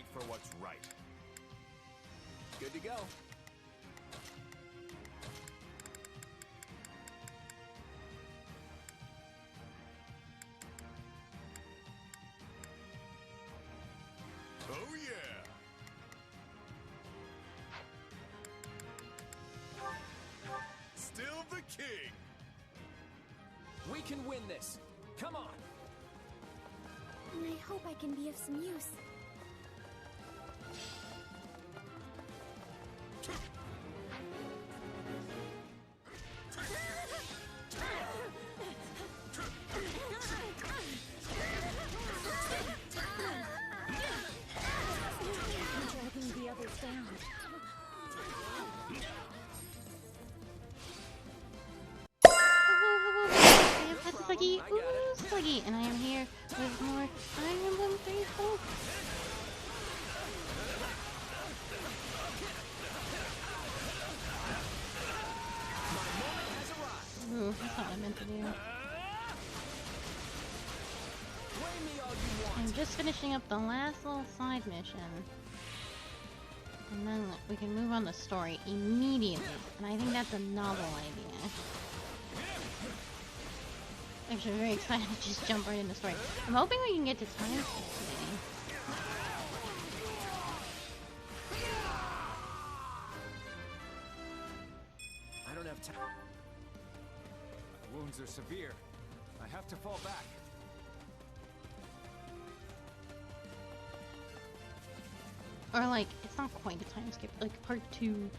fight for what's right. Good to go. Oh yeah! Still the king! We can win this. Come on. I hope I can be of some use. Dragging the others down. Sluggy, ooh, Sluggy, and I am here with more Fire Emblem Faithful. Ooh, that's not what I meant to do. I'm just finishing up the last little side mission. And then we can move on to story immediately. And I think that's a novel idea. Actually, I'm very excited to just jump right into story. I'm hoping we can get to time skip today. I don't have time. My wounds are severe. I have to fall back. Or like, it's not quite a time skip, like part 2.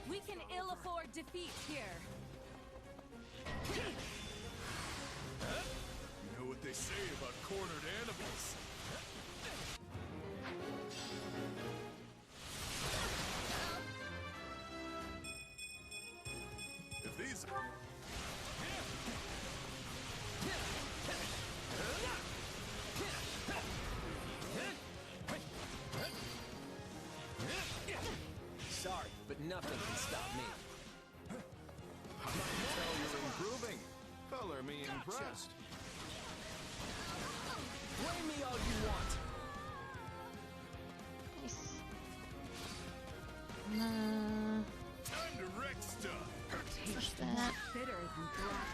We can ill afford defeat here. You know what they say about cornered animals? If these... Sorry, but nothing can stop me. I can tell you're improving. Color me impressed. Blame me all you want. Nice. Time to wreck stuff. Push that. Bitter than black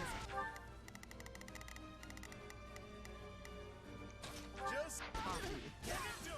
Just get it done.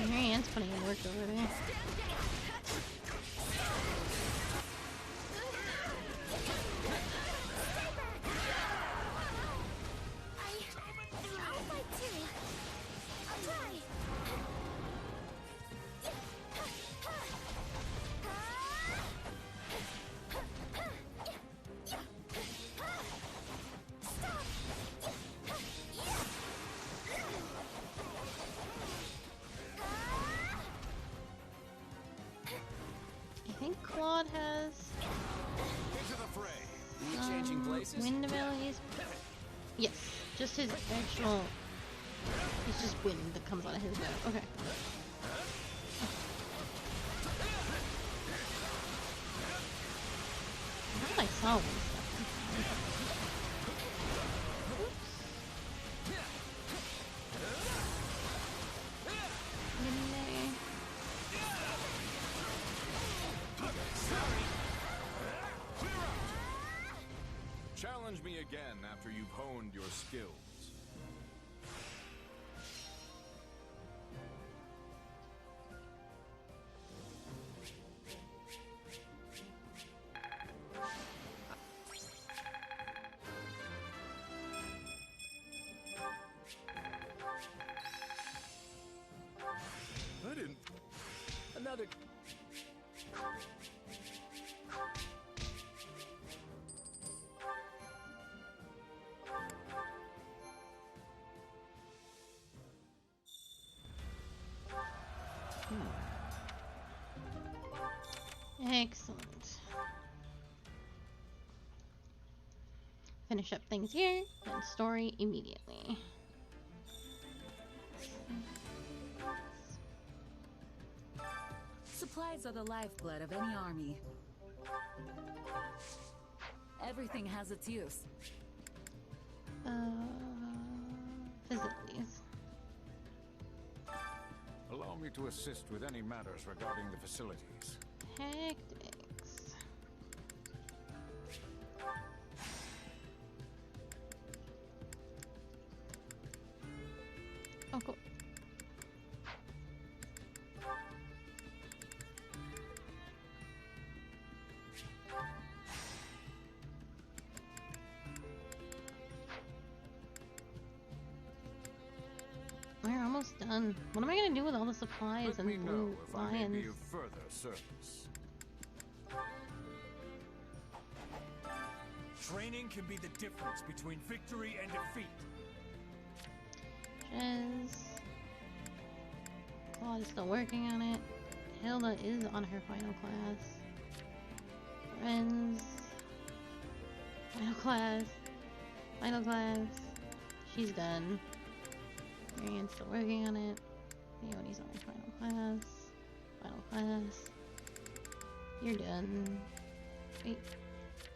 Marianne's putting in work over there. I'll fight too. I'll try. I think Claude has Into the fray. We changing places? wind abilities. Yes, just his actual. It's just wind that comes out of his bow. Okay. I thought I saw one stuff. Oops. Get in there. again after you've honed your skills. I didn't. Another. Excellent. Finish up things here, then story immediately. Supplies are the lifeblood of any army. Everything has its use. Facilities. Allow me to assist with any matters regarding the facilities. Tactics. Oh, cool. We're almost done. What am I gonna do with all the supplies Let me and know blue if I may be lions? of further service. Training can be the difference between victory and defeat. Jez. Claude is still working on it. Hilda is on her final class. Friends. Final class. Final class. She's done. Marianne's still working on it. Leonie's on her final class. Final class. You're done. Wait.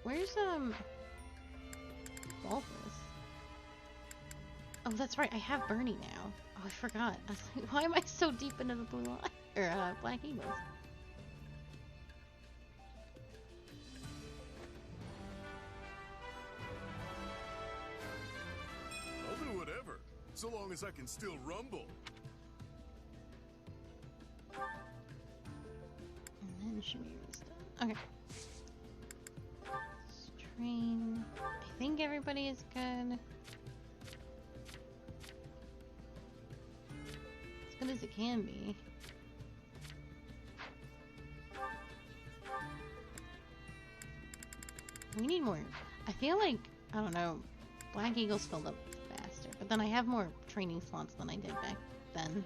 Where's, Balthus? Oh, that's right. I have Bernie now. Oh, I forgot. I was like, why am I so deep into the blue line? Or, Black Eagles? I'll do whatever, so long as I can still rumble. And then Shamir is done. Okay. Let's train. I think everybody is good. As good as it can be. We need more. I feel like, I don't know, Black Eagles filled up faster. But then I have more training slots than I did back then.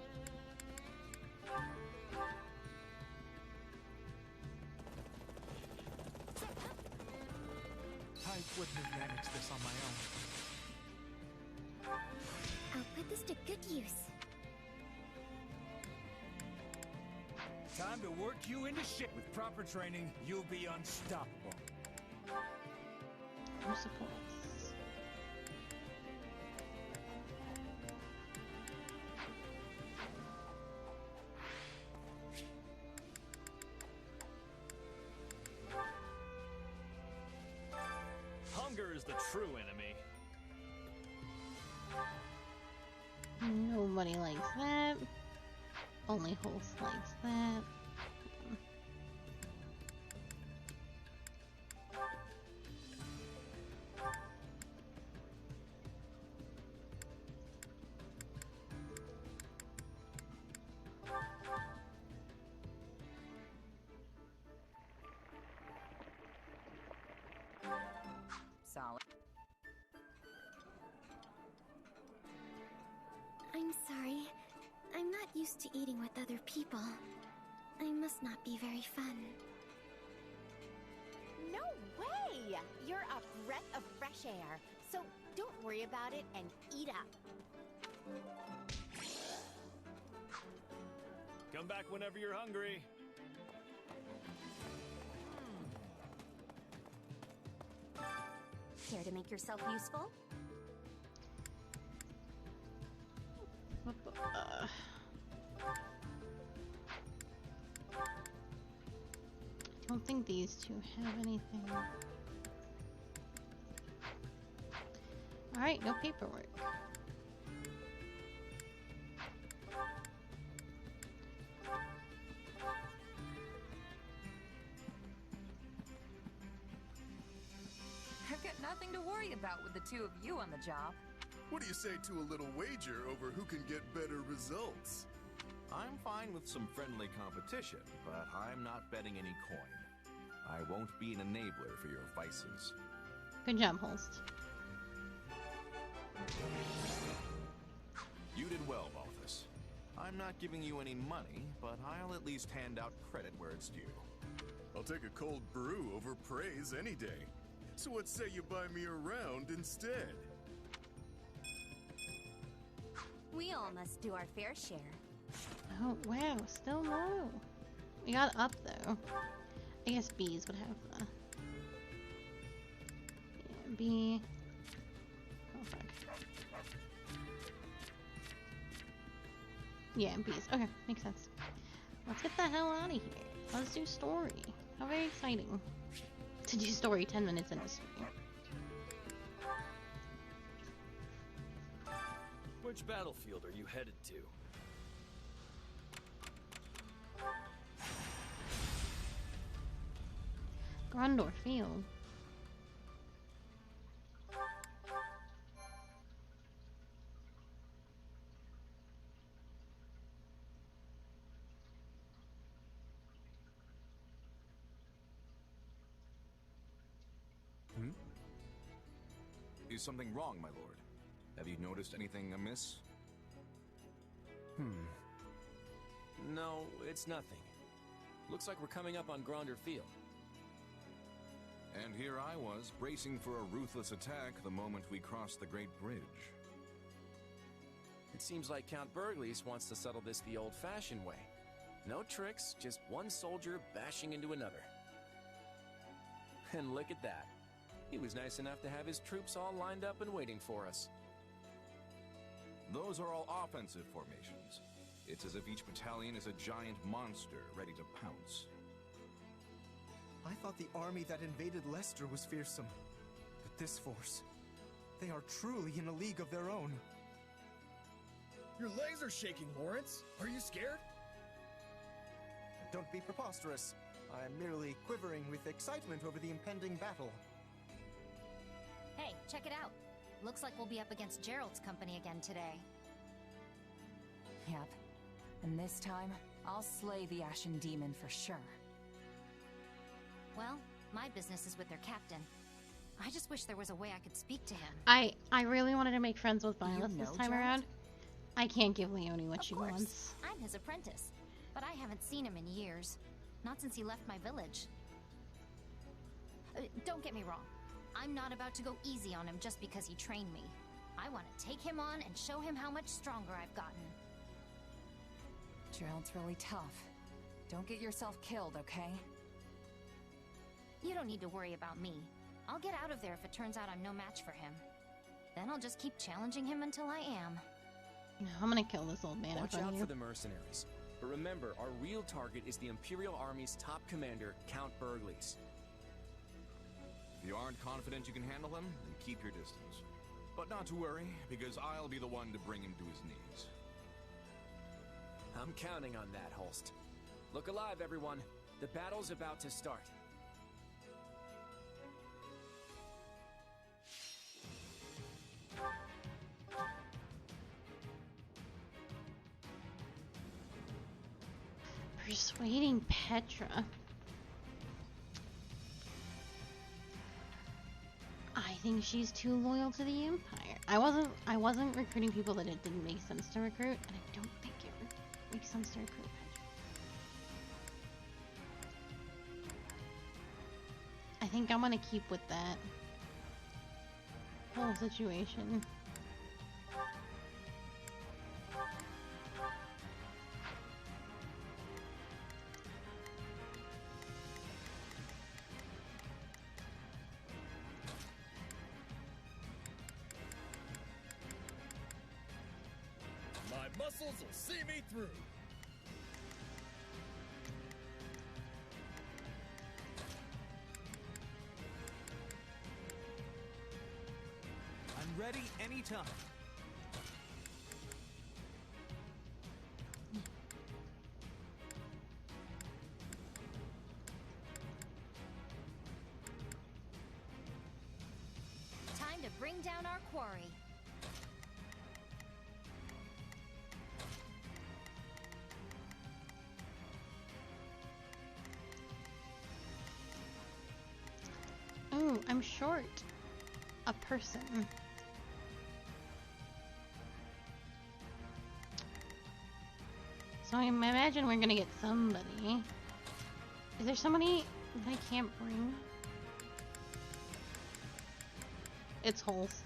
I wouldn't have managed this on my own. I'll put this to good use. Time to work you into shit. With proper training, you'll be unstoppable. More supports. Hunger is the true enemy. Nobody likes that. Only Holst likes that. Solid. I'm sorry. I'm not used to eating with other people. I must not be very fun. No way! You're a breath of fresh air. So don't worry about it and eat up. Come back whenever you're hungry. Care to make yourself useful? I don't think these two have anything. Alright, no paperwork. I've got nothing to worry about with the two of you on the job. What do you say to a little wager over who can get better results? I'm fine with some friendly competition, but I'm not betting any coin. I won't be an enabler for your vices. Good job, Holst. You did well, Balthus. I'm not giving you any money, but I'll at least hand out credit where it's due. I'll take a cold brew over praise any day. So what say you buy me a round instead? We all must do our fair share. Oh, wow, still low. We got up, though. I guess bees would have the... Yeah, bee... Oh, fuck. Yeah, bees. Okay, makes sense. Let's get the hell out of here. Let's do story. How very exciting. To do story 10 minutes into stream. Which battlefield are you headed to? Grundor Field. Is something wrong, my lord? Have you noticed anything amiss? No, it's nothing. Looks like we're coming up on Gronder Field. And here I was, bracing for a ruthless attack the moment we crossed the Great Bridge. It seems like Count Burgles wants to settle this the old-fashioned way. No tricks, just one soldier bashing into another. And look at that. He was nice enough to have his troops all lined up and waiting for us. Those are all offensive formations. It's as if each battalion is a giant monster ready to pounce. I thought the army that invaded Leicester was fearsome. But this force, they are truly in a league of their own. Your legs are shaking, Lawrence. Are you scared? Don't be preposterous. I'm merely quivering with excitement over the impending battle. Hey, check it out. Looks like we'll be up against Gerald's company again today. Yep. And this time, I'll slay the Ashen Demon for sure. Well, my business is with their captain. I just wish there was a way I could speak to him. I really wanted to make friends with Violet You this know time Gerald? around. I can't give Leonie what she Of course. wants. I'm his apprentice, but I haven't seen him in years. Not since he left my village. Don't get me wrong. I'm not about to go easy on him just because he trained me. I want to take him on and show him how much stronger I've gotten. Gerald's really tough. Don't get yourself killed, okay? You don't need to worry about me. I'll get out of there if it turns out I'm no match for him. Then I'll just keep challenging him until I am. No, I'm gonna kill this old man in Watch front out of for you. the mercenaries. But remember, our real target is the Imperial Army's top commander, Count Burgles. If you aren't confident you can handle him, then keep your distance. But not to worry, because I'll be the one to bring him to his knees. I'm counting on that, Holst. Look alive, everyone. The battle's about to start. Persuading Petra. I think she's too loyal to the Empire. I wasn't recruiting people that it didn't make sense to recruit, and I don't think it would make sense to recruit Petra. I think I'm gonna keep with that whole situation. My muscles will see me through. I'm ready anytime. Time to bring down our quarry. Ooh, I'm short a person. So I imagine we're gonna get somebody. Is there somebody that I can't bring? It's Holst.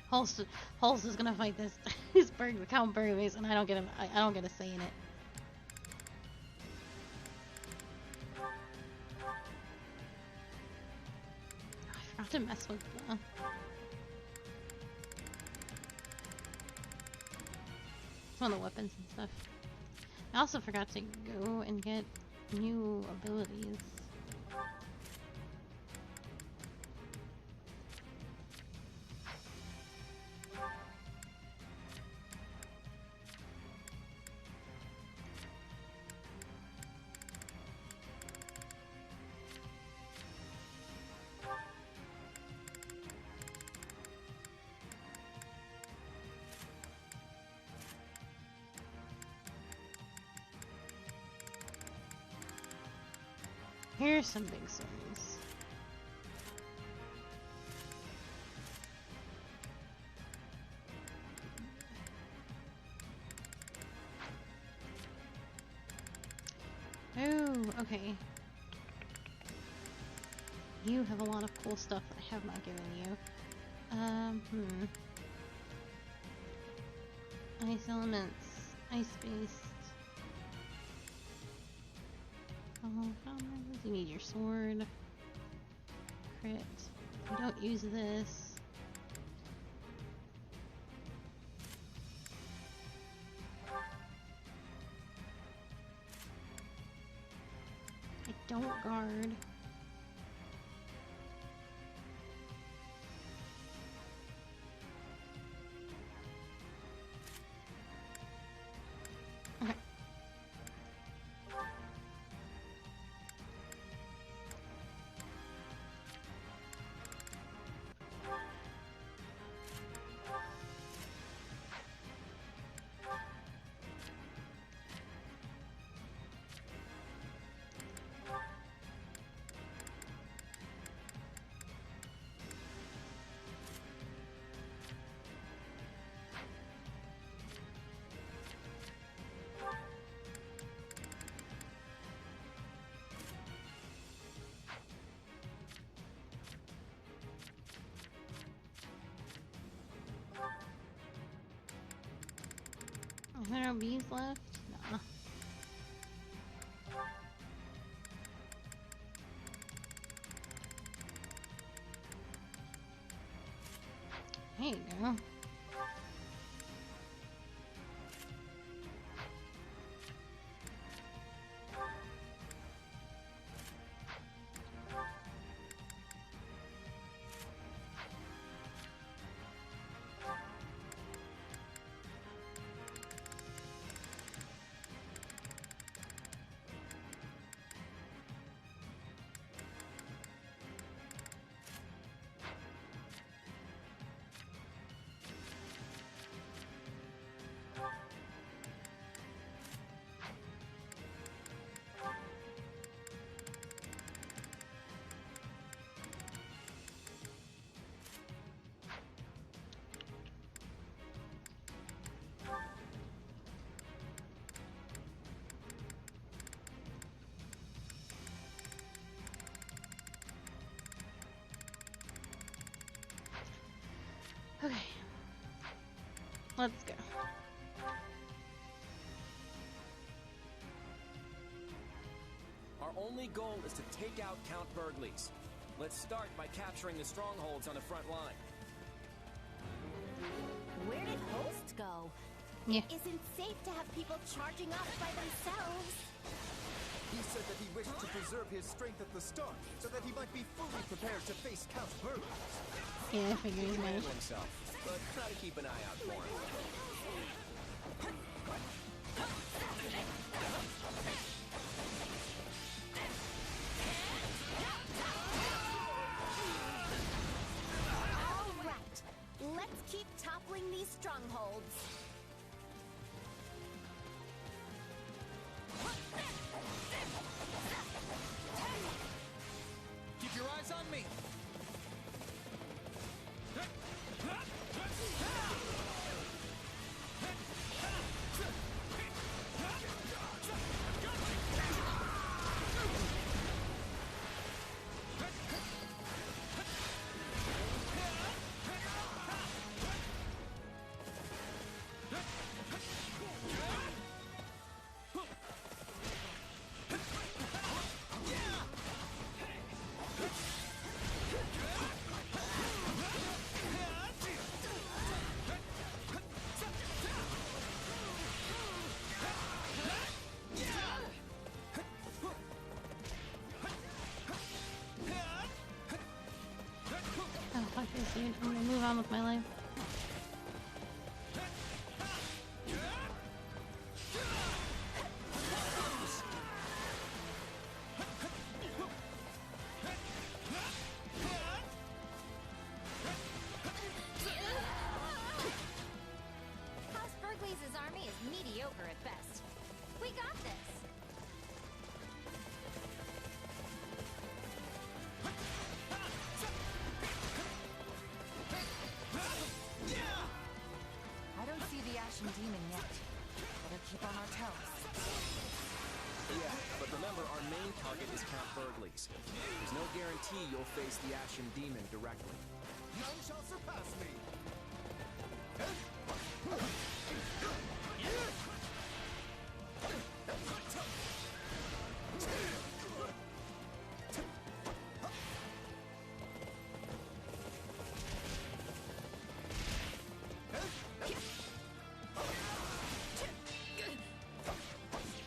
Holst is gonna fight this Count Burglars, and I don't get a say in it. I forgot to mess with some of the weapons and stuff. I also forgot to go and get new abilities. Here's some big swords. Oh, okay. You have a lot of cool stuff that I have not given you. Ice elements, ice-based. You need your sword. Crit. You don't use this. I don't guard. Okay. Are there no bees left? Nah. There you go. Okay. Let's go. Our only goal is to take out Count Burglars. Let's start by capturing the strongholds on the front line. Where did Host go? Yeah. It isn't safe to have people charging up by themselves. He said that he wished to preserve his strength at the start, so that he might be fully prepared to face Count Burglars. Yeah, I figured he might. himself, but try to keep an eye out for him. All right, let's keep toppling these strongholds. Keep your eyes on me. Oh, fuck this, dude. I'm gonna move on with my life. House Burglaze's army is mediocre at best. We got this. I don't see the Ashen Demon yet. Better keep on our toes. Yeah, but remember, our main target is Count Burgley's. There's no guarantee you'll face the Ashen Demon directly. None shall surpass me!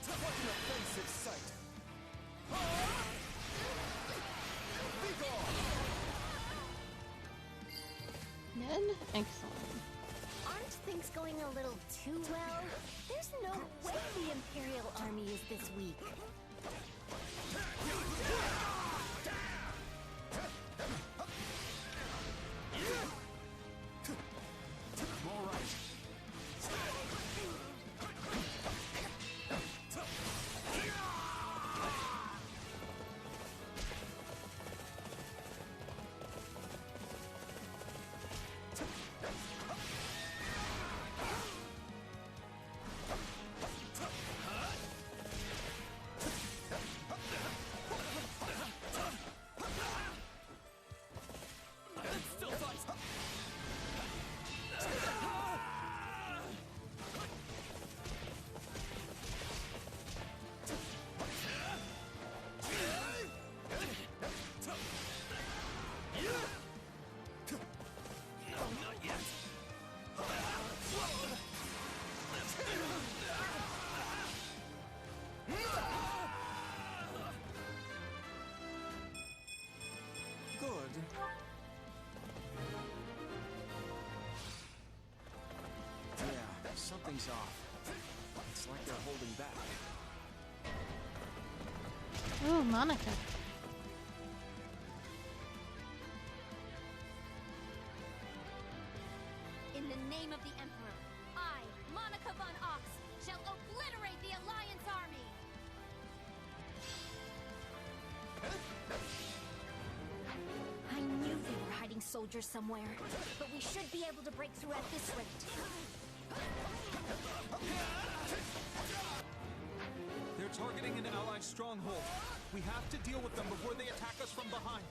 What an offensive sight! Be gone! Dead? Excellent. Aren't things going a little too well? There's no way the Imperial army is this weak. All right. Good. Yeah, something's off. It's like they're holding back. Ooh, Monica. In the name of the Emperor, I, Monica von Ox, shall obliterate the Alliance army! I knew they were hiding soldiers somewhere, but we should be able to break through at this rate. They're targeting an allied stronghold. We have to deal with them before they attack us from behind.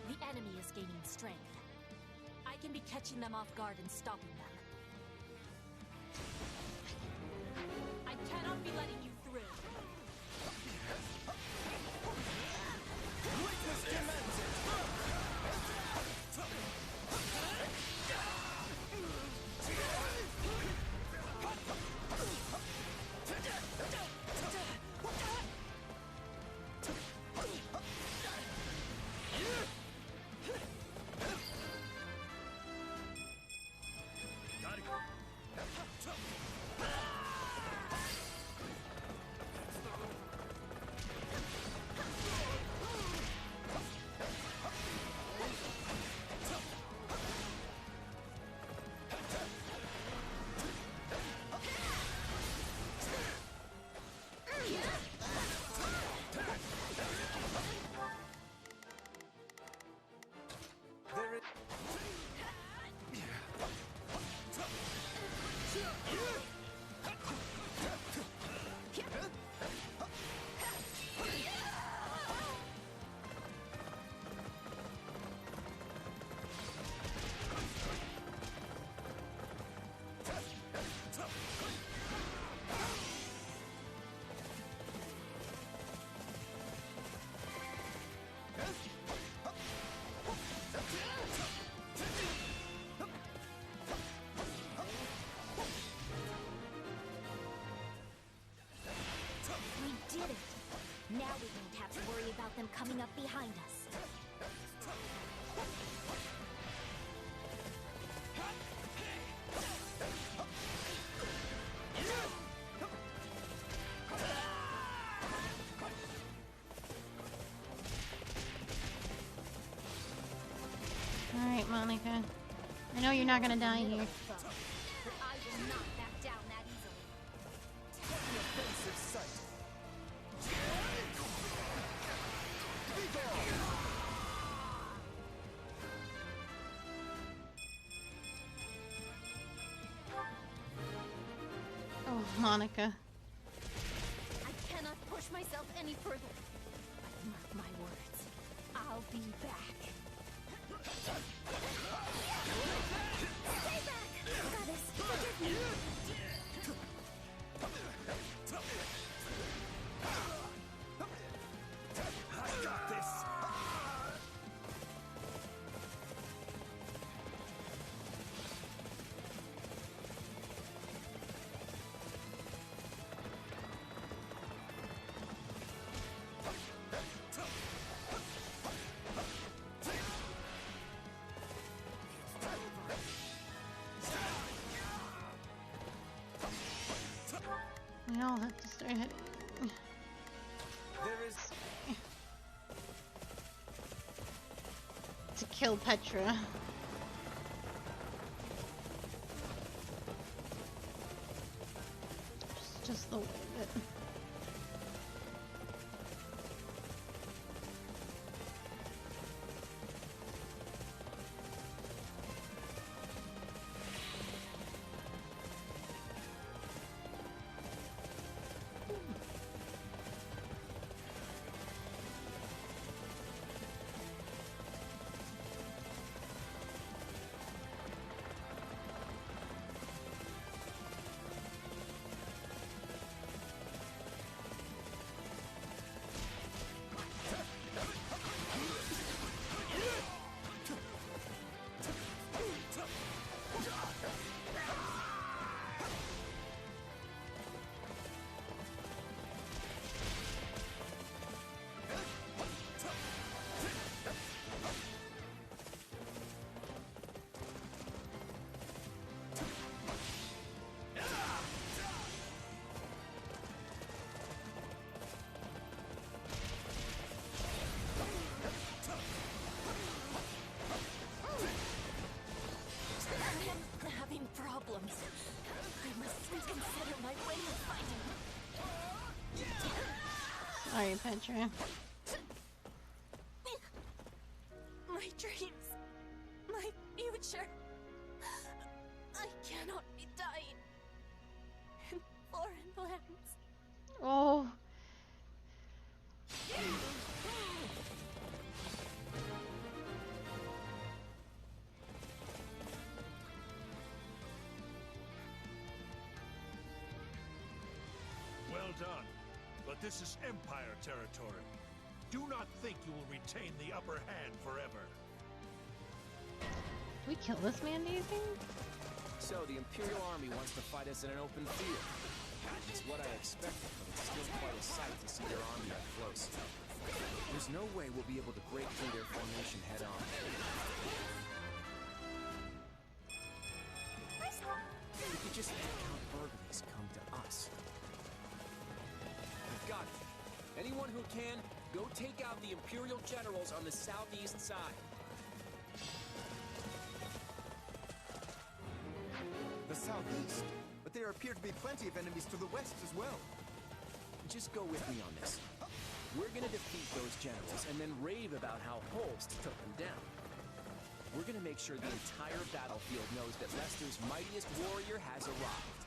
The enemy is gaining strength. I can be catching them off guard and stopping them. I cannot be letting you through. Weakness demands it! about them coming up behind us. Alright, Monica. I know you're not gonna die here. But I will not back down that easily. The offensive sight. Oh, Monica. I cannot push myself any further. But mark my words, I'll be back. Stay back! Goddess, forgive me! I got this! We all have to start heading. There is... To kill Petra. Just the way of it. I'm having problems. I must reconsider my way of fighting. Sorry, Petra. My dreams. My future. I cannot be dying in foreign lands. Oh. Well done. But this is Empire territory. Do not think you will retain the upper hand forever. Did we kill this man, do you think? So the Imperial Army wants to fight us in an open field. It's what I expected, but it's still quite a sight to see their army up close. There's no way we'll be able to break through their formation head on. We could just let Count Burgundy's come to us. I've got it. Anyone who can, go take out the Imperial generals on the southeast side. The southeast. But there appear to be plenty of enemies to the west as well. Just go with me on this. We're gonna defeat those generals and then rave about how Holst took them down. We're gonna make sure the entire battlefield knows that Leicester's mightiest warrior has arrived.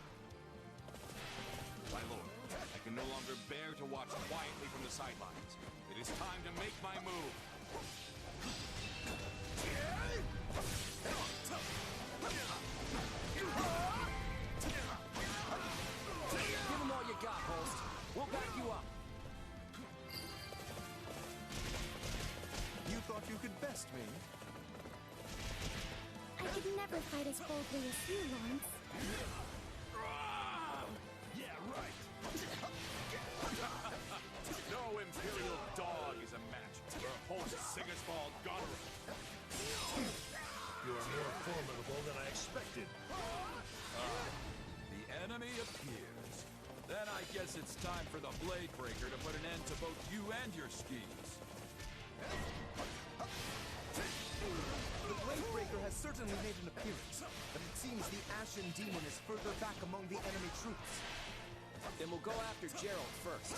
My lord, I can no longer bear to watch quietly from the sidelines. It is time to make my move. Give them all you got, Holst. We'll back you up. You thought you could best me? I could never fight as boldly as you, Lawrence. Yeah, right. No Imperial dog is a match more formidable than I expected. The enemy appears. Then I guess it's time for the Blade Breaker to put an end to both you and your schemes. The Blade Breaker has certainly made an appearance, but it seems the Ashen Demon is further back among the enemy troops. Then we'll go after Gerald first.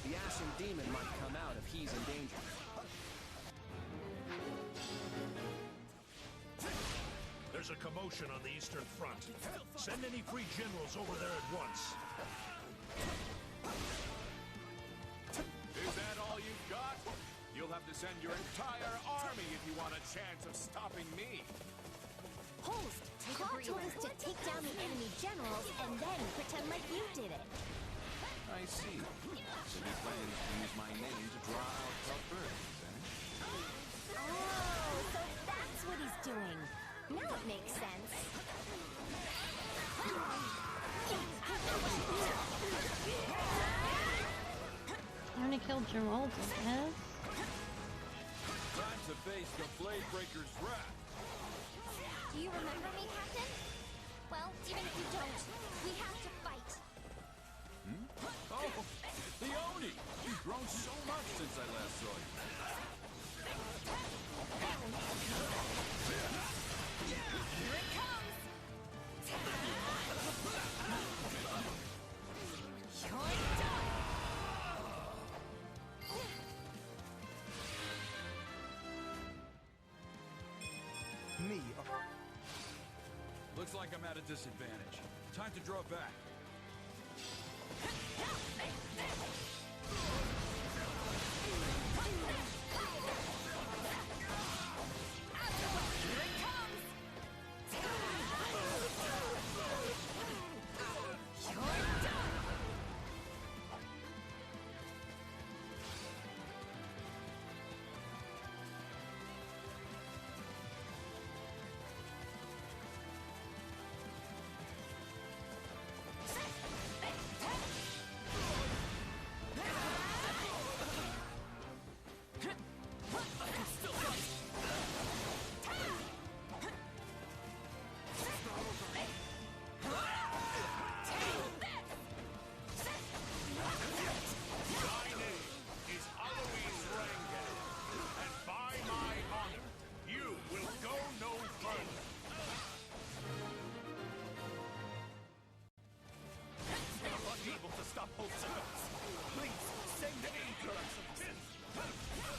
The Ashen Demon might come out if he's in danger. There's a commotion on the Eastern Front. Send any free generals over there at once. Is that all you've got? You'll have to send your entire army if you want a chance of stopping me. Holst, Claw told us to take down the enemy generals and then pretend like you did it. I see. So he plans to use my name to draw out tough birds, eh? Oh, so that's what he's doing. Now it makes sense. I'm gonna kill Gerald, I guess. Time to face the Blade Breaker's wrath. Do you remember me, Captain? Well, even if you don't, we have to fight. Oh, the Oni! You've grown so much since I last saw you. Here it comes! You're done! Me. Looks like I'm at a disadvantage. Time to draw back.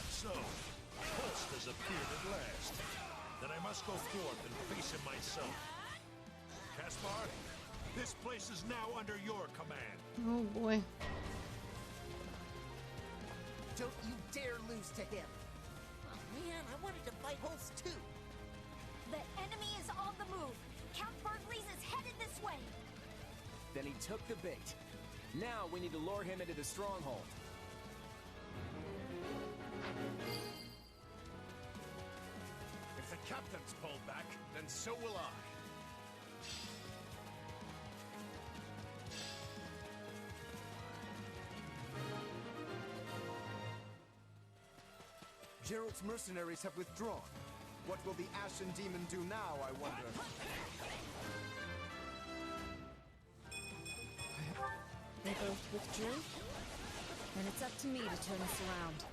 So, Holst has appeared at last. Then I must go forth and face him myself. Caspar, this place is now under your command. Oh boy. Don't you dare lose to him. Oh man, I wanted to fight Holst too. The enemy is on the move. Count Berkeley's is headed this way. Then he took the bait. Now we need to lure him into the stronghold. If the captain's pulled back, then so will I. Gerald's mercenaries have withdrawn. What will the Ashen Demon do now, I wonder? They both withdrew? Then it's up to me to turn this around.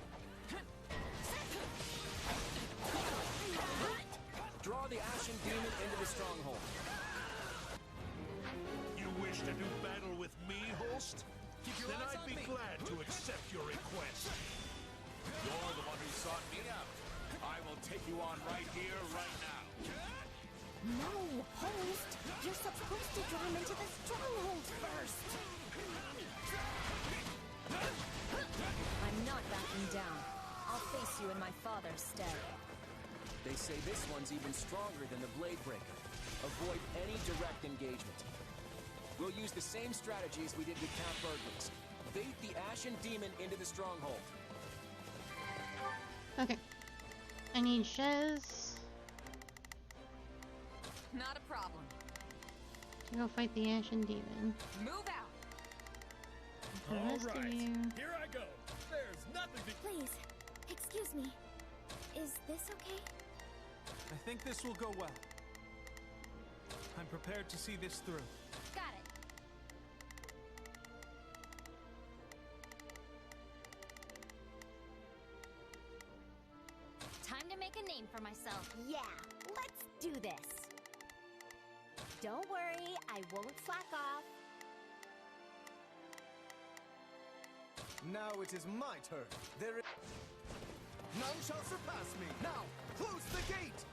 Draw the Ashen Demon into the stronghold. You wish to do battle with me, Holst? Then I'd be glad to accept your request. You're the one who sought me out. I will take you on right here, right now. No, Holst! You're supposed to draw him into the stronghold first! I'm not backing down. I'll face you in my father's stead. They say this one's even stronger than the Blade Breaker. Avoid any direct engagement. We'll use the same strategies we did with Count Berkeley's. Bait the Ashen Demon into the stronghold. Okay. I need Shez Not a problem. to go fight the Ashen Demon. Move out. The rest of you. Here I go. There's nothing to... Please, excuse me. Is this okay? I think this will go well. I'm prepared to see this through. Got it. Time to make a name for myself. Yeah, let's do this. Don't worry, I won't slack off. Now it is my turn. There is... None shall surpass me. Now, close the gate!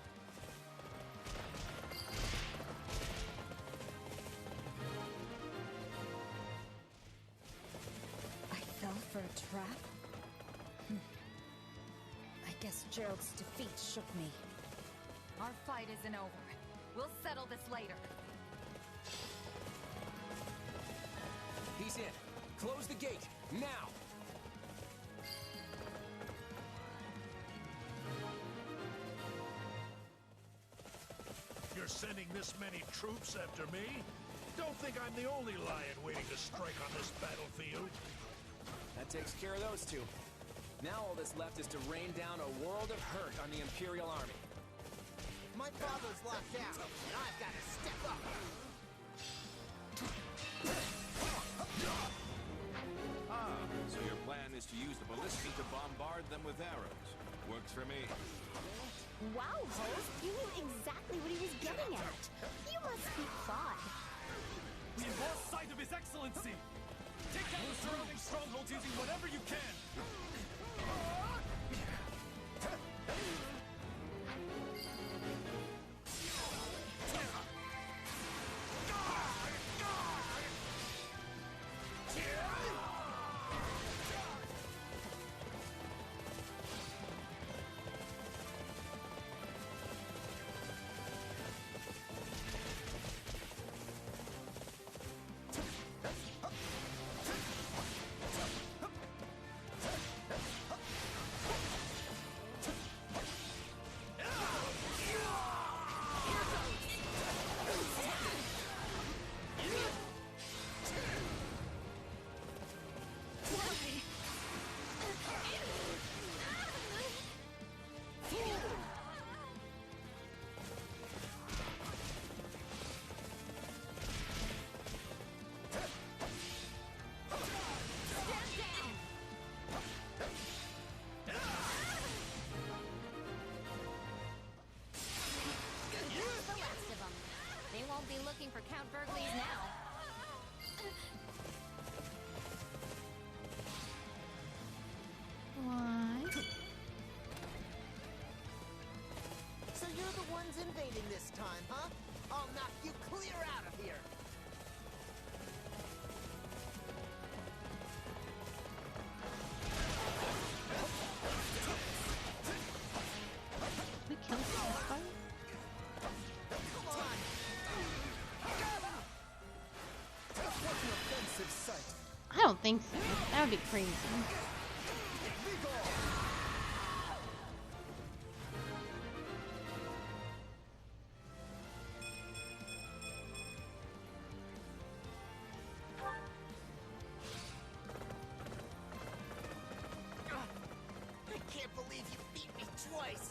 I fell for a trap? I guess Gerald's defeat shook me. Our fight isn't over. We'll settle this later. He's in. Close the gate, now! You're sending this many troops after me? Don't think I'm the only lion waiting to strike on this battlefield. That takes care of those two. Now all that's left is to rain down a world of hurt on the Imperial Army. My father's locked down, and I've got to step up. Ah, so your plan is to use the ballista to bombard them with arrows. Works for me. Wow, host, you knew exactly what he was getting at. You must be Claude. We have lost sight of His Excellency! Take down the surrounding strongholds using whatever you can! Be looking for Count Burgley's now. What? So you're the ones invading this time, huh? I'll knock you clear out of here. We killed Caspar? I don't think so. That would be crazy. I can't believe you beat me twice.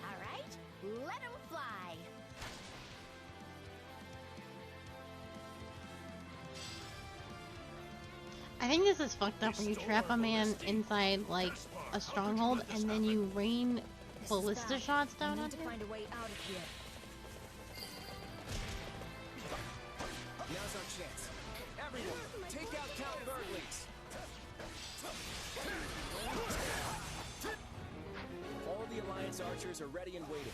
All right, let him fly. I think this is fucked up when you trap a man inside, like, a stronghold and then you rain ballista shots down on him. Find a way out of here. Now's our chance. Everyone, take out Count Burgley's. All the Alliance archers are ready and waiting.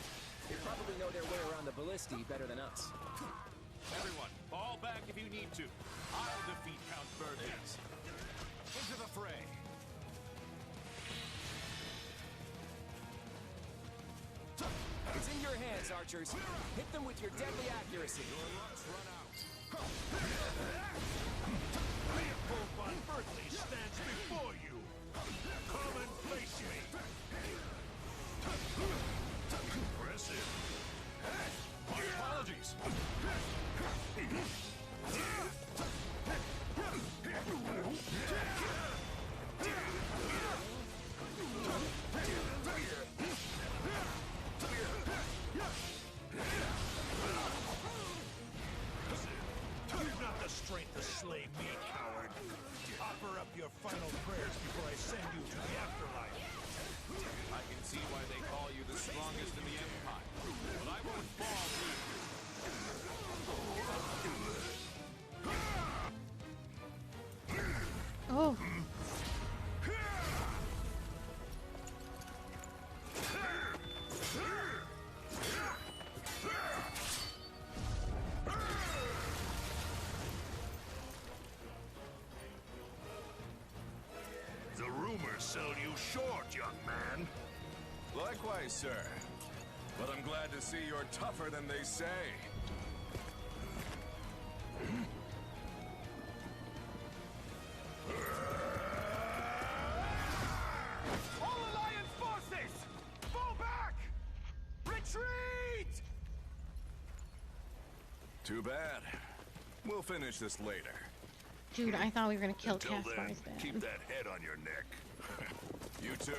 They probably know their way around the ballistae better than us. Everyone, fall back if you need to. I'll defeat Count Burgley's. Into the fray. It's in your hands, archers. Hit them with your deadly accuracy. Your luck's run out. Leopold von Berkeley stands before you. Come and face me. Impressive. My apologies. strength to slay me, coward. Offer up your final prayers before I send you to the afterlife. I can see why they call you the strongest in the Empire, but I won't fall for you. Oh. The rumors sell you short, young man. Likewise, sir. But I'm glad to see you're tougher than they say. All Alliance forces! Fall back! Retreat! Too bad. We'll finish this later. Dude, I thought we were gonna kill Until then, Caspar's dad. keep that head on your neck. You too.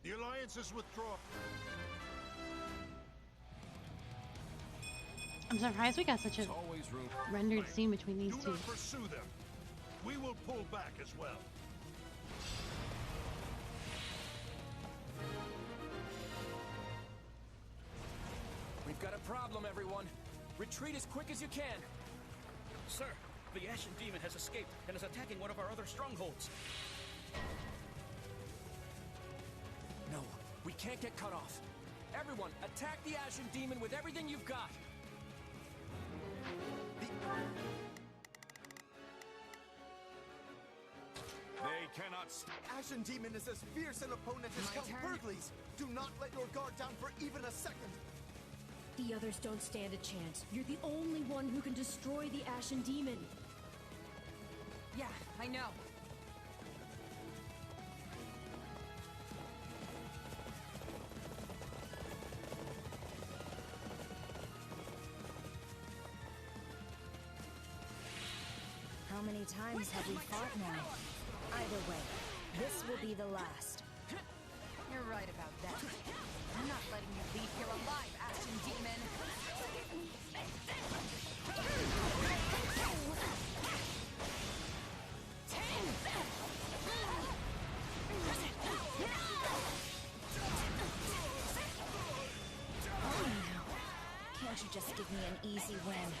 The Alliance is withdrawn. I'm surprised we got such a rendered scene between these Do two. not pursue them. We will pull back as well. We've got a problem, everyone. Retreat as quick as you can. Sir, the Ashen Demon has escaped and is attacking one of our other strongholds. No, we can't get cut off. Everyone, attack the Ashen Demon with everything you've got. They cannot. Ashen Demon is as fierce an opponent as Count Burgley's. Do not let your guard down for even a second. The others don't stand a chance. You're the only one who can destroy the Ashen Demon. Yeah, I know. How many times have we fought now? Either way, this will be the last. You're right about that. I'm not letting you leave here alive, Ashen Demon. Oh no. Can't you just give me an easy win?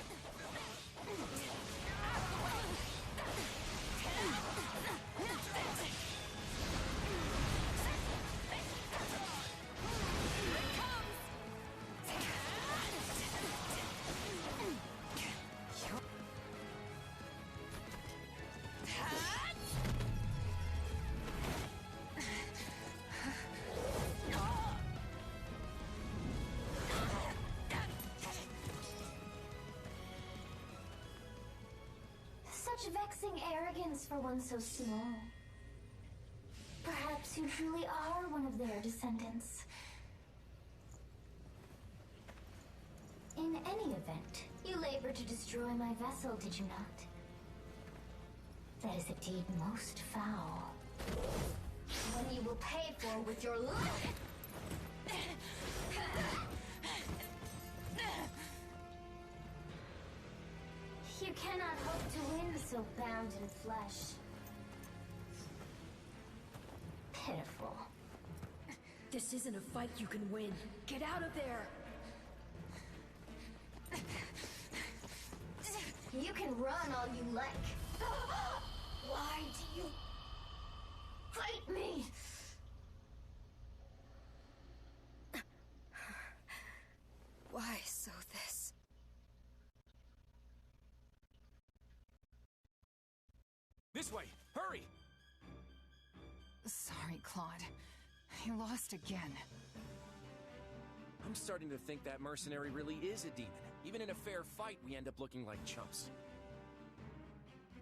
Such vexing arrogance for one so small. Perhaps you truly are one of their descendants. In any event, you labored to destroy my vessel, did you not? That is a deed most foul. One you will pay for with your life! You cannot hope to win so bound in flesh. Pitiful. This isn't a fight you can win. Get out of there! You can run all you like. Why do you fight me? Why so this? This way! Hurry! Sorry, Claude. You lost again. I'm starting to think that mercenary really is a demon. Even in a fair fight, we end up looking like chumps.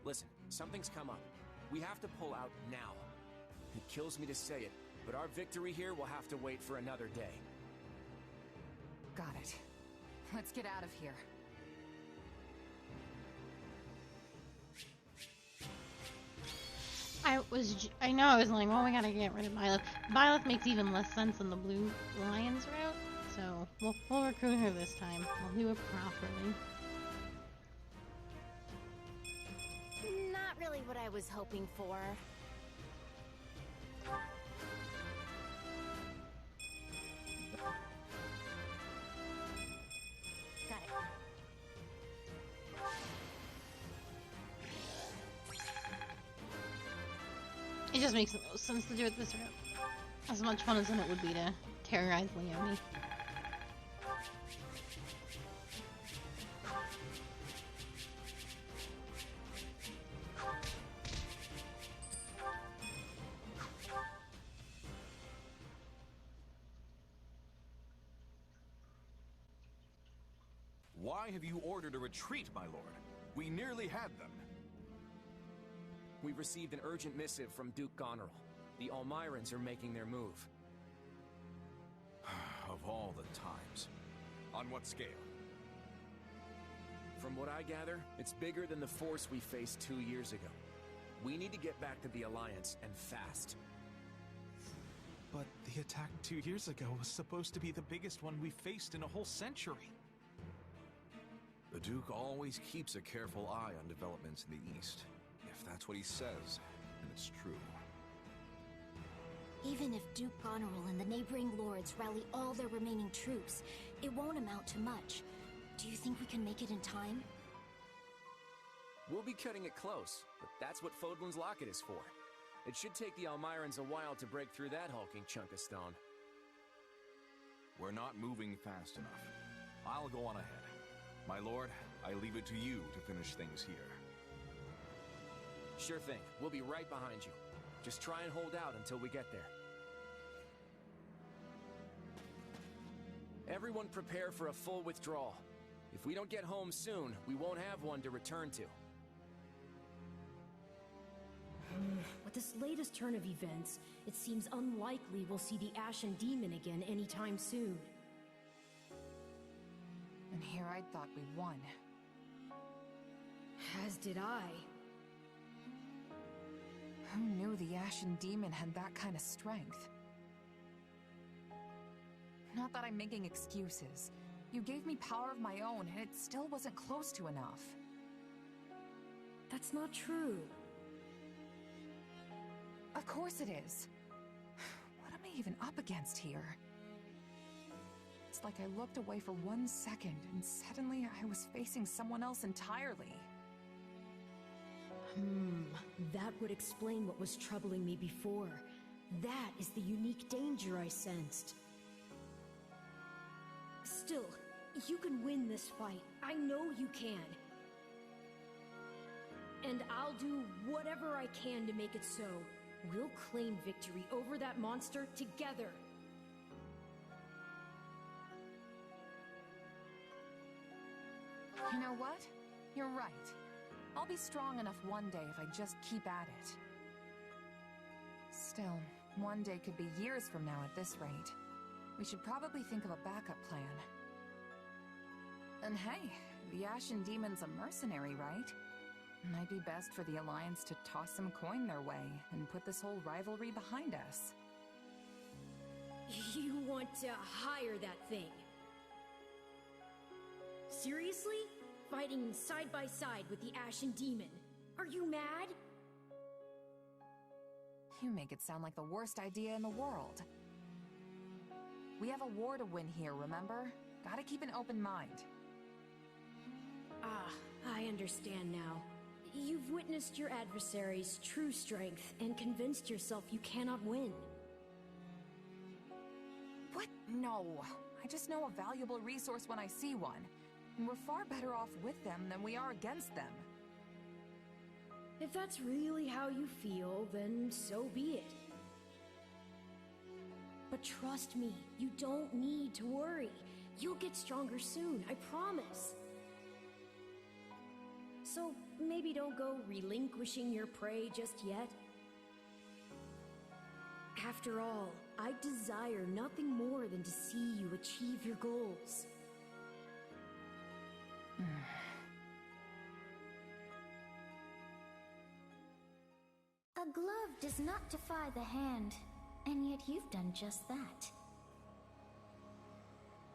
Listen, something's come up. We have to pull out now. It kills me to say it, but our victory here will have to wait for another day. Got it. Let's get out of here. I know I was like, well, we gotta get rid of Byleth. Byleth makes even less sense than the Blue Lions route, so we'll recruit her this time. We'll do it properly. Not really what I was hoping for. Got it. It just makes no sense to do it this route. As much fun as it would be to terrorize Leone. Why have you ordered a retreat, my lord? We nearly had them. We've received an urgent missive from Duke Goneril. The Almirans are making their move. Of all the times. On what scale? From what I gather, it's bigger than the force we faced 2 years ago. We need to get back to the Alliance, and fast. But the attack 2 years ago was supposed to be the biggest one we faced in a whole century. The Duke always keeps a careful eye on developments in the East. If that's what he says, then it's true. Even if Duke Goneril and the neighboring lords rally all their remaining troops, it won't amount to much. Do you think we can make it in time? We'll be cutting it close, but that's what Fodlan's Locket is for. It should take the Almirans a while to break through that hulking chunk of stone. We're not moving fast enough. I'll go on ahead. My lord, I leave it to you to finish things here. Sure thing. We'll be right behind you. Just try and hold out until we get there. Everyone prepare for a full withdrawal. If we don't get home soon, we won't have one to return to. With this latest turn of events, it seems unlikely we'll see the Ashen Demon again anytime soon. And here I thought we won. As did I. Who knew the Ashen Demon had that kind of strength? Not that I'm making excuses. You gave me power of my own, and it still wasn't close to enough. That's not true. Of course it is. What am I even up against here? It's like I looked away for 1 second, and suddenly I was facing someone else entirely. That would explain what was troubling me before. That is the unique danger I sensed. Still, you can win this fight. I know you can. And I'll do whatever I can to make it so. We'll claim victory over that monster together. You know what? You're right. I'll be strong enough one day if I just keep at it. Still, one day could be years from now at this rate. We should probably think of a backup plan. And hey, the Ashen Demon's a mercenary, right? Might be best for the Alliance to toss some coin their way and put this whole rivalry behind us. You want to hire that thing? Seriously? Fighting side by side with the Ashen Demon? Are you mad? You make it sound like the worst idea in the world. We have a war to win here, remember? Gotta keep an open mind. Ah, I understand now. You've witnessed your adversary's true strength and convinced yourself you cannot win. What? No. I just know a valuable resource when I see one. And we're far better off with them than we are against them. If that's really how you feel, then so be it. But trust me, you don't need to worry. You'll get stronger soon, I promise. So maybe don't go relinquishing your prey just yet. After all, I desire nothing more than to see you achieve your goals. A glove does not defy the hand, and yet you've done just that.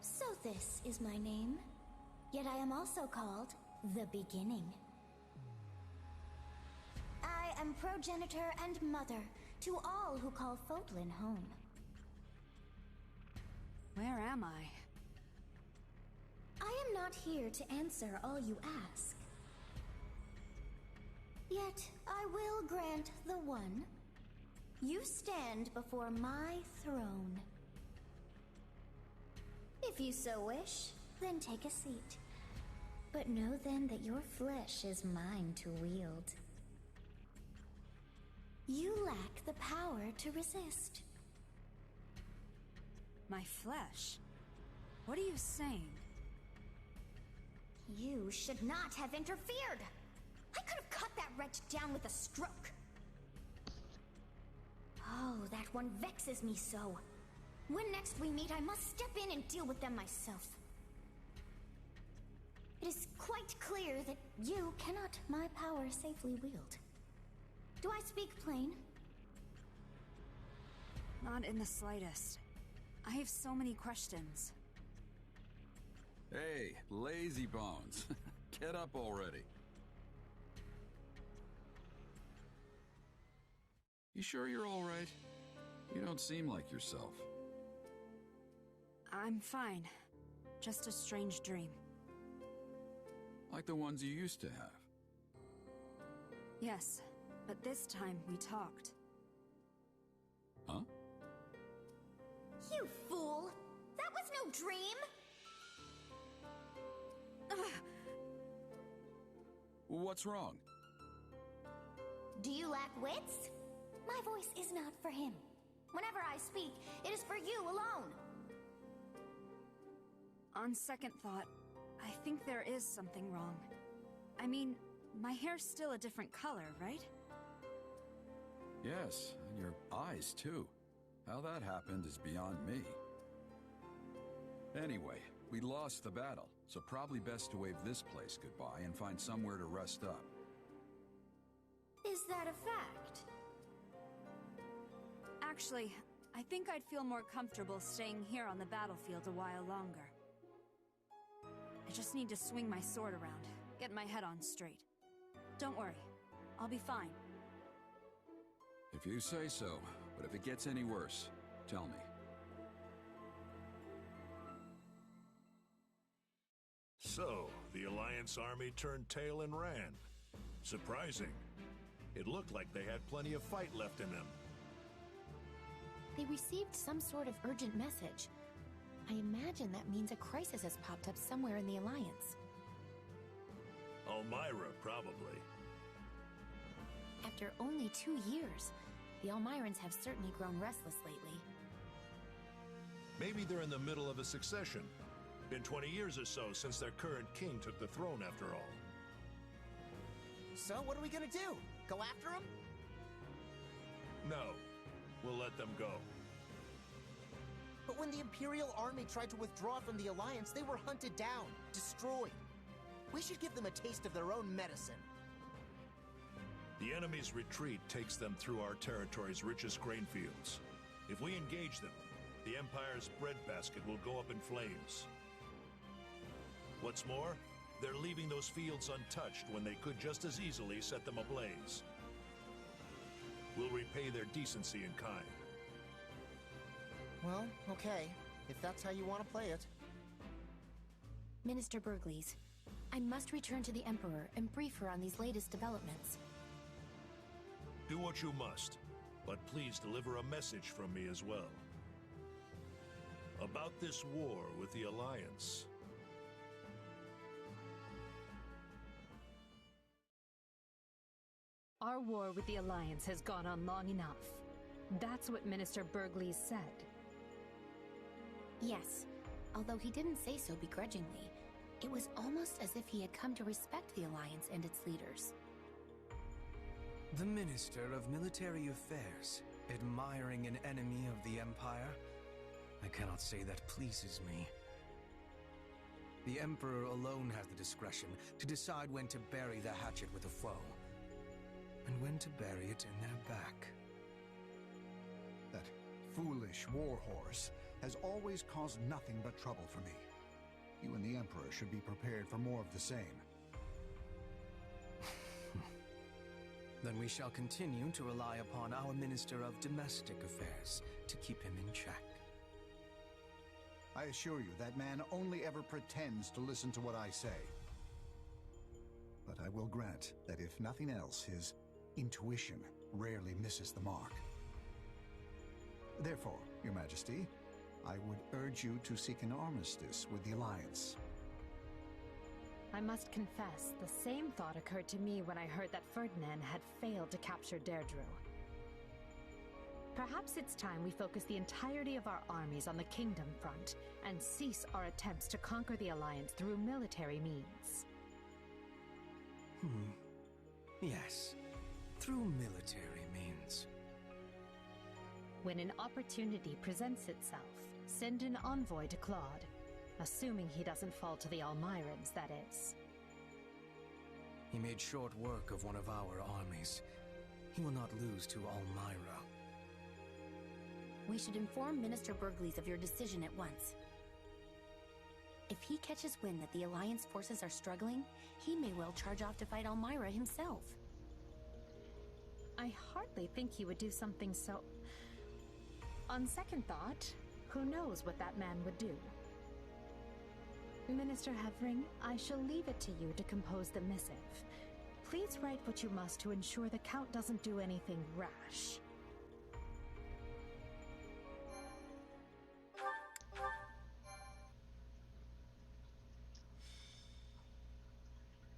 So this is my name, yet I am also called the Beginning. I am progenitor and mother to all who call Fodlan home. Where am I? I am not here to answer all you ask. Yet I will grant the one. You stand before my throne. If you so wish, then take a seat. But know then that your flesh is mine to wield. You lack the power to resist. My flesh? What are you saying? You should not have interfered! I could have cut that wretch down with a stroke! Oh, that one vexes me so. When next we meet, I must step in and deal with them myself. It is quite clear that you cannot my power safely wield. Do I speak plain? Not in the slightest. I have so many questions. Hey, lazy bones. Get up already. You sure you're all right? You don't seem like yourself. I'm fine. Just a strange dream. Like the ones you used to have. Yes, but this time we talked. Huh? You fool! That was no dream! What's wrong? Do you lack wits? My voice is not for him. Whenever I speak, it is for you alone. On second thought, I think there is something wrong. I mean, my hair's still a different color, right? Yes, and your eyes too. How that happened is beyond me. Anyway, we lost the battle, so probably best to wave this place goodbye and find somewhere to rest up. Is that a fact? Actually, I think I'd feel more comfortable staying here on the battlefield a while longer. I just need to swing my sword around, get my head on straight. Don't worry, I'll be fine. If you say so, but if it gets any worse, tell me. So, the Alliance army turned tail and ran. Surprising. It looked like they had plenty of fight left in them. They received some sort of urgent message. I imagine that means a crisis has popped up somewhere in the Alliance. Elmyra, probably. After only 2 years, the Elmyrans have certainly grown restless lately. Maybe they're in the middle of a succession. Been 20 years or so since their current king took the throne, after all. So, what are we gonna do? Go after him? No. We'll let them go. But when the Imperial army tried to withdraw from the Alliance, they were hunted down, destroyed. We should give them a taste of their own medicine. The enemy's retreat takes them through our territory's richest grain fields. If we engage them, the Empire's breadbasket will go up in flames. What's more, they're leaving those fields untouched when they could just as easily set them ablaze. We'll repay their decency in kind. Well, okay. If that's how you want to play it. Minister Burgleys, I must return to the Emperor and brief her on these latest developments. Do what you must, but please deliver a message from me as well. About this war with the Alliance. Our war with the Alliance has gone on long enough. That's what Minister Burgleys said. Yes, although he didn't say so begrudgingly. It was almost as if he had come to respect the Alliance and its leaders. The Minister of Military Affairs, admiring an enemy of the Empire? I cannot say that pleases me. The Emperor alone has the discretion to decide when to bury the hatchet with a foe. and when to bury it in their back. That foolish war horse has always caused nothing but trouble for me. You and the Emperor should be prepared for more of the same. Then we shall continue to rely upon our Minister of Domestic Affairs to keep him in check. I assure you, that man only ever pretends to listen to what I say. But I will grant that if nothing else, his intuition rarely misses the mark. Therefore, Your Majesty, I would urge you to seek an armistice with the Alliance. I must confess, the same thought occurred to me when I heard that Ferdinand had failed to capture Deirdre. Perhaps it's time we focus the entirety of our armies on the Kingdom front and cease our attempts to conquer the Alliance through military means. Yes, through military means. When an opportunity presents itself, send an envoy to Claude. Assuming he doesn't fall to the Almirans, that is. He made short work of one of our armies. He will not lose to Almira. We should inform Minister Burgleys of your decision at once. If he catches wind that the Alliance forces are struggling, he may well charge off to fight Almira himself. I hardly think he would do something so... On second thought, who knows what that man would do? Minister Hevering, I shall leave it to you to compose the missive. Please write what you must to ensure the Count doesn't do anything rash.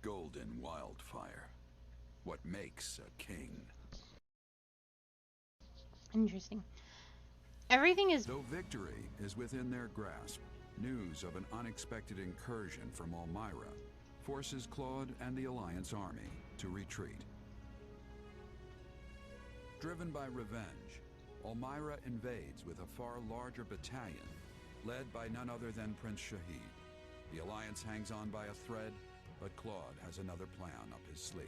Golden wildfire. What makes a king? Interesting. Everything is... Though victory is within their grasp, news of an unexpected incursion from Almira forces Claude and the Alliance army to retreat. Driven by revenge, Almira invades with a far larger battalion, led by none other than Prince Shahid. The Alliance hangs on by a thread, but Claude has another plan up his sleeve.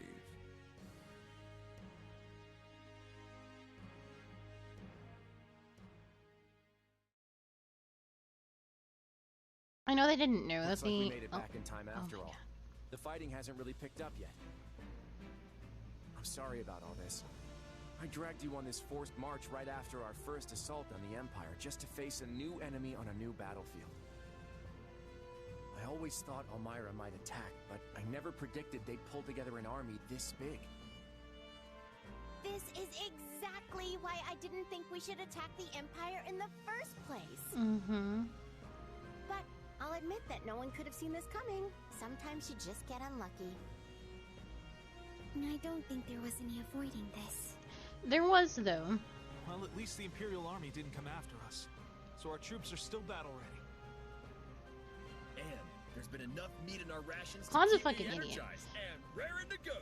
I know they didn't know that Looks like the... we made it back in time after my all. The fighting hasn't really picked up yet. I'm sorry about all this. I dragged you on this forced march right after our first assault on the Empire, just to face a new enemy on a new battlefield. I always thought Almira might attack, but I never predicted they'd pull together an army this big. This is exactly why I didn't think we should attack the Empire in the first place. Mm-hmm. But I'll admit that no one could have seen this coming. Sometimes you just get unlucky. And I don't think there was any avoiding this. There was, though. Well, at least the Imperial Army didn't come after us, so our troops are still battle-ready. And there's been enough meat in our rations Claude's to a keep me fucking idiot. energized and raring to go.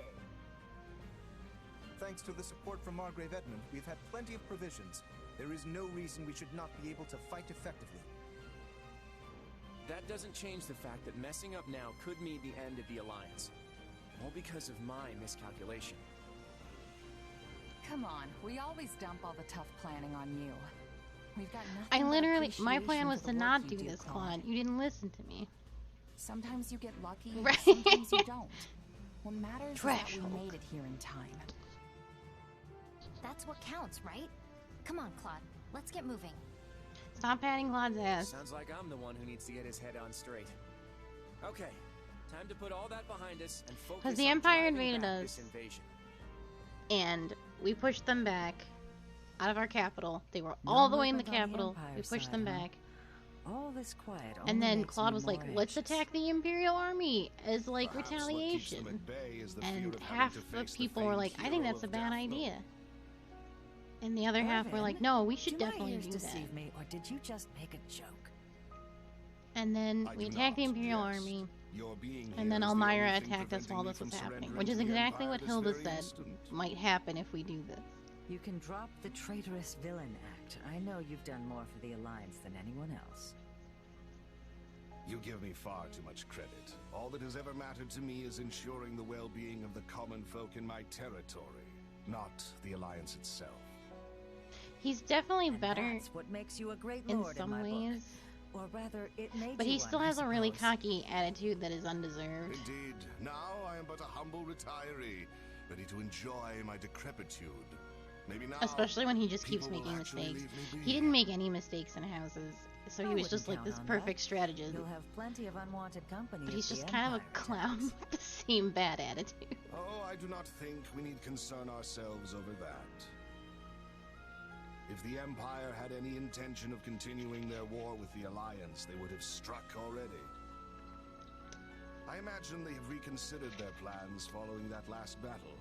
Thanks to the support from Margrave Edmund, we've had plenty of provisions. There is no reason we should not be able to fight effectively. That doesn't change the fact that messing up now could mean the end of the Alliance. All because of my miscalculation. Come on, we always dump all the tough planning on you. We've got nothing I but literally... My appreciation plan was for to the not work do you this, Claude. Claude. You didn't listen to me. Sometimes you get lucky, Right. sometimes you don't. What matters is that Threshold. we made it here in time. That's what counts, right? Come on, Claude. Let's get moving. Stop patting Claude's ass. Sounds like I'm the one who needs to get his head on straight. Okay, time to put all that behind us and focus on Because the Empire driving invaded back us. this invasion. And we pushed them back out of our capital. They were all the way in the capital. We pushed them back. All this quiet. And then Claude was like, let's attack the Imperial Army as like Perhaps what keeps retaliation. them at bay is the fear And of having half to the face the people were famed like, I think hero that's a of bad Death idea. And the other half were like, no, we should definitely do that. Deceive me, or did you just make a joke? And then we attacked the Imperial Army. And then Almira attacked us while this was happening. Which is exactly what Hilda said might happen if we do this. You can drop the traitorous villain act. I know you've done more for the Alliance than anyone else. You give me far too much credit. All that has ever mattered to me is ensuring the well-being of the common folk in my territory. not the Alliance itself. He's definitely better That's what makes you a great in lord some my book. ways. Or rather, it made But you he one, still I has a really suppose. cocky attitude that is undeserved. Indeed, now I am but a humble retiree, ready to enjoy my decrepitude. Maybe now, Especially when he just keeps people will making actually mistakes. leave me be. He didn't make any mistakes in houses, so he I was just wouldn't like count this on perfect that. strategist. You'll have plenty of unwanted company. But he's if the just kind of a Empire clown attacks. with the same bad attitude. Oh, I do not think we need concern ourselves over that. If the Empire had any intention of continuing their war with the Alliance, they would have struck already. I imagine they have reconsidered their plans following that last battle.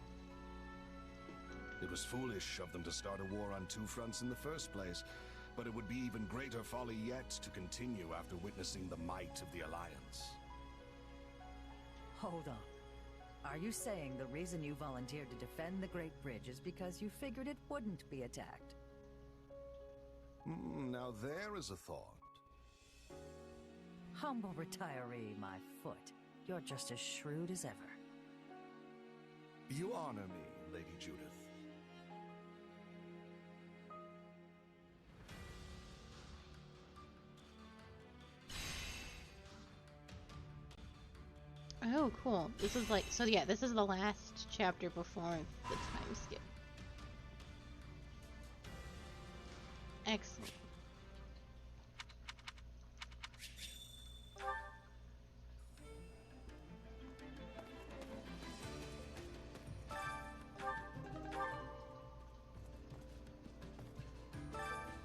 It was foolish of them to start a war on two fronts in the first place, but it would be even greater folly yet to continue after witnessing the might of the Alliance. Hold on. Are you saying the reason you volunteered to defend the Great Bridge is because you figured it wouldn't be attacked? Now there is a thought. Humble retiree, my foot. You're just as shrewd as ever. You honor me, Lady Judith. Oh, cool. This is like, so yeah, this is the last chapter before the time skip. Excellent.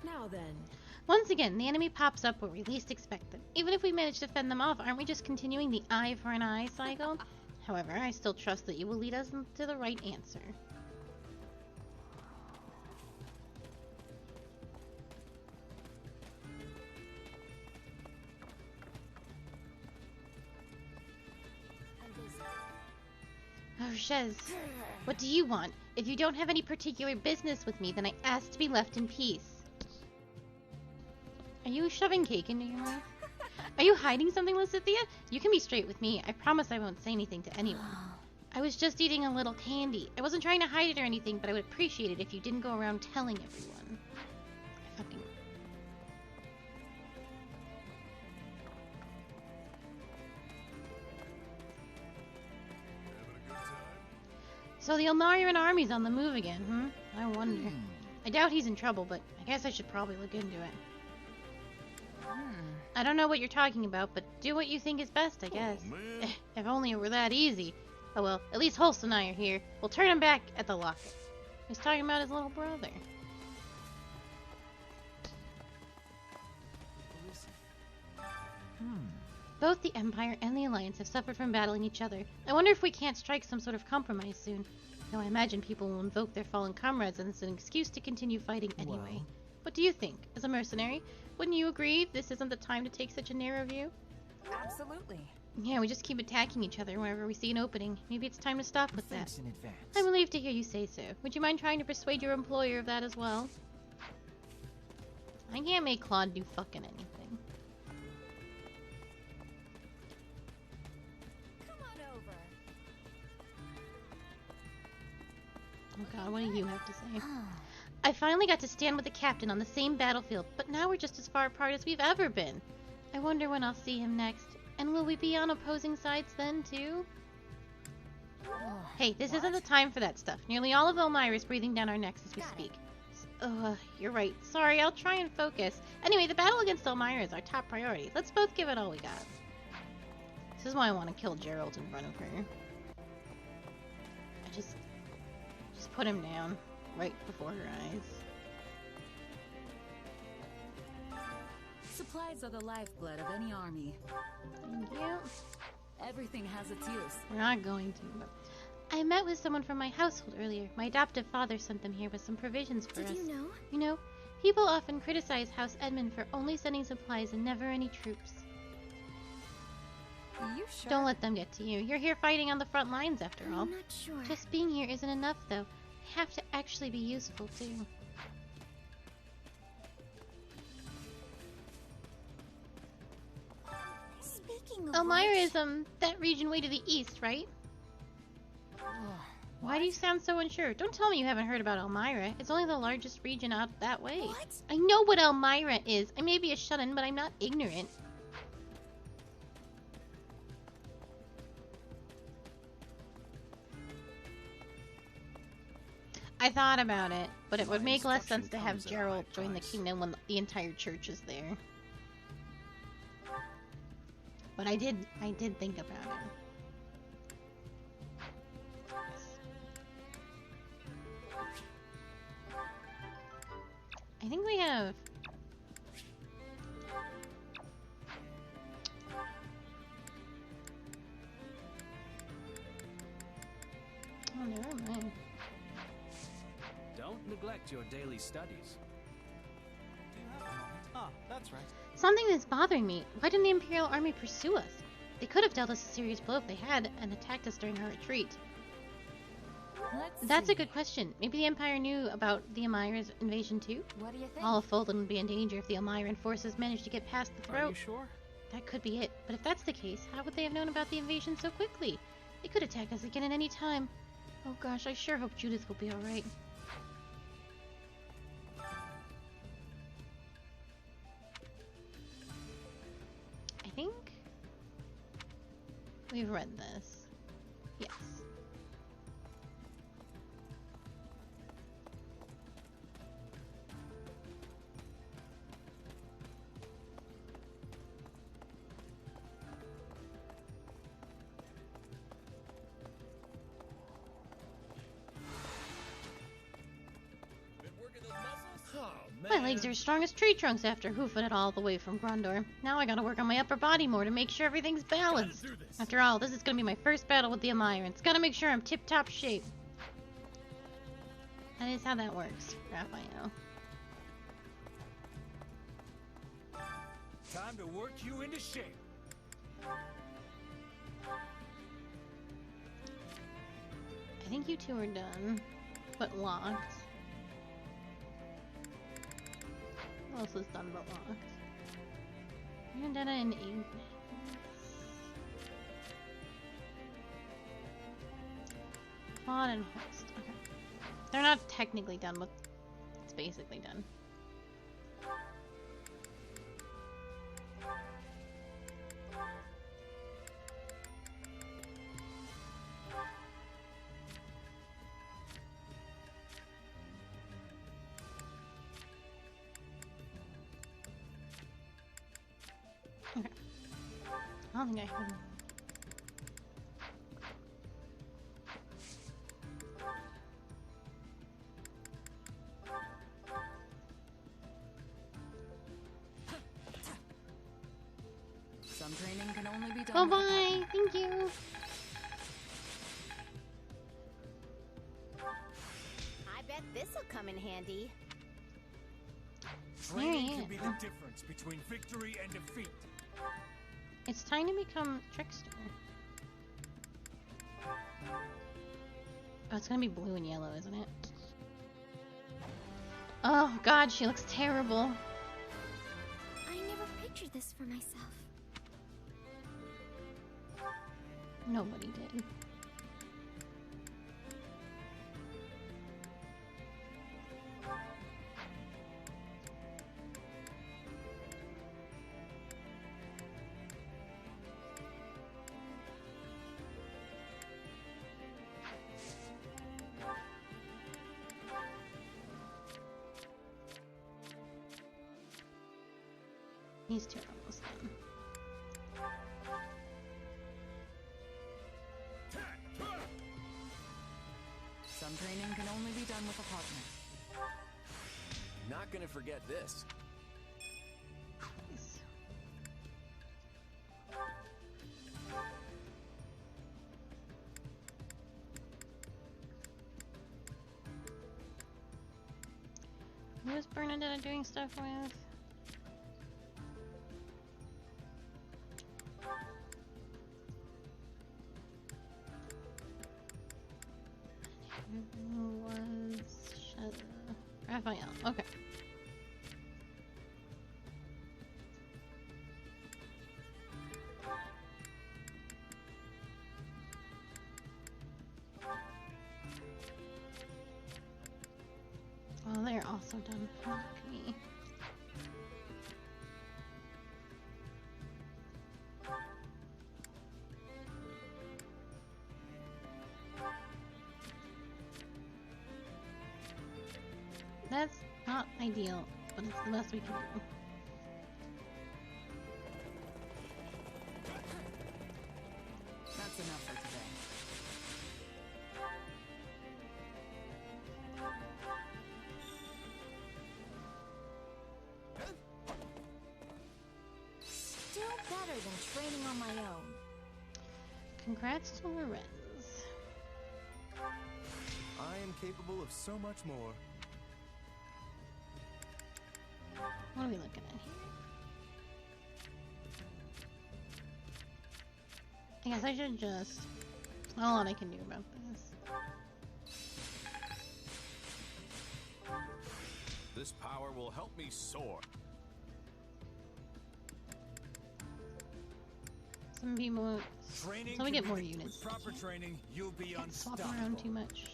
Now then. Once again, the enemy pops up where we least expect them. Even if we manage to fend them off, aren't we just continuing the eye for an eye cycle? However, I still trust that you will lead us to the right answer. Oh, Shez, what do you want? If you don't have any particular business with me, then I ask to be left in peace. Are you shoving cake into your mouth? Are you hiding something, Lysithea? You can be straight with me. I promise I won't say anything to anyone. I was just eating a little candy. I wasn't trying to hide it or anything, but I would appreciate it if you didn't go around telling everyone. I fucking... So the Elmarian army's on the move again, hmm? I wonder. I doubt he's in trouble, but I guess I should probably look into it. I don't know what you're talking about, but do what you think is best, I guess. If only it were that easy. Oh well, at least Holst and I are here. We'll turn him back at the locket. He's talking about his little brother. Both the Empire and the Alliance have suffered from battling each other. I wonder if we can't strike some sort of compromise soon. Though I imagine people will invoke their fallen comrades as an excuse to continue fighting anyway. Well. What do you think? As a mercenary, wouldn't you agree this isn't the time to take such a narrow view? Absolutely. Yeah, we just keep attacking each other whenever we see an opening. Maybe it's time to stop with that. Thanks in advance. I'm relieved to hear you say so. Would you mind trying to persuade your employer of that as well? I can't make Claude do fucking anything. Come on over. Oh god, what do you have to say? I finally got to stand with the captain on the same battlefield, but now we're just as far apart as we've ever been. I wonder when I'll see him next. And will we be on opposing sides then, too? Hey, this isn't the time for that stuff. Nearly all of Elmira is breathing down our necks as we speak. You're right. Sorry, I'll try and focus. Anyway, the battle against Elmira is our top priority. Let's both give it all we got. This is why I want to kill Gerald in front of her. I just put him down right before her eyes. Supplies are the lifeblood of any army. Thank you. Everything has its use. We're not going to, but... I met with someone from my household earlier. My adoptive father sent them here with some provisions for us. Did you know? You know, people often criticize House Edmund for only sending supplies and never any troops. Are you sure? Don't let them get to you. You're here fighting on the front lines, after all. I'm not sure. Just being here isn't enough, though. I have to actually be useful, too. Speaking of Elmira which... is, that region way to the east, right? Why do you sound so unsure? Don't tell me you haven't heard about Elmira. It's only the largest region out that way. What? I know what Elmira is. I may be a shut-in, but I'm not ignorant. I thought about it, but it would make less sense to have Gerald join the kingdom when the entire church is there. But I did think about it. I think we have... Oh, never mind. Don't neglect your daily studies. Ah, that's right. Something is bothering me. Why didn't the Imperial Army pursue us? They could have dealt us a serious blow if they had, and attacked us during our retreat. That's a good question. Maybe the Empire knew about the Elmira's invasion too? What do you think? All of Fulton would be in danger if the Elmiran forces managed to get past the throat. Are you sure? That could be it. But if that's the case, how would they have known about the invasion so quickly? They could attack us again at any time. Oh gosh, I sure hope Judith will be alright. I think we've read this. Yes. My legs are as strong as tree trunks after hoofing it all the way from Grondor. Now I gotta work on my upper body more to make sure everything's balanced. After all, this is gonna be my first battle with the Elmirans. Gotta make sure I'm tip-top shape. That is how that works, Raphael. Time to work you into shape. I think you two are done, but locked. Who else is done but locked? Vendetta and Ignis. Claude and Holst. Okay. They're not technically done, but it's basically done. Okay. I don't think I can. Some training can only be done. Bye-bye. Thank you. I bet this'll come in handy. Training can be the difference between victory and defeat. It's time to become Trickster. Oh, it's gonna be blue and yellow, isn't it? Oh god, she looks terrible. I never pictured this for myself. Nobody did. These two are almost done. Some training can only be done with a partner. Not gonna forget this. Who's Bernadetta doing stuff with? Who was Raphael? Okay. so done. Okay. That's not ideal, but it's the best we can do. That's enough for today. Still better than training on my own. Congrats to Lorenz. I am capable of so much more. What are we looking at here? I guess I should just... All I can do about this. This power will help me soar. Some people... Training So we get more with units. proper training, you'll be Can't swap unstoppable. around too much.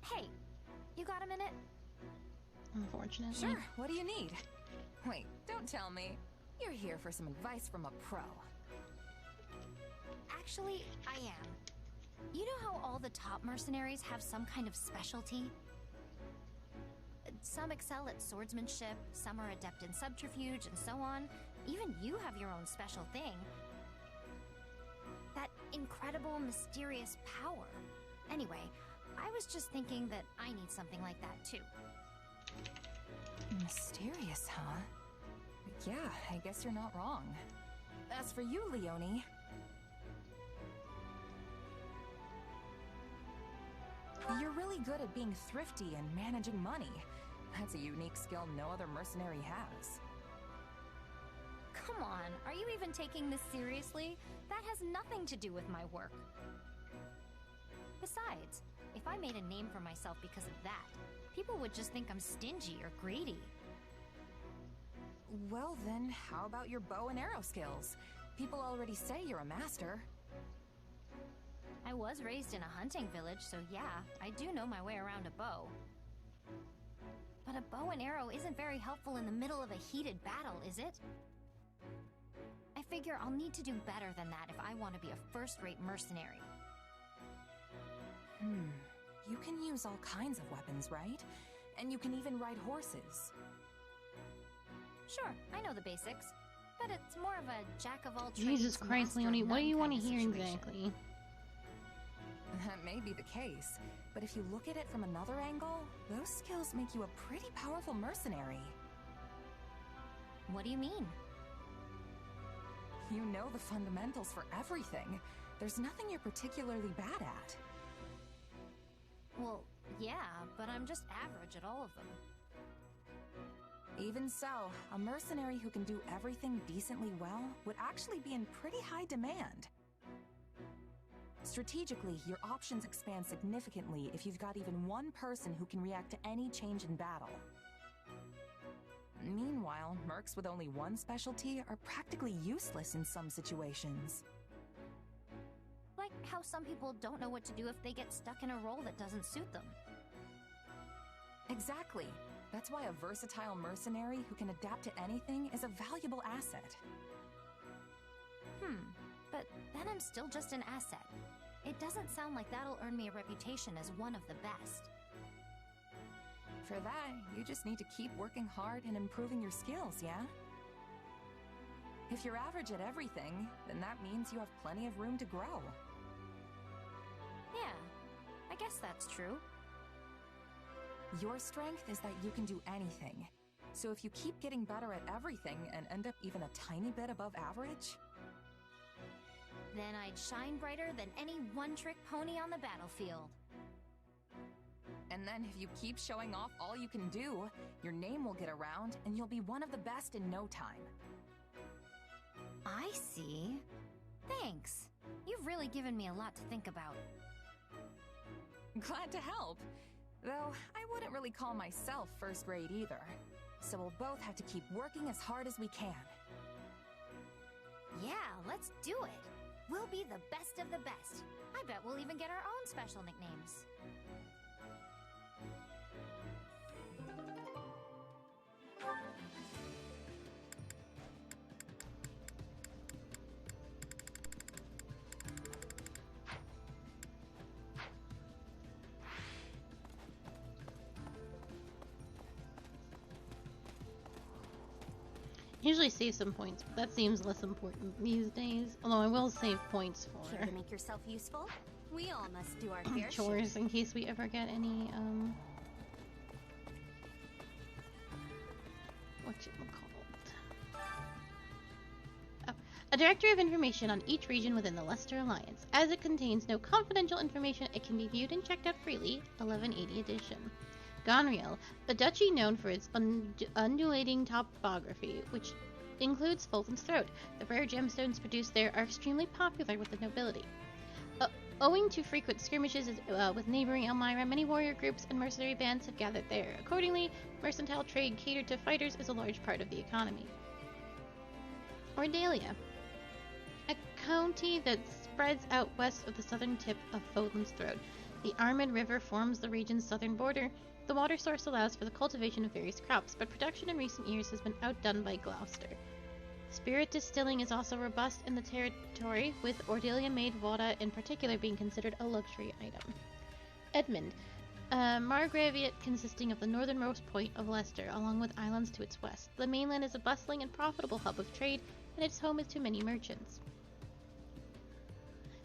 Hey, you got a minute? Unfortunately. Sure, what do you need? Wait, don't tell me. You're here for some advice from a pro. Actually, I am. You know how all the top mercenaries have some kind of specialty? Some excel at swordsmanship, some are adept in subterfuge, and so on. Even you have your own special thing. That incredible, mysterious power. Anyway, I was just thinking that I need something like that too. Mysterious, huh? Yeah, I guess you're not wrong. As for you, Leonie... You're really good at being thrifty and managing money. That's a unique skill no other mercenary has. Come on, are you even taking this seriously? That has nothing to do with my work. Besides, if I made a name for myself because of that, people would just think I'm stingy or greedy. Well then, how about your bow and arrow skills? People already say you're a master. I was raised in a hunting village, so yeah, I do know my way around a bow. But a bow and arrow isn't very helpful in the middle of a heated battle, is it? I figure I'll need to do better than that if I want to be a first-rate mercenary. You can use all kinds of weapons, right? And you can even ride horses. Sure, I know the basics, but it's more of a jack-of-all-trades. Jesus Christ, master of Leonie, what do none you want to kind of hear situation. exactly? That may be the case, but if you look at it from another angle, those skills make you a pretty powerful mercenary. What do you mean? You know the fundamentals for everything. There's nothing you're particularly bad at. Well, yeah, but I'm just average at all of them. Even so, a mercenary who can do everything decently well would actually be in pretty high demand. Strategically, your options expand significantly if you've got even one person who can react to any change in battle. Meanwhile, mercs with only one specialty are practically useless in some situations. Like how some people don't know what to do if they get stuck in a role that doesn't suit them. Exactly. That's why a versatile mercenary who can adapt to anything is a valuable asset. But then I'm still just an asset. It doesn't sound like that'll earn me a reputation as one of the best. For that, you just need to keep working hard and improving your skills, yeah? If you're average at everything, then that means you have plenty of room to grow. Yeah, I guess that's true. Your strength is that you can do anything. So if you keep getting better at everything and end up even a tiny bit above average... Then I'd shine brighter than any one-trick pony on the battlefield. And then if you keep showing off all you can do, your name will get around and you'll be one of the best in no time. I see. Thanks. You've really given me a lot to think about. Glad to help. Though, I wouldn't really call myself first-rate either. So we'll both have to keep working as hard as we can. Yeah, let's do it. We'll be the best of the best. I bet we'll even get our own special nicknames. Usually save some points, but that seems less important these days. Although I will save points for Here to make yourself useful? We all must do our fair chores in case we ever get any whatchamacallit. Oh, a directory of information on each region within the Leicester Alliance. As it contains no confidential information, it can be viewed and checked out freely. 1180 edition. Gonriel, a duchy known for its undulating topography, which includes Fulton's Throat. The rare gemstones produced there are extremely popular with the nobility. Owing to frequent skirmishes with neighboring Elmira, many warrior groups and mercenary bands have gathered there. Accordingly, mercantile trade catered to fighters is a large part of the economy. Ordalia, a county that spreads out west of the southern tip of Fulton's Throat. The Armid River forms the region's southern border. The water source allows for the cultivation of various crops, but production in recent years has been outdone by Gloucester. Spirit distilling is also robust in the territory, with Ordalia-made Vada in particular being considered a luxury item. Edmund, a margraviate consisting of the northernmost point of Leicester, along with islands to its west. The mainland is a bustling and profitable hub of trade, and its home is to many merchants.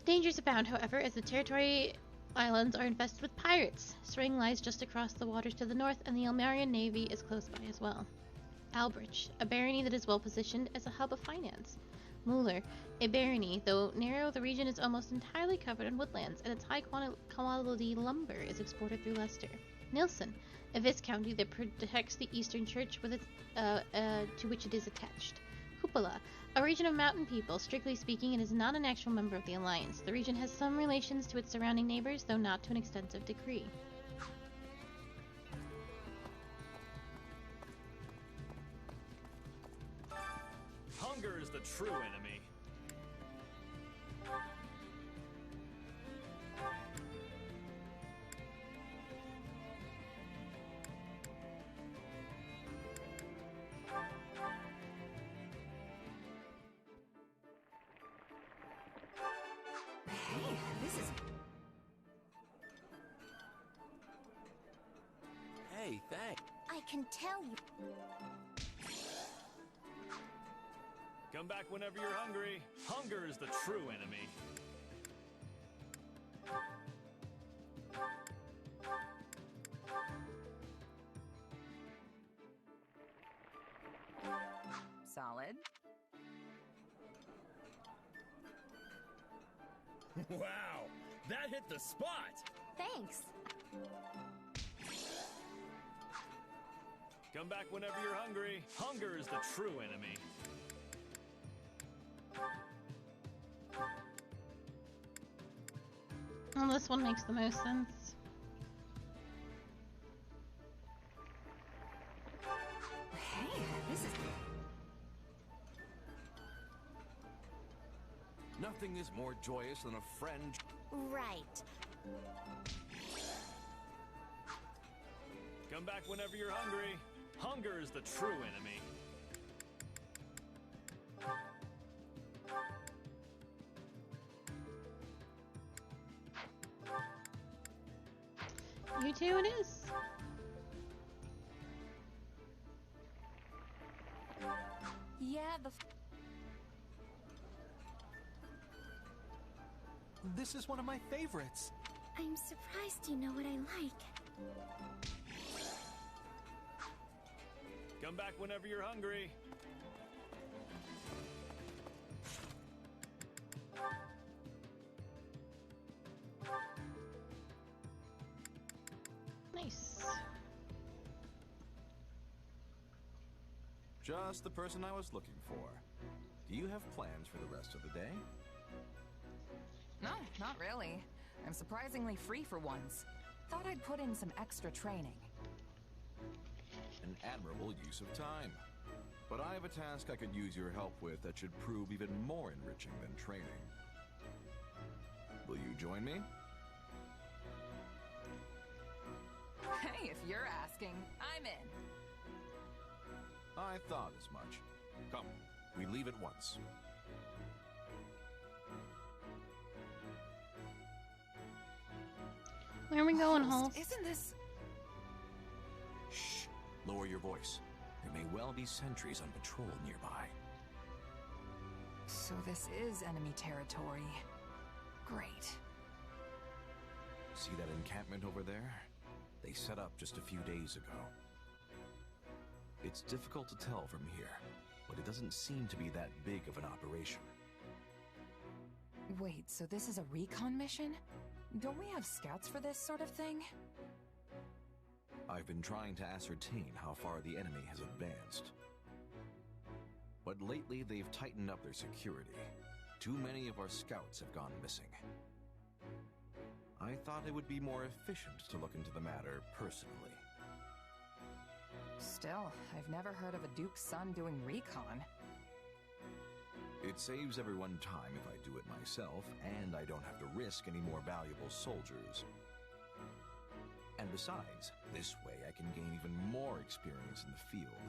Dangers abound, however, as the territory islands are infested with pirates. String lies just across the waters to the north, and the Elmarian navy is close by as well. Albrecht, a barony that is well positioned as a hub of finance. Muller, a barony, though narrow, the region is almost entirely covered in woodlands, and its high-quality lumber is exported through Leicester. Nilsson, a viscounty that protects the Eastern Church with its, to which it is attached. Cupola, a region of mountain people. Strictly speaking, it is not an actual member of the Alliance. The region has some relations to its surrounding neighbors, though not to an extensive degree. Hunger is the true enemy. Hey, this is... Hey, thanks. I can tell you. Come back whenever you're hungry. Hunger is the true enemy. Solid. Wow, that hit the spot. Thanks. Come back whenever you're hungry. Hunger is the true enemy. Well, this one makes the most sense. Hey, this is... Nothing is more joyous than a friend. Right. Come back whenever you're hungry. Hunger is the true enemy. You too, it is. Yeah, This is one of my favorites. I'm surprised you know what I like. Come back whenever you're hungry. Nice. Just the person I was looking for. Do you have plans for the rest of the day? No, not really. I'm surprisingly free for once. Thought I'd put in some extra training. An admirable use of time. But I have a task I could use your help with that should prove even more enriching than training. Will you join me? Hey, if you're asking, I'm in. I thought as much. Come, we leave at once. Where are we going, Holt? Isn't this... Shh! Lower your voice. There may well be sentries on patrol nearby. So this is enemy territory. Great. See that encampment over there? They set up just a few days ago. It's difficult to tell from here, but it doesn't seem to be that big of an operation. Wait, so this is a recon mission? Don't we have scouts for this sort of thing? I've been trying to ascertain how far the enemy has advanced. But lately, they've tightened up their security. Too many of our scouts have gone missing. I thought it would be more efficient to look into the matter personally. Still, I've never heard of a Duke's son doing recon. It saves everyone time if I do it myself, and I don't have to risk any more valuable soldiers. And besides, this way I can gain even more experience in the field.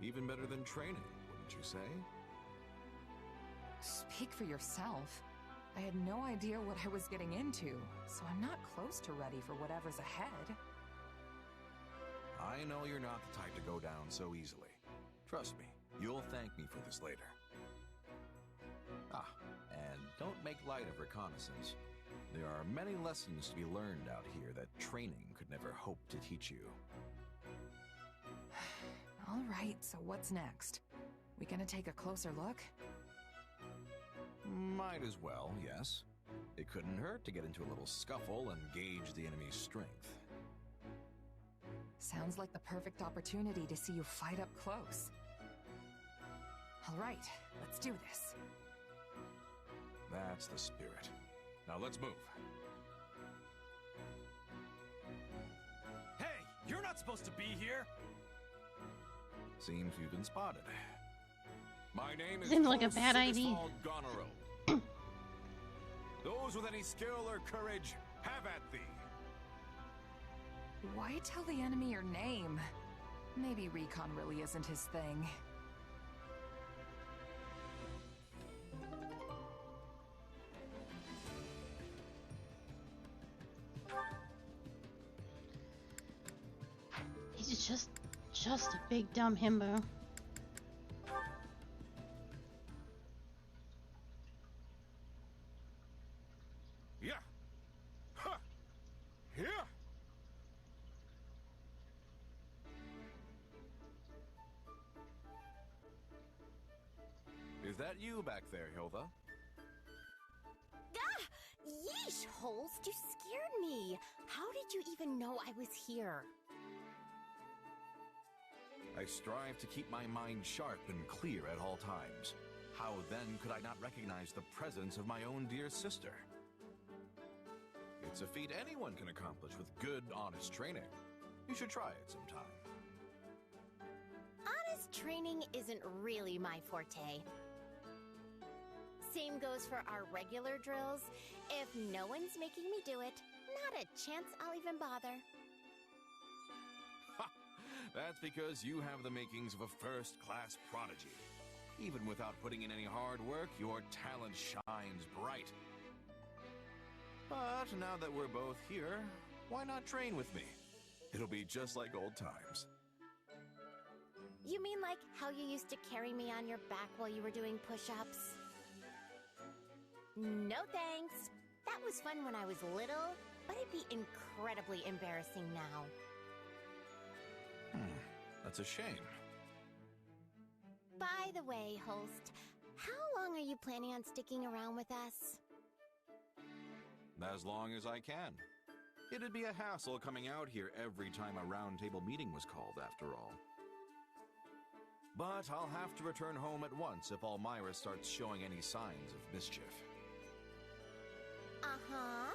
Even better than training, wouldn't you say? Speak for yourself. I had no idea what I was getting into, so I'm not close to ready for whatever's ahead. I know you're not the type to go down so easily. Trust me, you'll thank me for this later. And don't make light of reconnaissance. There are many lessons to be learned out here that training could never hope to teach you. All right, so what's next? We gonna take a closer look? Might as well, yes. It couldn't hurt to get into a little scuffle and gauge the enemy's strength. Sounds like the perfect opportunity to see you fight up close. All right, let's do this. That's the spirit. Now let's move. Hey, you're not supposed to be here! Seems you've been spotted. My name is Seems like a bad idea. Goneril. Those with any skill or courage, have at thee. Why tell the enemy your name? Maybe recon really isn't his thing. He's just a big dumb himbo. Yeah. Huh. Yeah. Is that you back there, Hilda? Ah! Yeesh, Holst, you scared me. How did you even know I was here? I strive to keep my mind sharp and clear at all times. How then could I not recognize the presence of my own dear sister? It's a feat anyone can accomplish with good, honest training. You should try it sometime. Honest training isn't really my forte. Same goes for our regular drills. If no one's making me do it, not a chance I'll even bother. That's because you have the makings of a first-class prodigy. Even without putting in any hard work, your talent shines bright. But now that we're both here, why not train with me? It'll be just like old times. You mean like how you used to carry me on your back while you were doing push-ups? No thanks. That was fun when I was little, but it'd be incredibly embarrassing now. That's a shame. By the way, Holst, how long are you planning on sticking around with us? As long as I can. It'd be a hassle coming out here every time a roundtable meeting was called, after all. But I'll have to return home at once if Elmira starts showing any signs of mischief. Uh-huh.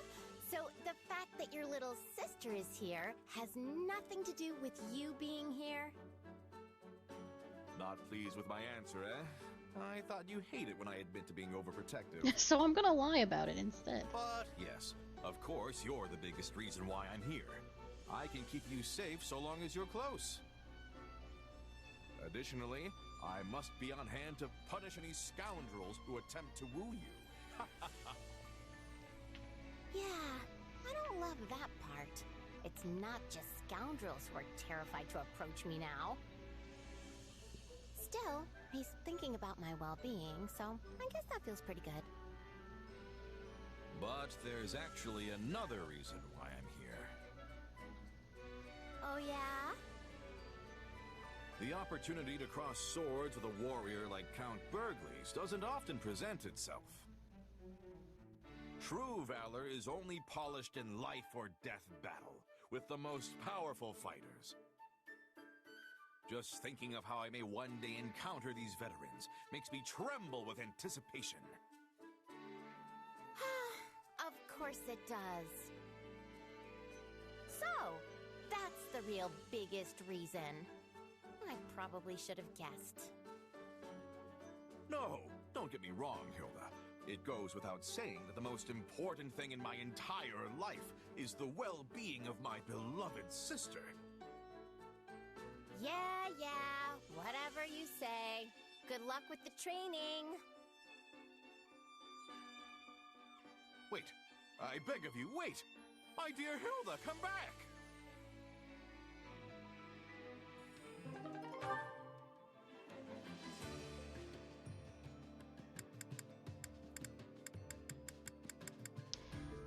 So the fact that your little sister is here has nothing to do with you being here? Not pleased with my answer, eh? I thought you hated when I admit to being overprotective. So I'm gonna lie about it instead. But yes, of course you're the biggest reason why I'm here. I can keep you safe so long as you're close. Additionally, I must be on hand to punish any scoundrels who attempt to woo you. Yeah, I don't love that part. It's not just scoundrels who are terrified to approach me now. Still, he's thinking about my well-being, so I guess that feels pretty good. But there's actually another reason why I'm here. Oh yeah? The opportunity to cross swords with a warrior like Count Burgleys doesn't often present itself. True valor is only polished in life or death battle, with the most powerful fighters. Just thinking of how I may one day encounter these veterans makes me tremble with anticipation. Of course it does. So, that's the real biggest reason. I probably should have guessed. No, don't get me wrong, Hilda. It goes without saying that the most important thing in my entire life is the well-being of my beloved sister. Yeah, whatever you say. Good luck with the training. Wait, I beg of you, wait! My dear Hilda, come back!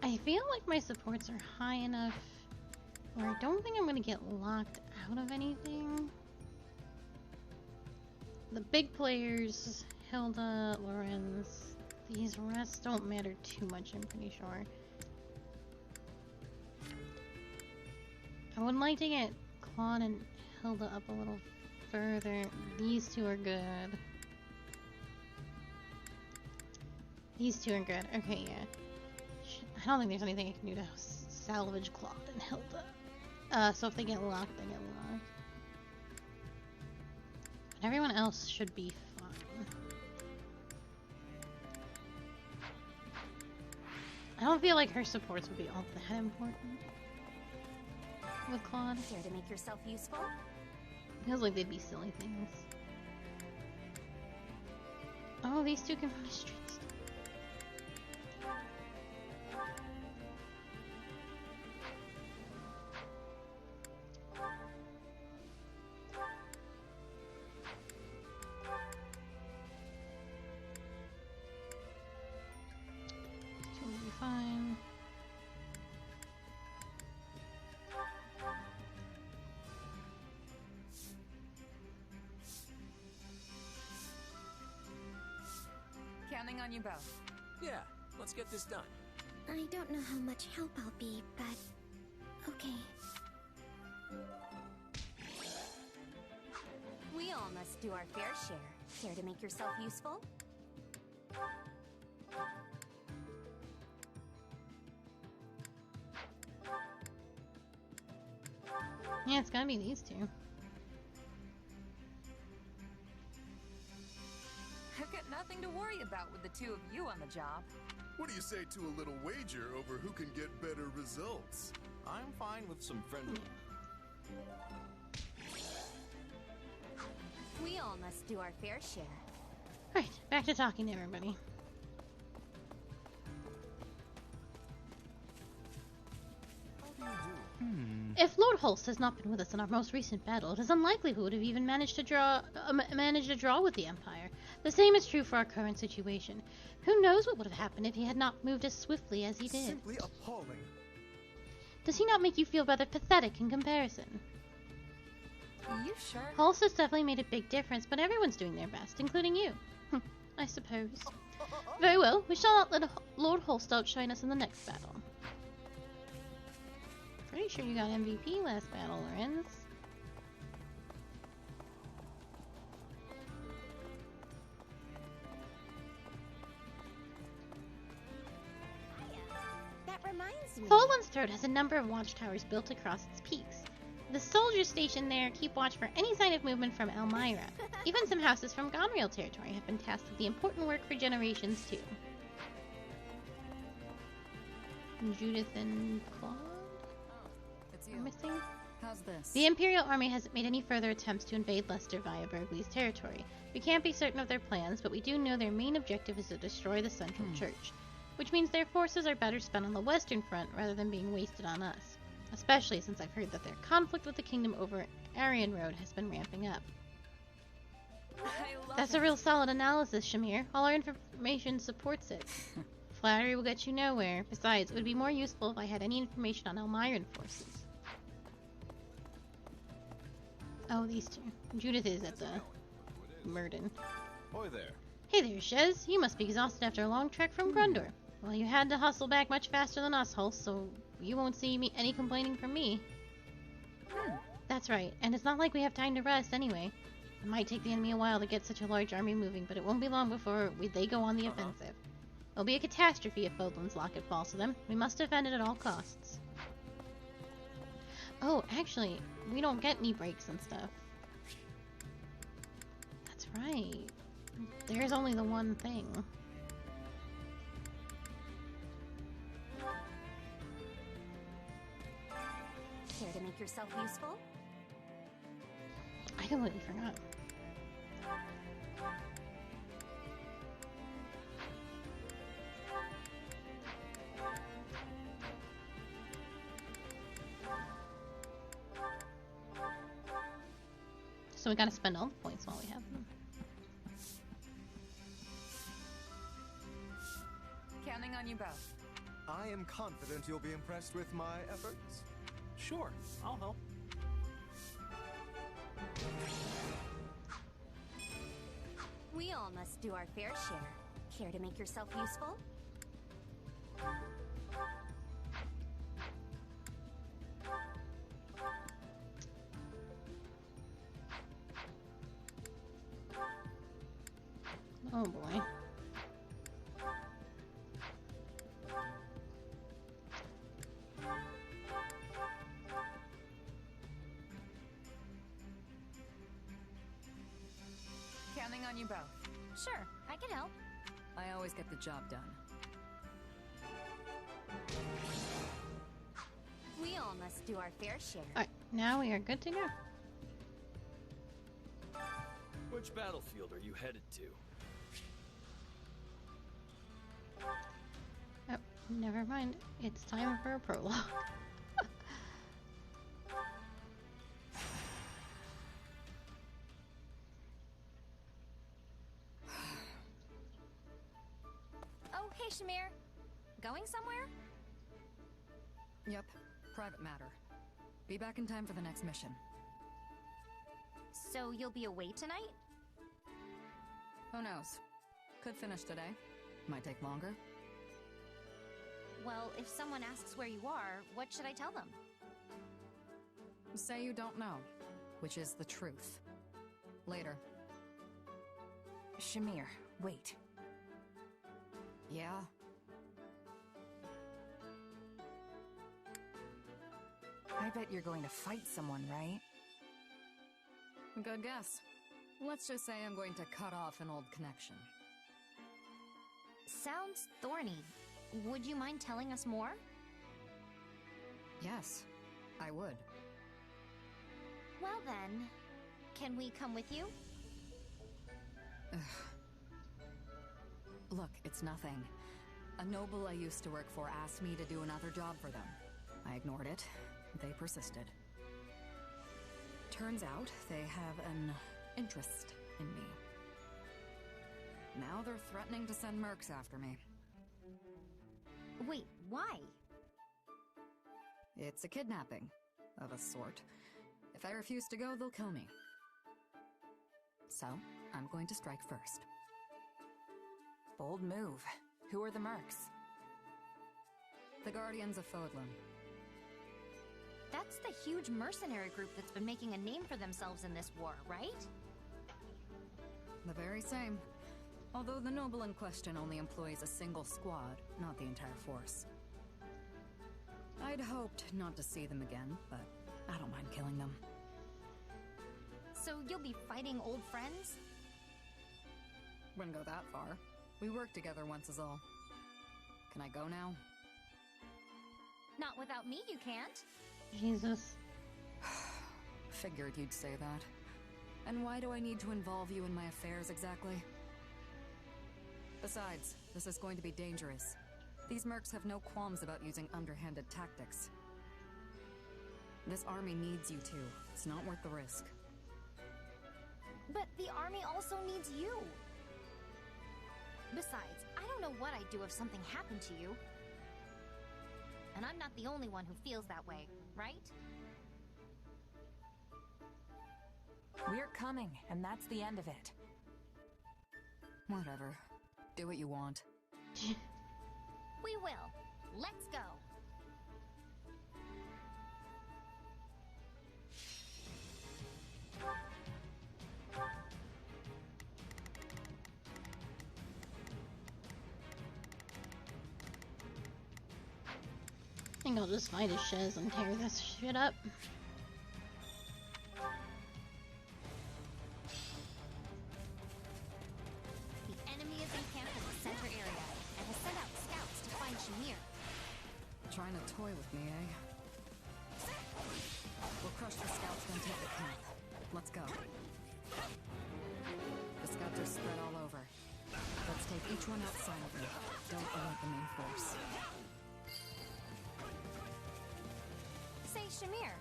I feel like my supports are high enough where I don't think I'm gonna get locked out of anything. The big players, Hilda, Lorenz, these rest don't matter too much, I'm pretty sure. I would like to get Claude and Hilda up a little further. These two are good. These two are good. Okay, yeah. I don't think there's anything I can do to salvage Claude and Hilda. So if they get locked, they get locked. But everyone else should be fine. I don't feel like her supports would be all that important with Claude. Care to make yourself useful? Feels like they'd be silly things. Oh, these two can run a street. Fine. Counting on you both. Yeah, let's get this done. I don't know how much help I'll be, but okay. We all must do our fair share. Care to make yourself useful? Yeah, it's gotta be these two. I've got nothing to worry about with the two of you on the job. What do you say to a little wager over who can get better results? I'm fine with some friendly... We all must do our fair share. Right, back to talking to everybody. If Lord Holst has not been with us in our most recent battle, it is unlikely we would have even managed a draw with the Empire. The same is true for our current situation. Who knows what would have happened if he had not moved as swiftly as he did? Simply appalling. Does he not make you feel rather pathetic in comparison? You sure? Holst has definitely made a big difference, but everyone's doing their best, including you. I suppose. Very well, we shall not let Lord Holst outshine us in the next battle. Pretty sure you got MVP last battle, Lorenz. That reminds me. Tholan's Throat has a number of watchtowers built across its peaks. The soldiers stationed there keep watch for any sign of movement from Elmira. Even some houses from Gonreal territory have been tasked with the important work for generations, too. Judith and Claude? It's Are you. missing? How's this? The Imperial Army hasn't made any further attempts to invade Leicester via Burgley's territory. We can't be certain of their plans, but we do know their main objective is to destroy the Central Church, which means their forces are better spent on the Western Front rather than being wasted on us, especially since I've heard that their conflict with the Kingdom over Aryan Road has been ramping up. That's a real solid analysis, Shamir. All our information supports it. Flattery will get you nowhere. Besides, it would be more useful if I had any information on Elmiran forces. Oh, these two. Judith is at the Murden. Boy there. Hey there, Shez. You must be exhausted after a long trek from Grundor. Well, you had to hustle back much faster than us, Hulse, so you won't see any complaining from me. That's right, and it's not like we have time to rest anyway. It might take the enemy a while to get such a large army moving, but it won't be long before they go on the offensive. It'll be a catastrophe if Bodlin's locket falls to them. We must defend it at all costs. Oh, actually, we don't get any breaks and stuff. That's right. There's only the one thing. Care to make yourself useful? I completely forgot. So we gotta spend all the points while we have them. Counting on you both. I am confident you'll be impressed with my efforts. Sure, I'll help. We all must do our fair share. Care to make yourself useful? Oh boy. Counting on you both. Sure, I can help. I always get the job done. We all must do our fair share. Alright, now we are good to go. Which battlefield are you headed to? Oh, never mind. It's time for a prologue. Oh, hey, Shamir. Going somewhere? Yep, private matter. Be back in time for the next mission. So you'll be away tonight? Who knows? Could finish today. Might take longer. Well, if someone asks where you are, what should I tell them? Say you don't know, which is the truth. Later. Shamir, wait. Yeah? I bet you're going to fight someone, right? Good guess. Let's just say I'm going to cut off an old connection. Sounds thorny. Would you mind telling us more? Yes, I would. Well then, can we come with you? Look, it's nothing. A noble I used to work for asked me to do another job for them. I ignored it. They persisted. Turns out they have an interest in me. Now they're threatening to send mercs after me. Wait, why? It's a kidnapping, of a sort. If I refuse to go, they'll kill me. So, I'm going to strike first. Bold move. Who are the mercs? The Guardians of Fodlan. That's the huge mercenary group that's been making a name for themselves in this war, right? The very same. Although the noble in question only employs a single squad, not the entire force. I'd hoped not to see them again, but I don't mind killing them. So you'll be fighting old friends? Wouldn't go that far. We worked together once is all. Can I go now? Not without me, you can't. Jesus. Figured you'd say that. And why do I need to involve you in my affairs exactly? Besides, this is going to be dangerous. These mercs have no qualms about using underhanded tactics. This army needs you two. It's not worth the risk. But the army also needs you. Besides, I don't know what I'd do if something happened to you. And I'm not the only one who feels that way, right? We're coming, and that's the end of it. Whatever. Do what you want. We will. Let's go. I think I'll just find a shiz and tear this shit up. The enemy is encamped in the center area and has sent out scouts to find Shamir. Trying to toy with me, eh? We'll crush the scouts, then take the camp. Let's go. The scouts are spread all over. Let's take each one outside of them. Don't alert the main force. Say, Shamir,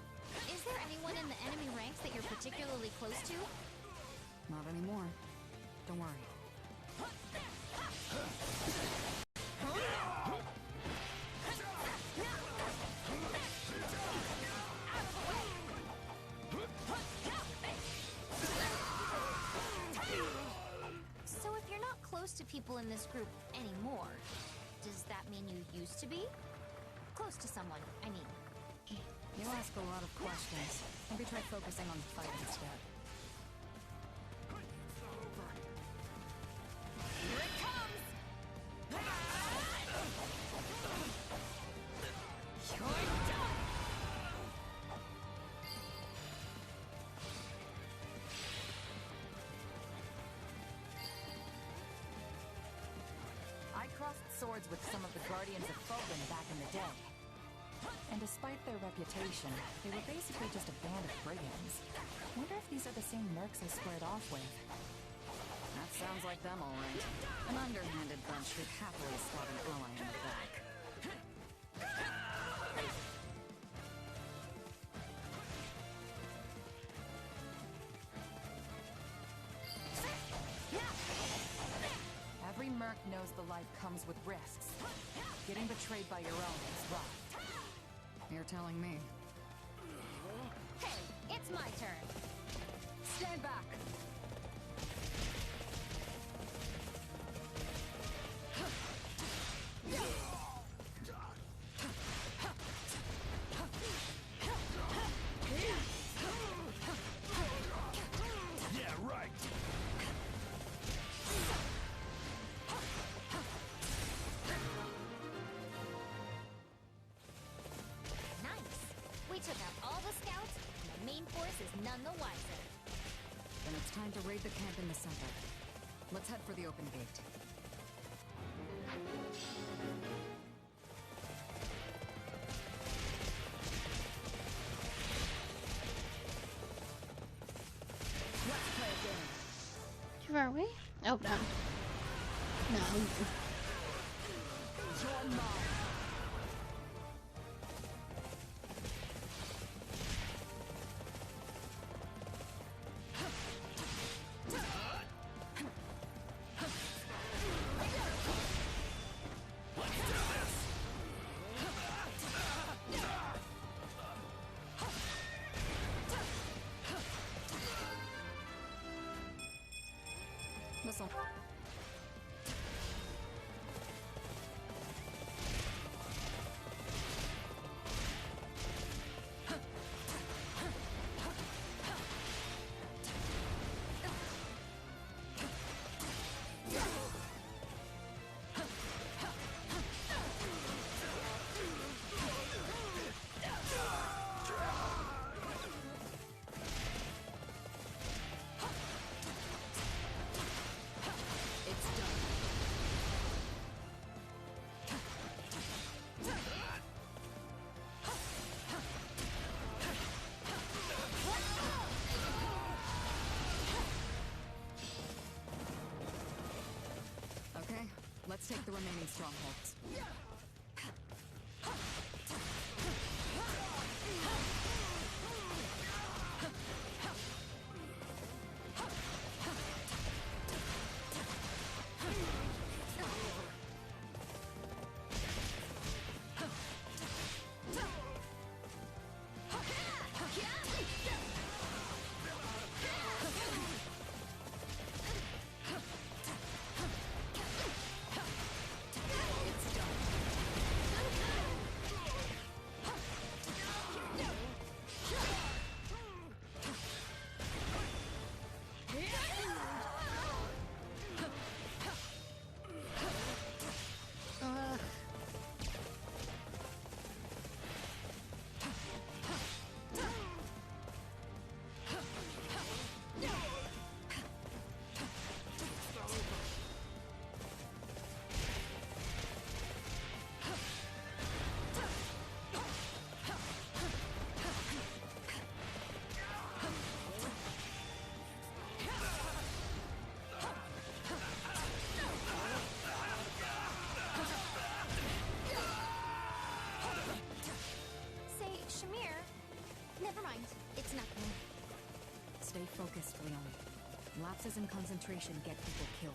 is there anyone in the enemy ranks that you're particularly close to? Not anymore. Don't worry. So if you're not close to people in this group anymore, does that mean you used to be? Close to someone, I mean. You ask a lot of questions. Maybe try focusing on the fight instead. Here it comes! You're done! I crossed swords with some of the Guardians of Fogan back in the day. And despite their reputation, they were basically just a band of brigands. Wonder if these are the same mercs I squared off with. That sounds like them, all right. An underhanded bunch who'd happily stab an ally in the back. Every merc knows the life comes with risks. Getting betrayed by your own is rough. You're telling me. Hey, it's my turn. Stand back. Yeah, right. We took out all the scouts, and the main force is none the wiser. Then it's time to raid the camp in the center. Let's head for the open gate. Let's play a game. Too far away? Oh, no. No. You're mine. This'll... Let's take the remaining strongholds. Stay focused, Leon. Lapses in concentration get people killed.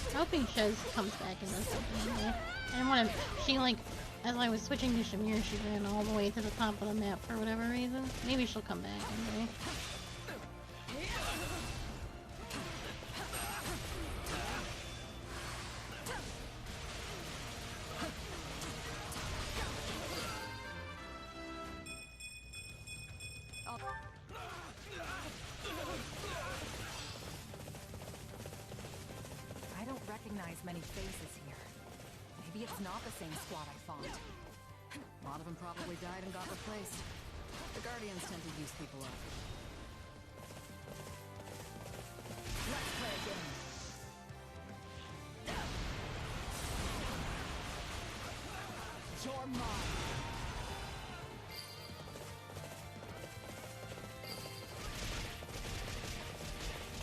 I'm hoping Shez comes back in this anyway. I didn't want to. She, like, as I was switching to Shamir, she ran all the way to the top of the map for whatever reason. Maybe she'll come back anyway. Many faces here. Maybe it's not the same squad I fought. A lot of them probably died and got replaced. The Guardians tend to use people up. Let's play a game. You're mine.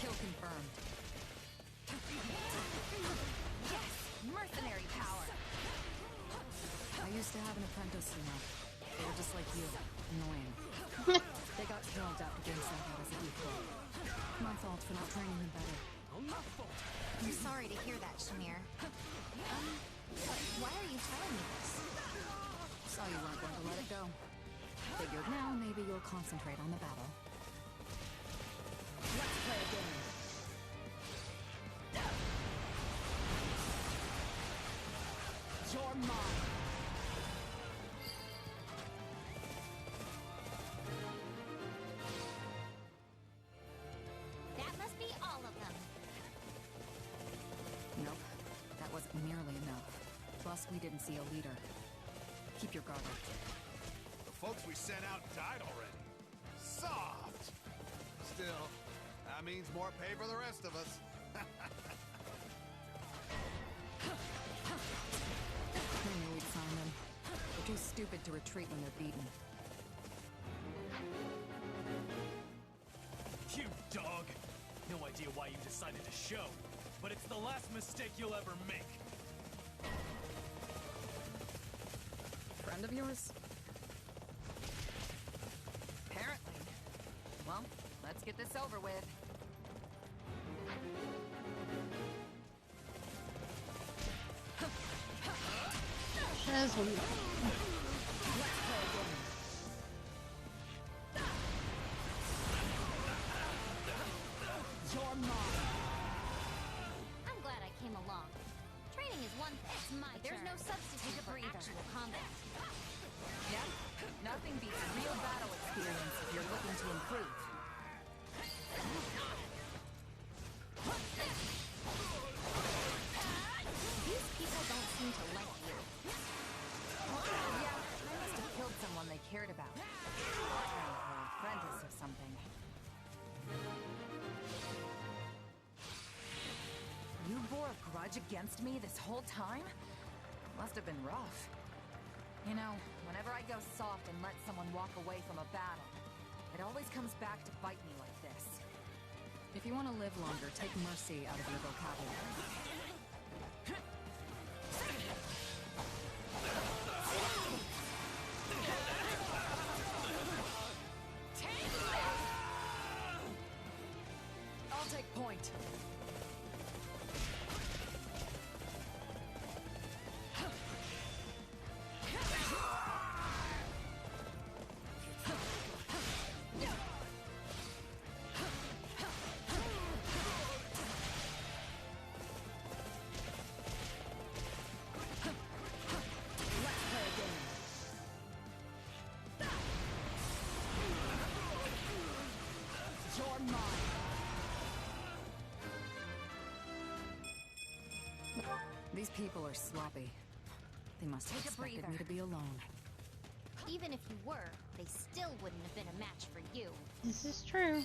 Kill confirmed. Mercenary power. I used to have an apprentice, you know. They were just like you, annoying. They got killed after being sent out as a decoy. My fault for not training them better. I'm sorry to hear that, Shamir. Why are you telling me this? Saw you weren't going to let it go. Figured now maybe you'll concentrate on the battle. Let's play a game. You're mine. That must be all of them. Nope. That wasn't nearly enough. Plus, we didn't see a leader. Keep your guard up. The folks we sent out died already. Soft! Still, that means more pay for the rest of us. Who knew we'd find them? They're too stupid to retreat when they're beaten. You dog! No idea why you decided to show, but it's the last mistake you'll ever make. Friend of yours? Apparently. Well, let's get this over with. Shez will be You're mine. I'm glad I came along. Training is one thing. It's my There's no substitute for actual combat. Yep. Nothing beats real battle experience if you're looking to improve. These people don't seem to like you. Yeah, I must have killed someone they cared about. Her apprentice or something. You bore a grudge against me this whole time? Must have been rough. You know, whenever I go soft and let someone walk away from a battle, it always comes back to bite me like this. If you want to live longer, take mercy out of your vocabulary. I'll take point. These people are sloppy. They must have expected me to be alone. Even if you were, they still wouldn't have been a match for you. This is true.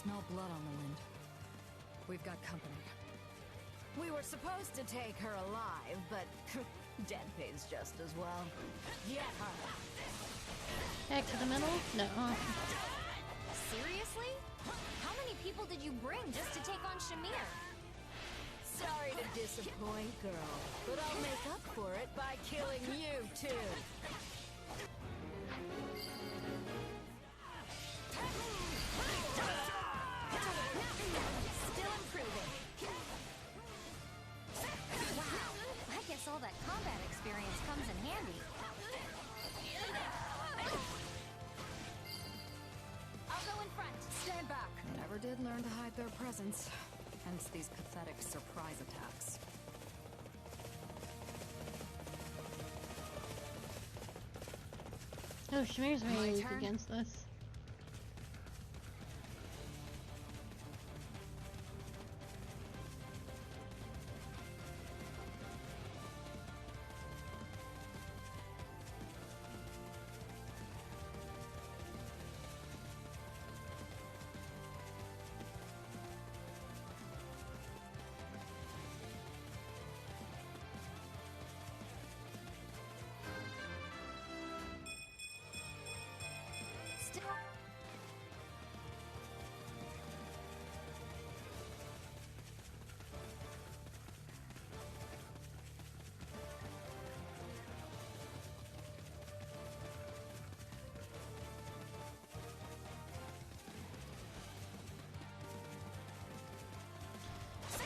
Smell blood on the wind. We've got company. We were supposed to take her alive, but death pays just as well. Get her. Back to the middle? No. Seriously? How many people did you bring just to take on Shamir? Sorry to disappoint, girl, but I'll make up for it by killing you, too. Still improving. Wow, I guess all that combat experience comes in handy. I'll go in front. Stand back. Never did learn to hide their presence. Hence these pathetic surprise attacks. Oh, Shamir's very weak against this.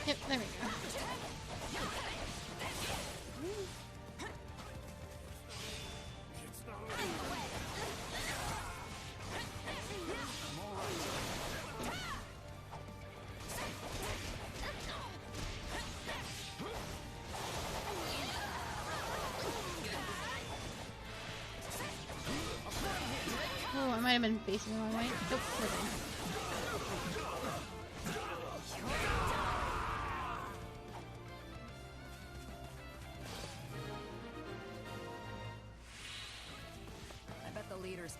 Yep, there we go. Oh, I might have been facing the wrong way. Nope, we're good.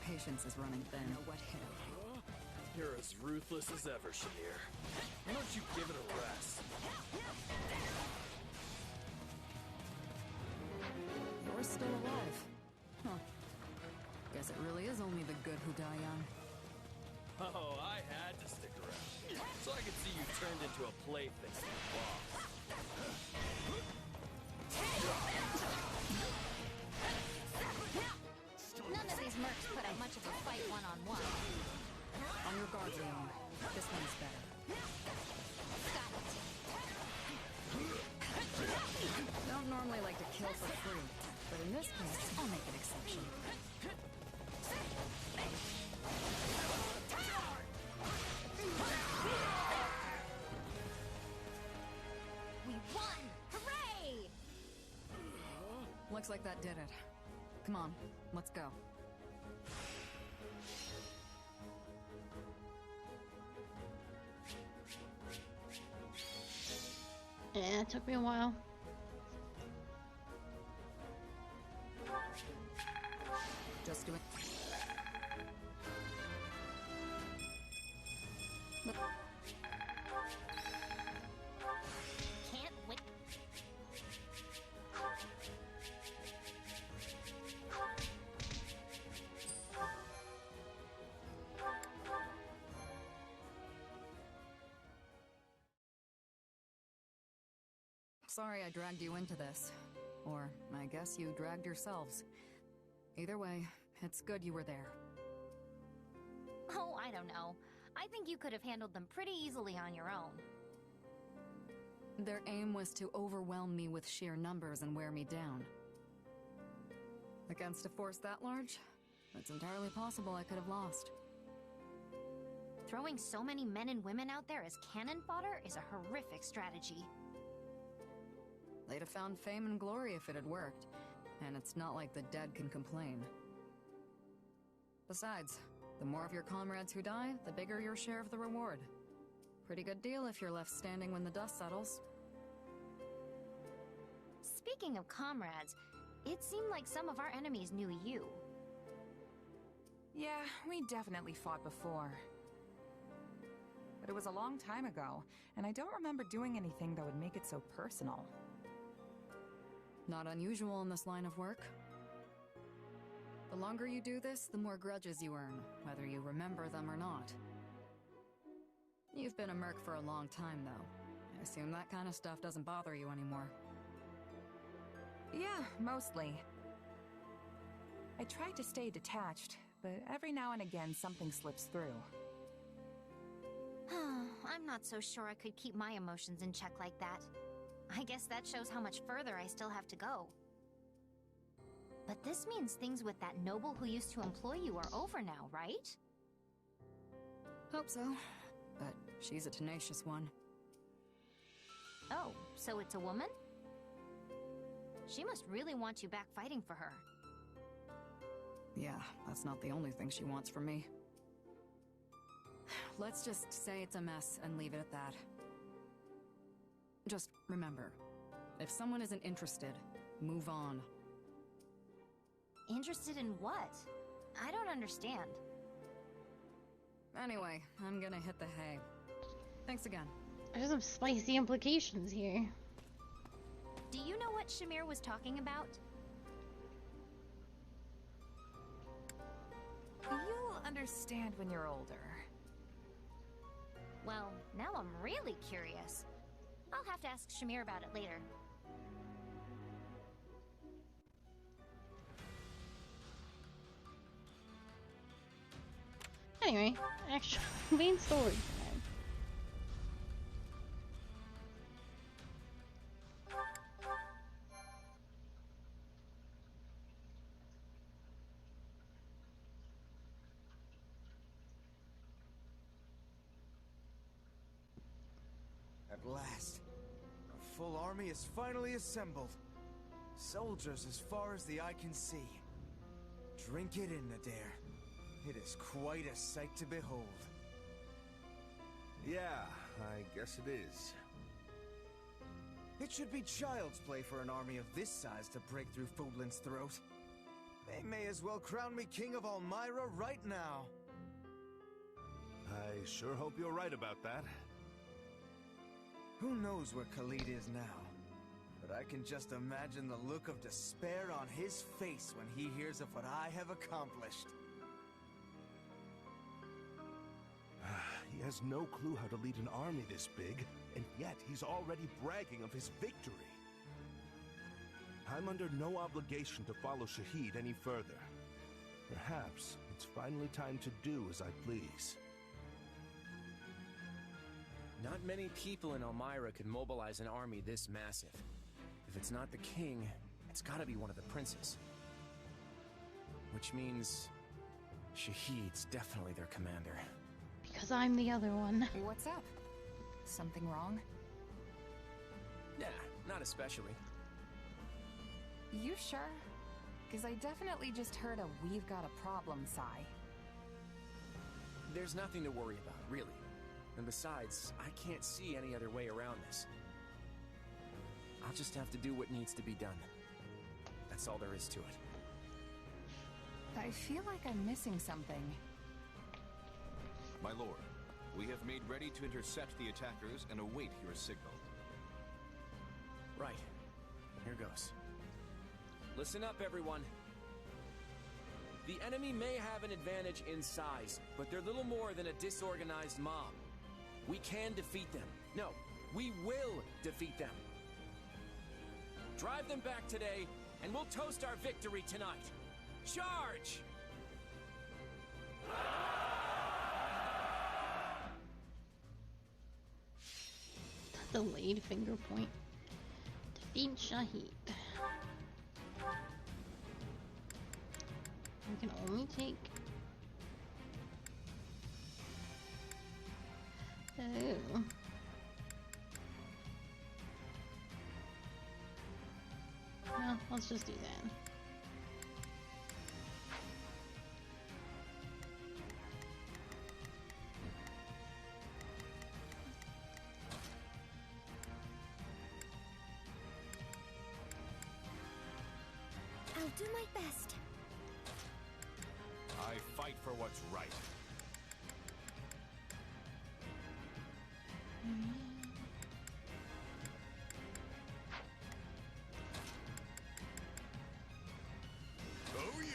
Patience is running thin. I know what hit him. You're as ruthless as ever, Shamir. Why don't you give it a rest? You're still alive. Huh. Guess it really is only the good who die young. Oh, I had to stick around. So I could see you turned into a plaything for the boss. None of these mercs put up much of a fight one-on-one. this case, I'll make an exception. We won! Hooray! Looks like that did it. Come on, let's go. Yeah, it took me a while. Just do it. Can't wait. Sorry I dragged you into this. Or, I guess you dragged yourselves. Either way, it's good you were there. Oh, I don't know. I think you could have handled them pretty easily on your own. Their aim was to overwhelm me with sheer numbers and wear me down. Against a force that large, it's entirely possible I could have lost. Throwing so many men and women out there as cannon fodder is a horrific strategy. They'd have found fame and glory if it had worked, and it's not like the dead can complain. Besides, the more of your comrades who die, the bigger your share of the reward. Pretty good deal if you're left standing when the dust settles. Speaking of comrades, it seemed like some of our enemies knew you. Yeah, we definitely fought before. But it was a long time ago, and I don't remember doing anything that would make it so personal. Not unusual in this line of work. The longer you do this, the more grudges you earn, whether you remember them or not. You've been a merc for a long time, though. I assume that kind of stuff doesn't bother you anymore. Yeah, mostly. I tried to stay detached, but every now and again something slips through. I'm not so sure I could keep my emotions in check like that. I guess that shows how much further I still have to go. But this means things with that noble who used to employ you are over now, right? Hope so. But she's a tenacious one. Oh, so it's a woman? She must really want you back fighting for her. Yeah, that's not the only thing she wants from me. Let's just say it's a mess and leave it at that. Just remember, if someone isn't interested, move on. Interested in what? I don't understand. Anyway, I'm gonna hit the hay. Thanks again. There's some spicy implications here. Do you know what Shamir was talking about? You'll understand when you're older. Well, now I'm really curious. I'll have to ask Shamir about it later. Anyway, actual main story time. At last, a full army is finally assembled. Soldiers as far as the eye can see. Drink it in, Adair. It is quite a sight to behold. Yeah, I guess it is. It should be child's play for an army of this size to break through Fodlan's throat. They may as well crown me king of Elmira right now. I sure hope you're right about that. Who knows where Khalid is now? But I can just imagine the look of despair on his face when he hears of what I have accomplished. He has no clue how to lead an army this big, and yet he's already bragging of his victory. I'm under no obligation to follow Shahid any further. Perhaps it's finally time to do as I please. Not many people in Elmira could mobilize an army this massive. If it's not the king, It's gotta be one of the princes. Which means Shahid's definitely their commander. Because I'm the other one. What's up? Something wrong? Nah, not especially. You sure? Because I definitely just heard a "we've got a problem" sigh. There's nothing to worry about, really. And besides, I can't see any other way around this. I'll just have to do what needs to be done. That's all there is to it. I feel like I'm missing something. My lord, we have made ready to intercept the attackers and await your signal. Right. Here goes. Listen up, everyone. The enemy may have an advantage in size, but they're little more than a disorganized mob. We can defeat them. No, we will defeat them. Drive them back today, and we'll toast our victory tonight. Charge! Delayed finger point. Defeat Shahid. We can only take... Oh. No, let's just do that. I'll do my best. I fight for what's right. Oh yeah!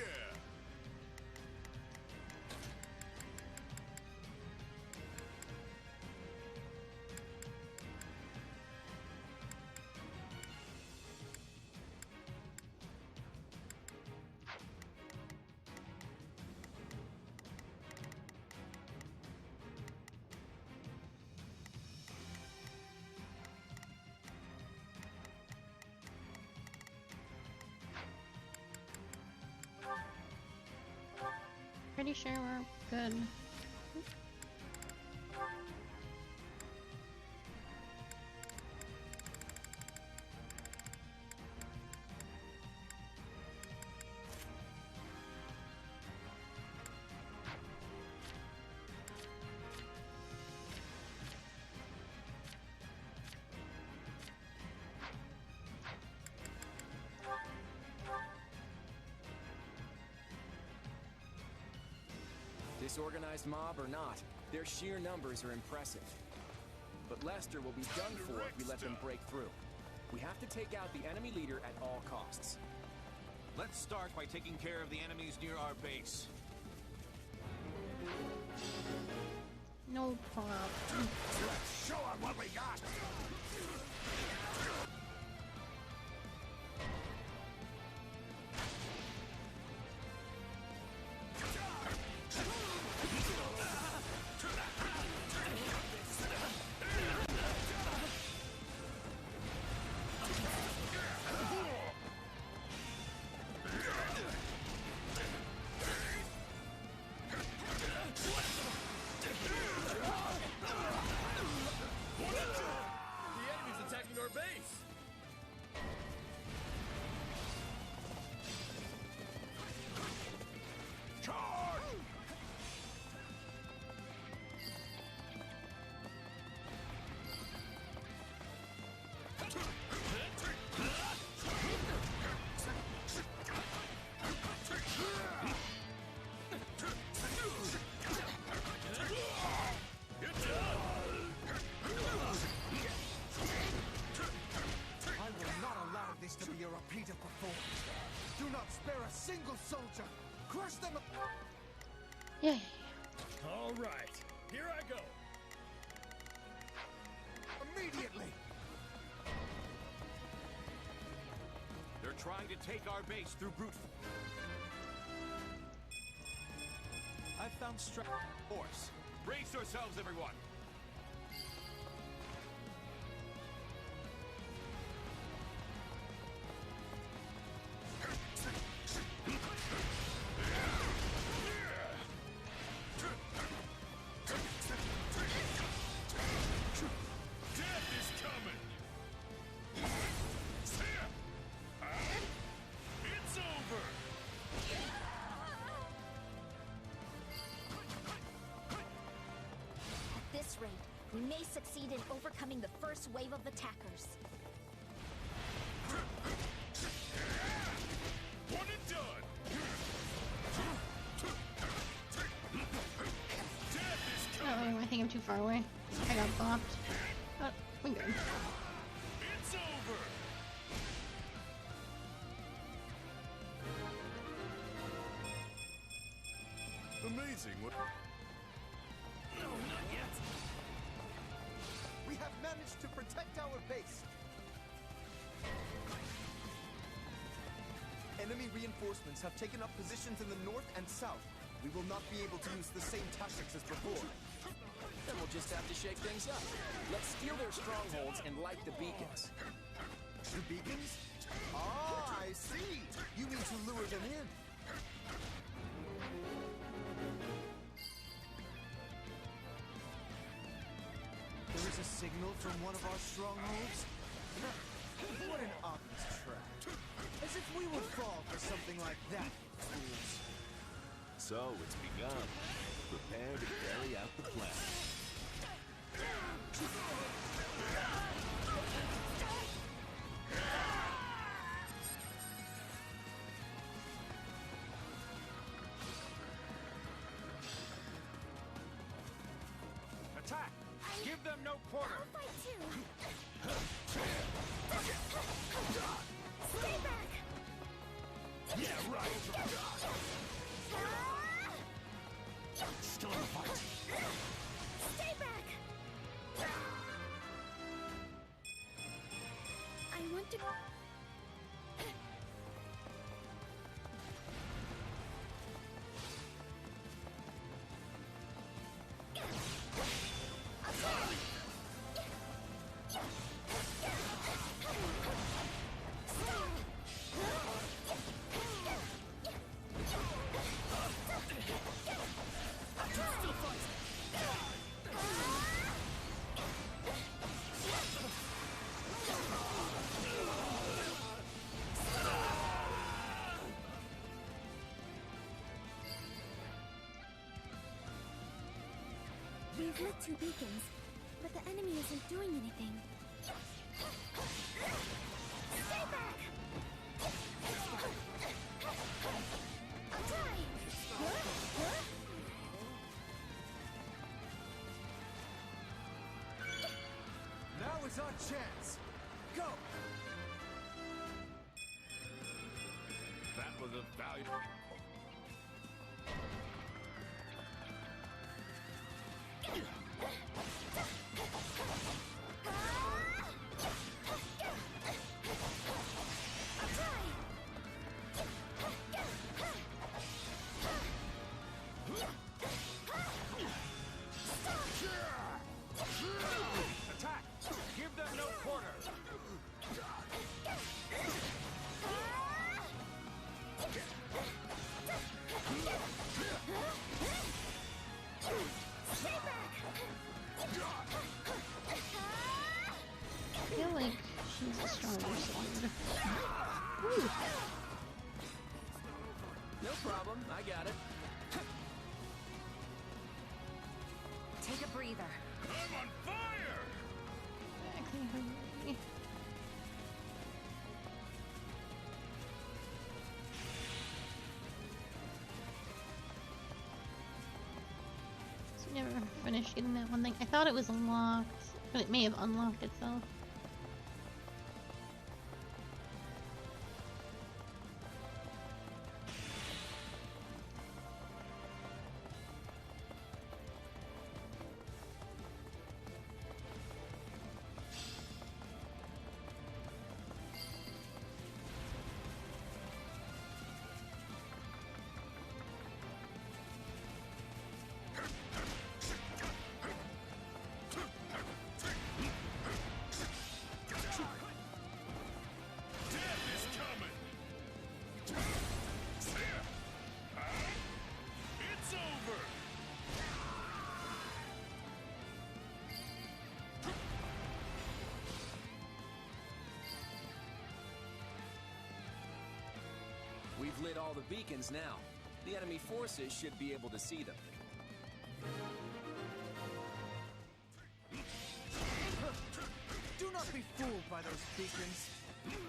Pretty sure we're good. Disorganized mob or not, their sheer numbers are impressive. But Lester will be done for if we let them break through. We have to take out the enemy leader at all costs. Let's start by taking care of the enemies near our base. No problem. Let's show them what we got! Do not spare a single soldier! Crush them! Yeah. All right, here I go. Immediately! They're trying to take our base through brute I've found force. Brace yourselves, everyone! raid, we may succeed in overcoming the first wave of attackers. One and done! Oh, I think I'm too far away. I got bopped. But we're good. It's over! Amazing what... No, not yet! We have managed to protect our base! Enemy reinforcements have taken up positions in the north and south. We will not be able to use the same tactics as before. Then we'll just have to shake things up. Let's steal their strongholds and light the beacons. The beacons? Ah, I see! You mean to lure them in? There is a signal from one of our strongholds? What an obvious trap. As if we would fall for something like that, fools. So it's begun. Prepare to carry out the plan. Attack! Give them no quarter! I'll fight too! Stay back! Yeah, right! Still in the fight! Stay back! I want to... We've lit 2 beacons, but the enemy isn't doing anything. Stay back! I'll die! Now is our chance! Go! That was a valuable... Attack! Give them no quarter! I feel like she's a stronger sword. Woo. No problem, I got it. Take a breather. I'm on fire! Exactly, hurry. So we never finished getting that one thing. I thought it was unlocked, but it may have unlocked itself. We've lit all the beacons now. The enemy forces should be able to see them. not be fooled by those beacons.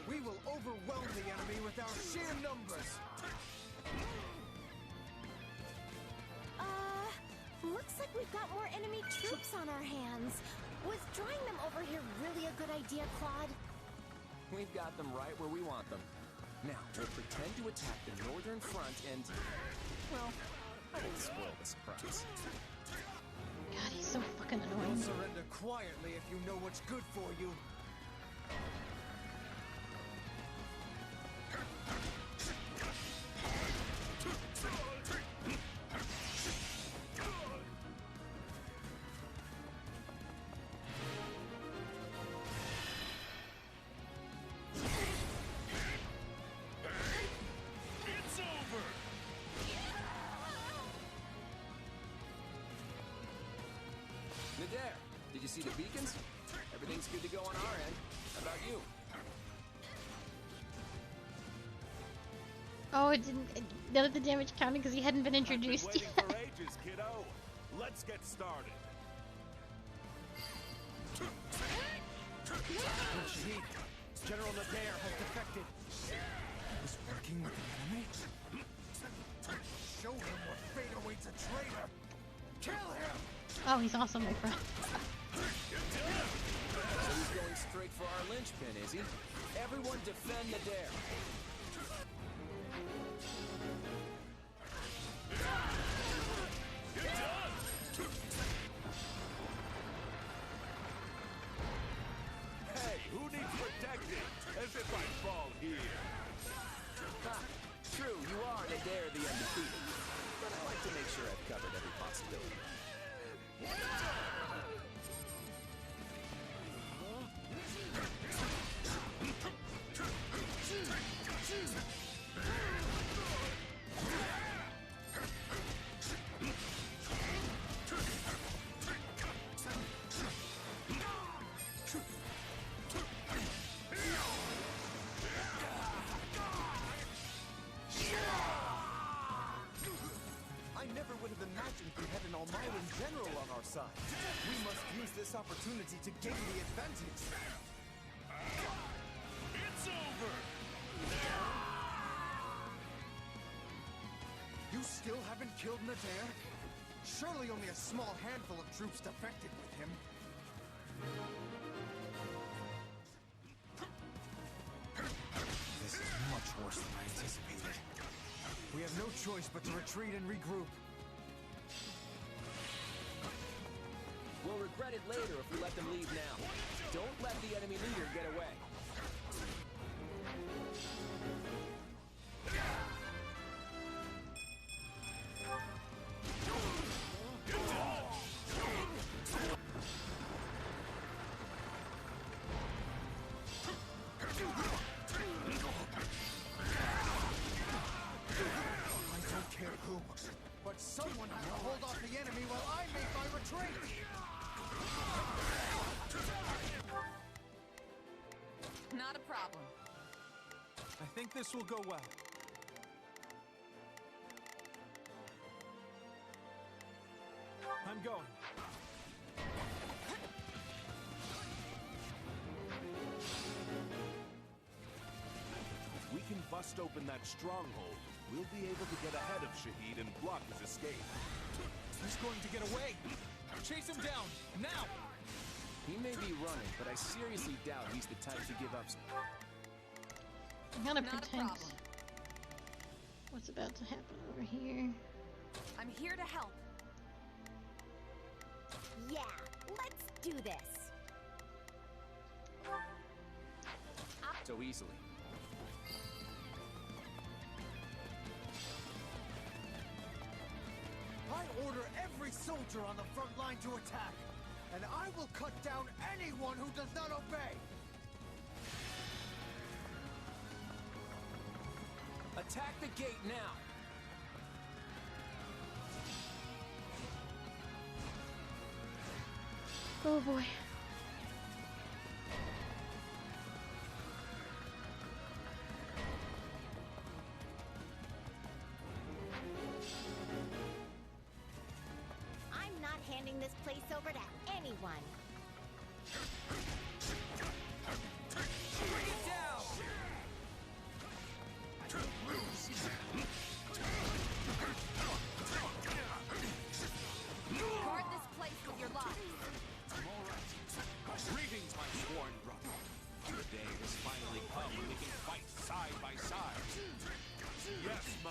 We will overwhelm the enemy with our sheer numbers. Looks like we've got more enemy troops on our hands. Was drawing them over here really a good idea, Claude? We've got them right where we want them. Now, we'll pretend to attack the northern front and... well, I won't spoil the surprise. God, he's so fucking annoying. You'll surrender quietly if you know what's good for you. There. Did you see the beacons? Everything's good to go on our end. How about you? Oh, it didn't. None of the damage counted because he hadn't been introduced yet. For ages, kiddo. Let's get started. Shahid, General Nadir has defected. He's working with the enemy? Show him what fate awaits a traitor. Kill him! Oh, he's awesome, my friend. So he's going straight for our linchpin, is he? Everyone defend Nadir. Hey, who needs protecting? As if I fall here. Ha, true, you are Nadir the undefeated. But I like to make sure I've covered every possibility. I never would have imagined we had an Almiran general on our side. We must use this opportunity to gain the advantage. It's over! You still haven't killed Nadir? Surely only a small handful of troops defected with him. This is much worse than I anticipated. We have no choice but to retreat and regroup. We'll regret it later if we let them leave now. Don't let the enemy leader get away. But someone has to hold off the enemy while I make my retreat! Not a problem. I think this will go well. I'm going. If we can bust open that stronghold, we'll be able to get ahead of Shahid and block his escape. He's going to get away! Chase him down! Now! He may be running, but I seriously doubt he's the type to give up. I'm gonna Not pretend. a problem. What's about to happen over here? I'm here to help. Yeah, let's do this. So easily. I order every soldier on the front line to attack, and I will cut down anyone who does not obey! Attack the gate now! Oh boy. I'm not handing this place over to anyone.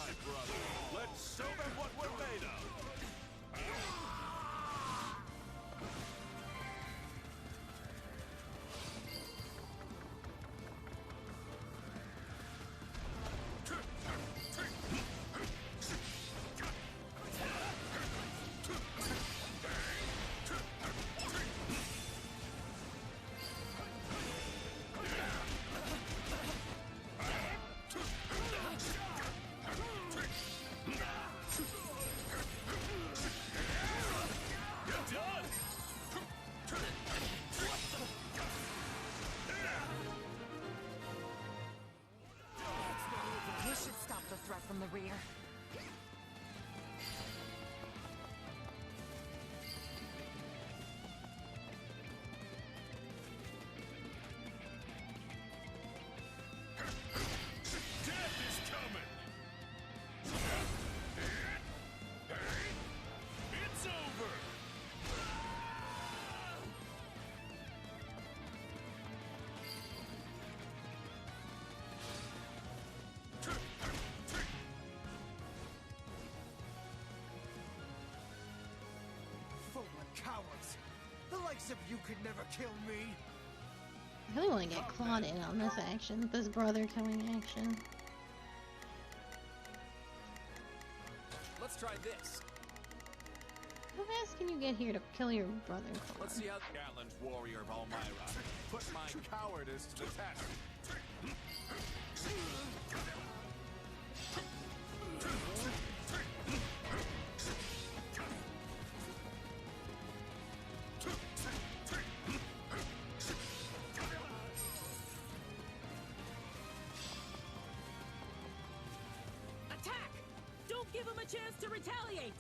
my brother. Let's show them what we're made of. We should stop the threat from the rear. Death is coming! It's over! Full of cowards! The likes of you could never kill me! I really want to get Claude in on this action, this brother coming action. Let's try this. How fast can you get here to kill your brother, Claude? Let's see how gallant warrior of Elmira. Put my cowardice to the test. Attack! Don't give him a chance to retaliate!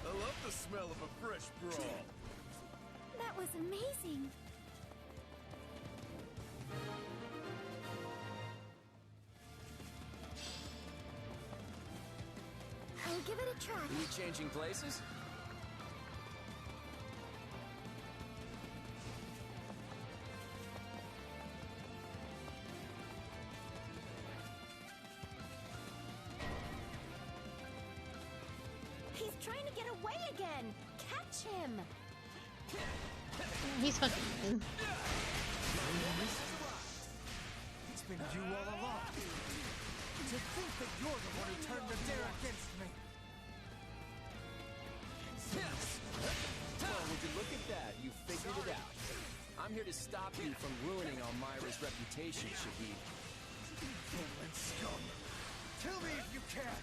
I love the smell of a fresh brawl. That was amazing. I'll give it a try. Are you changing places? He's trying to get away again. Catch him. He's fucking good. It's been you all along. To think that you're the one who turned the dare against me. Well, would you look at that? You figured it out. I'm here to stop you from ruining Elmira's reputation, Shahid. Fool scum. Kill me if you can.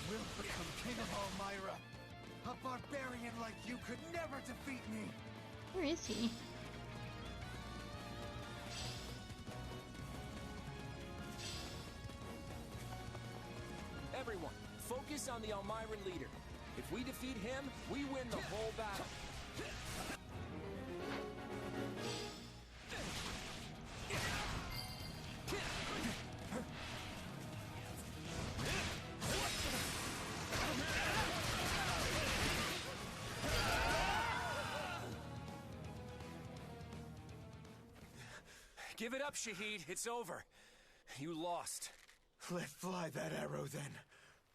Will become king of Elmira. A barbarian like you could never defeat me. Where is he? Everyone, focus on the Elmiran leader. If we defeat him, we win the whole battle. Give it up, Shahid. It's over. You lost. Let fly that arrow, then.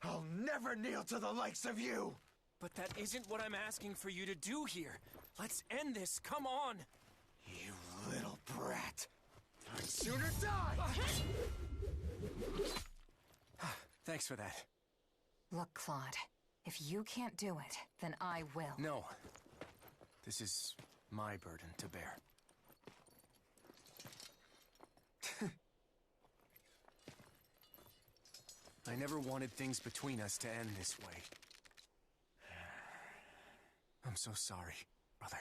I'll never kneel to the likes of you! But that isn't what I'm asking for you to do here. Let's end this. Come on. You little brat. I'd sooner die! Thanks for that. Look, Claude, if you can't do it, then I will. No. This is my burden to bear. I never wanted things between us to end this way. I'm so sorry, brother.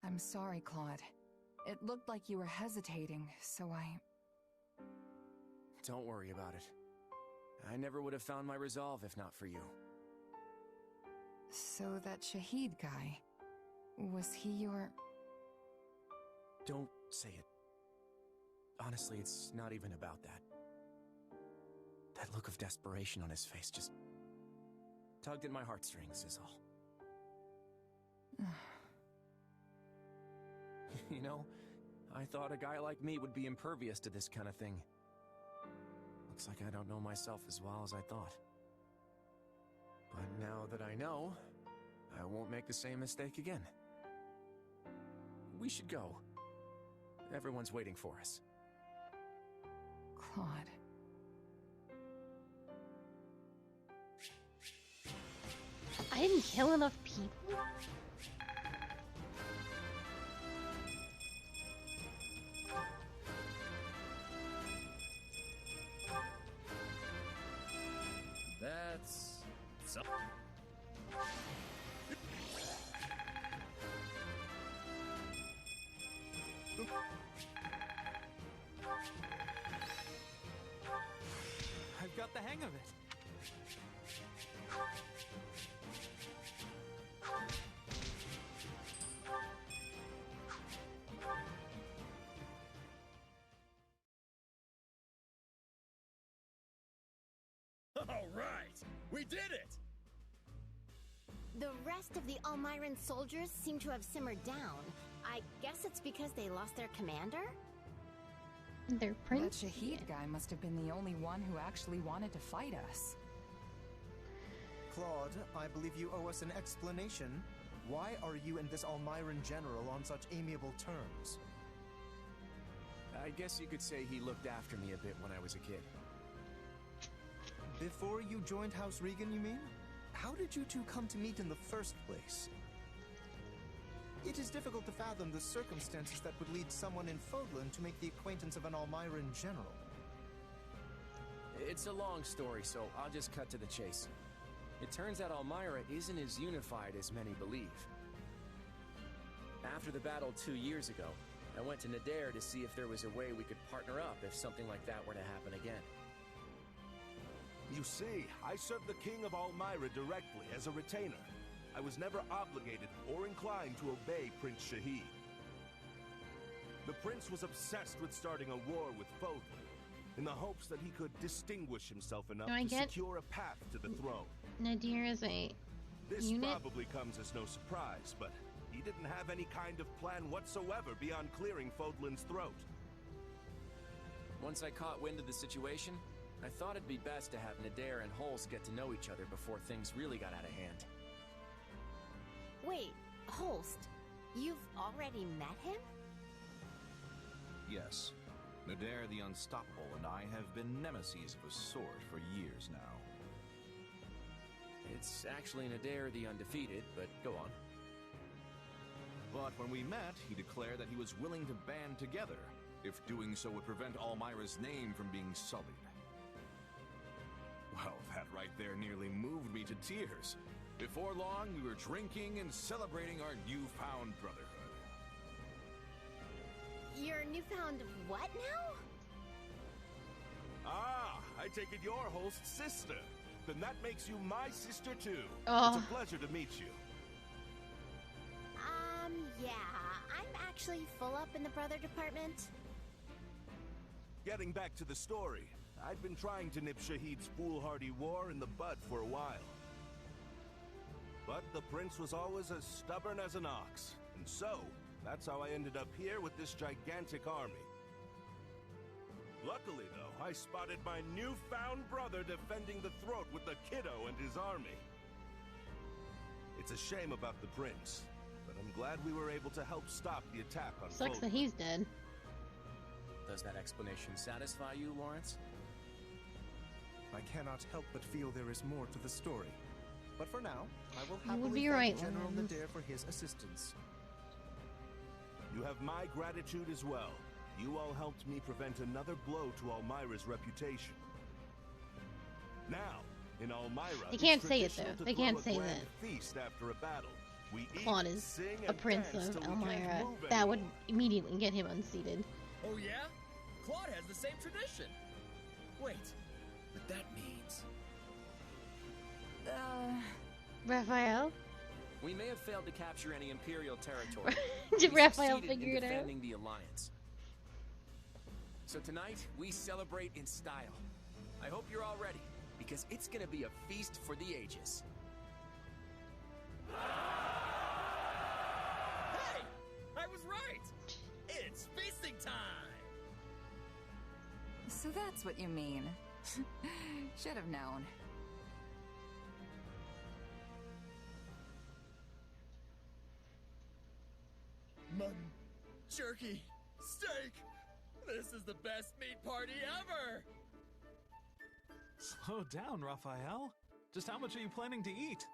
I'm sorry, Claude. It looked like you were hesitating, so I... Don't worry about it. I never would have found my resolve if not for you. So that Shahid guy, Was he your... Don't say it. Honestly, it's not even about that. That look of desperation on his face just tugged at my heartstrings, is all. You know, I thought a guy like me would be impervious to this kind of thing. Looks like I don't know myself as well as I thought. But now that I know, I won't make the same mistake again. We should go. Everyone's waiting for us. Claude. I didn't kill enough people? That's... so... I've got the hang of it. All right! We did it! The rest of the Almiran soldiers seem to have simmered down. I guess it's because they lost their commander? Their prince? That Shahid guy must have been the only one who actually wanted to fight us. Claude, I believe you owe us an explanation. Why are you and this Almiran general on such amiable terms? I guess you could say he looked after me a bit when I was a kid. Before you joined House Riegan, you mean? How did you two come to meet in the first place? It is difficult to fathom the circumstances that would lead someone in Fodlan to make the acquaintance of an Almiran general. It's a long story, so I'll just cut to the chase. It turns out Almira isn't as unified as many believe. After the battle 2 years ago, I went to Nadir to see if there was a way we could partner up if something like that were to happen again. You see, I served the King of Almira directly as a retainer. I was never obligated or inclined to obey Prince Shahid. The prince was obsessed with starting a war with Fodlan, in the hopes that he could distinguish himself enough to secure a path to the throne. Nadir is a This unit? probably comes as no surprise, but he didn't have any kind of plan whatsoever beyond clearing Fodlan's throat. Once I caught wind of the situation, I thought it'd be best to have Nadir and Holst get to know each other before things really got out of hand. Wait, Holst, you've already met him? Yes. Nadir the Unstoppable and I have been nemesis of a sort for years now. It's actually Nadir the Undefeated, but go on. But when we met, he declared that he was willing to band together, if doing so would prevent Almira's name from being sullied. Well, that right there nearly moved me to tears. Before long, we were drinking and celebrating our newfound brotherhood. Your newfound what now? Ah, I take it you're Holst's sister. Then that makes you my sister too. Oh. It's a pleasure to meet you. Yeah, I'm actually full up in the brother department. Getting back to the story, I'd been trying to nip Shahid's foolhardy war in the bud for a while. But the prince was always as stubborn as an ox, and so, that's how I ended up here with this gigantic army. Luckily, though, I spotted my newfound brother defending the throat with the kiddo and his army. It's a shame about the prince, but I'm glad we were able to help stop the attack on Sucks Fodlan. that he's dead. Does that explanation satisfy you, Lawrence? I cannot help but feel there is more to the story. But for now, I will You would happily be thank right, General Lawrence. Nadir for his assistance. You have my gratitude as well. You all helped me prevent another blow to Almira's reputation. Now, in Almira, They can't it's say it, traditional though. to They throw can't a say grand that. feast after a battle. We eat, Claude is sing, a and prince dance of till we can't Elmira. move That would anymore. immediately get him unseated. Oh yeah? Claude has the same tradition. Wait, but that means... Uh... Raphael? We may have failed to capture any Imperial territory. Did We Raphael succeeded figure in it out? defending the Alliance. So tonight, we celebrate in style. I hope you're all ready, because it's gonna be a feast for the ages. Hey! I was right! It's feasting time! So that's what you mean. Should have known. Mutton, jerky, steak! This is the best meat party ever! Slow down, Raphael. Just how much are you planning to eat?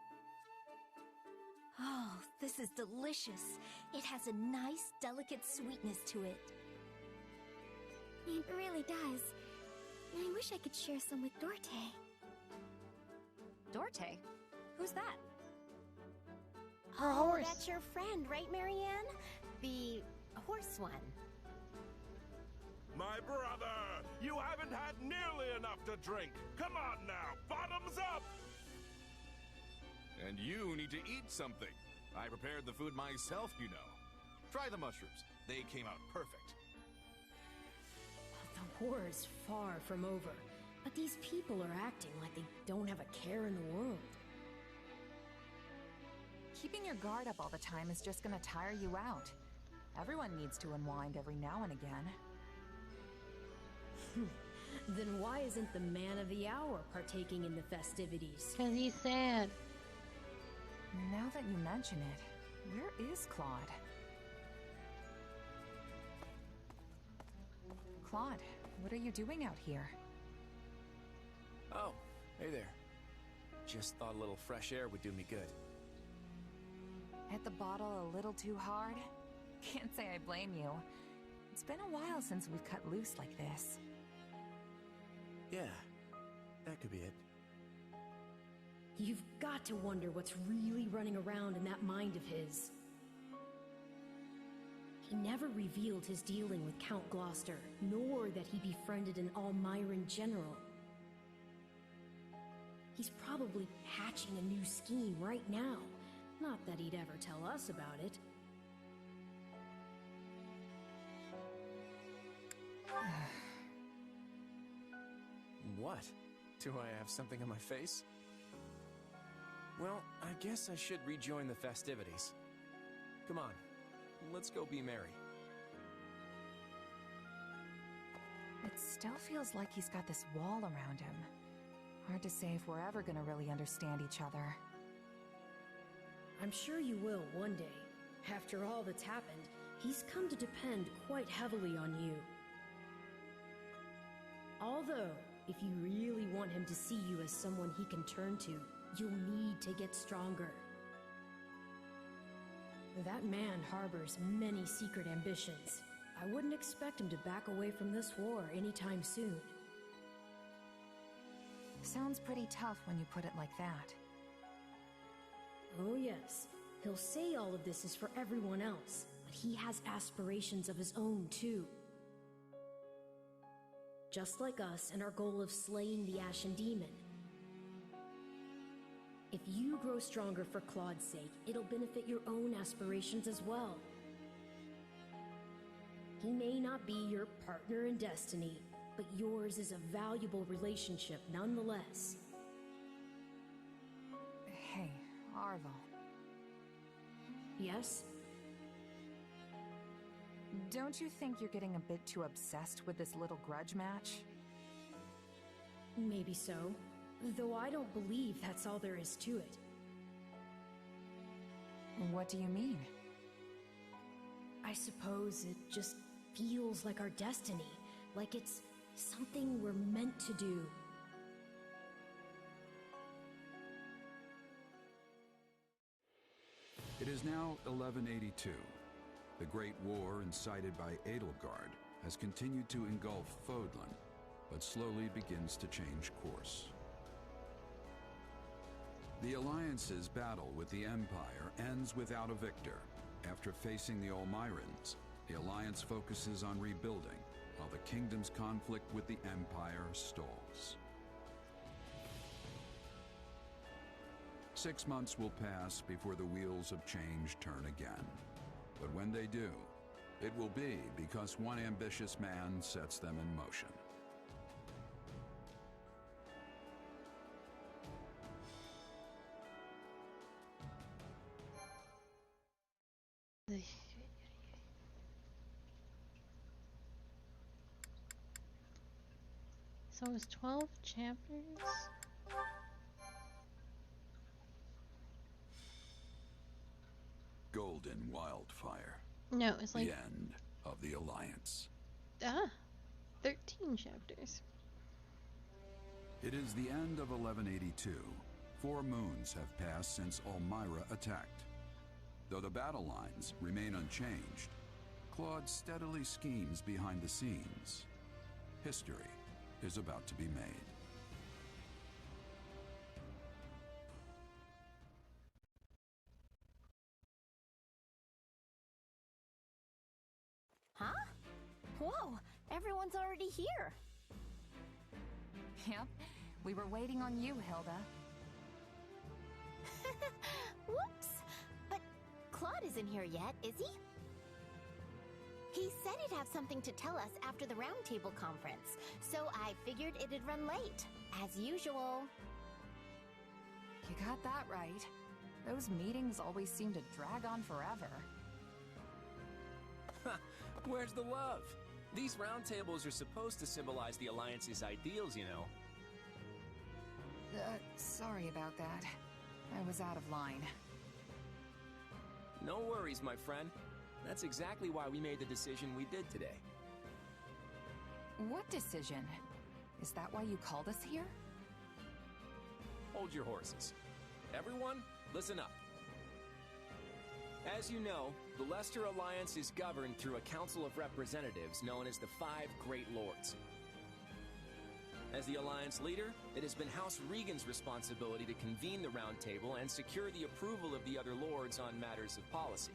Oh, this is delicious. It has a nice, delicate sweetness to it. It really does. I wish I could share some with Dorte. Dorte? Who's that? Her horse. That's your friend, right, Marianne? The horse one. My brother, you haven't had nearly enough to drink. Come on now, bottoms up! And you need to eat something. I prepared the food myself, you know. Try the mushrooms. They came out perfect. The war is far from over, but these people are acting like they don't have a care in the world. Keeping your guard up all the time is just gonna tire you out. Everyone needs to unwind every now and again. Then why isn't the man of the hour partaking in the festivities? 'Cause he's sad. Now that you mention it, where is Claude? Claude, what are you doing out here? Oh, hey there. Just thought a little fresh air would do me good. Hit the bottle a little too hard? Can't say I blame you. It's been a while since we've cut loose like this. Yeah, that could be it. You've got to wonder what's really running around in that mind of his. He never revealed his dealing with Count Gloucester, nor that he befriended an Almiran general. He's probably hatching a new scheme right now. Not that he'd ever tell us about it. What? Do I have something on my face? Well, I guess I should rejoin the festivities. Come on, let's go be merry. It still feels like he's got this wall around him. Hard to say if we're ever gonna really understand each other. I'm sure you will one day. After all that's happened, he's come to depend quite heavily on you. Although, if you really want him to see you as someone he can turn to, you'll need to get stronger. That man harbors many secret ambitions. I wouldn't expect him to back away from this war anytime soon. Sounds pretty tough when you put it like that. Oh yes, he'll say all of this is for everyone else, but he has aspirations of his own too. Just like us and our goal of slaying the Ashen Demon. If you grow stronger for Claude's sake, it'll benefit your own aspirations as well. He may not be your partner in destiny, but yours is a valuable relationship nonetheless. Hey, Arvel. Yes? Don't you think you're getting a bit too obsessed with this little grudge match? Maybe so, though I don't believe that's all there is to it. What do you mean? I suppose it just feels like our destiny, like it's something we're meant to do. It is now 1182. The Great War incited by Edelgard has continued to engulf Fodlan, but slowly begins to change course. The Alliance's battle with the Empire ends without a victor. After facing the Almirans, the Alliance focuses on rebuilding, while the Kingdom's conflict with the Empire stalls. 6 months will pass before the wheels of change turn again. But when they do, it will be because one ambitious man sets them in motion. So it was 12 chapters? Golden Wildfire. No, it's like... The end of the Alliance. 13 chapters. It is the end of 1182. 4 moons have passed since Elmira attacked. Though the battle lines remain unchanged, Claude steadily schemes behind the scenes. History is about to be made. Huh? Whoa, everyone's already here. Yep, we were waiting on you, Hilda. Whoops! But Claude isn't here yet, is he? He said he'd have something to tell us after the roundtable conference, so I figured it'd run late, as usual. You got that right. Those meetings always seem to drag on forever. Where's the love? These roundtables are supposed to symbolize the Alliance's ideals, you know. Sorry about that. I was out of line. No worries, my friend. That's exactly why we made the decision we did today. What decision? Is that why you called us here? Hold your horses. Everyone, listen up. As you know, the Leicester Alliance is governed through a Council of Representatives known as the 5 Great Lords. As the Alliance leader, it has been House Riegan's responsibility to convene the Round Table and secure the approval of the other Lords on matters of policy.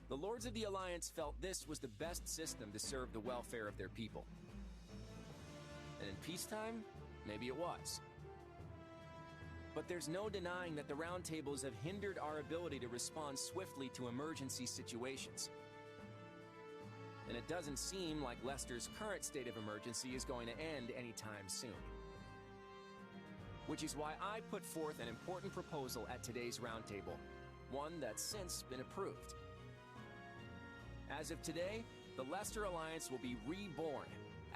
The Lords of the Alliance felt this was the best system to serve the welfare of their people. And in peacetime, maybe it was. But there's no denying that the roundtables have hindered our ability to respond swiftly to emergency situations. And it doesn't seem like Leicester's current state of emergency is going to end anytime soon. Which is why I put forth an important proposal at today's roundtable, one that's since been approved. As of today, the Leicester Alliance will be reborn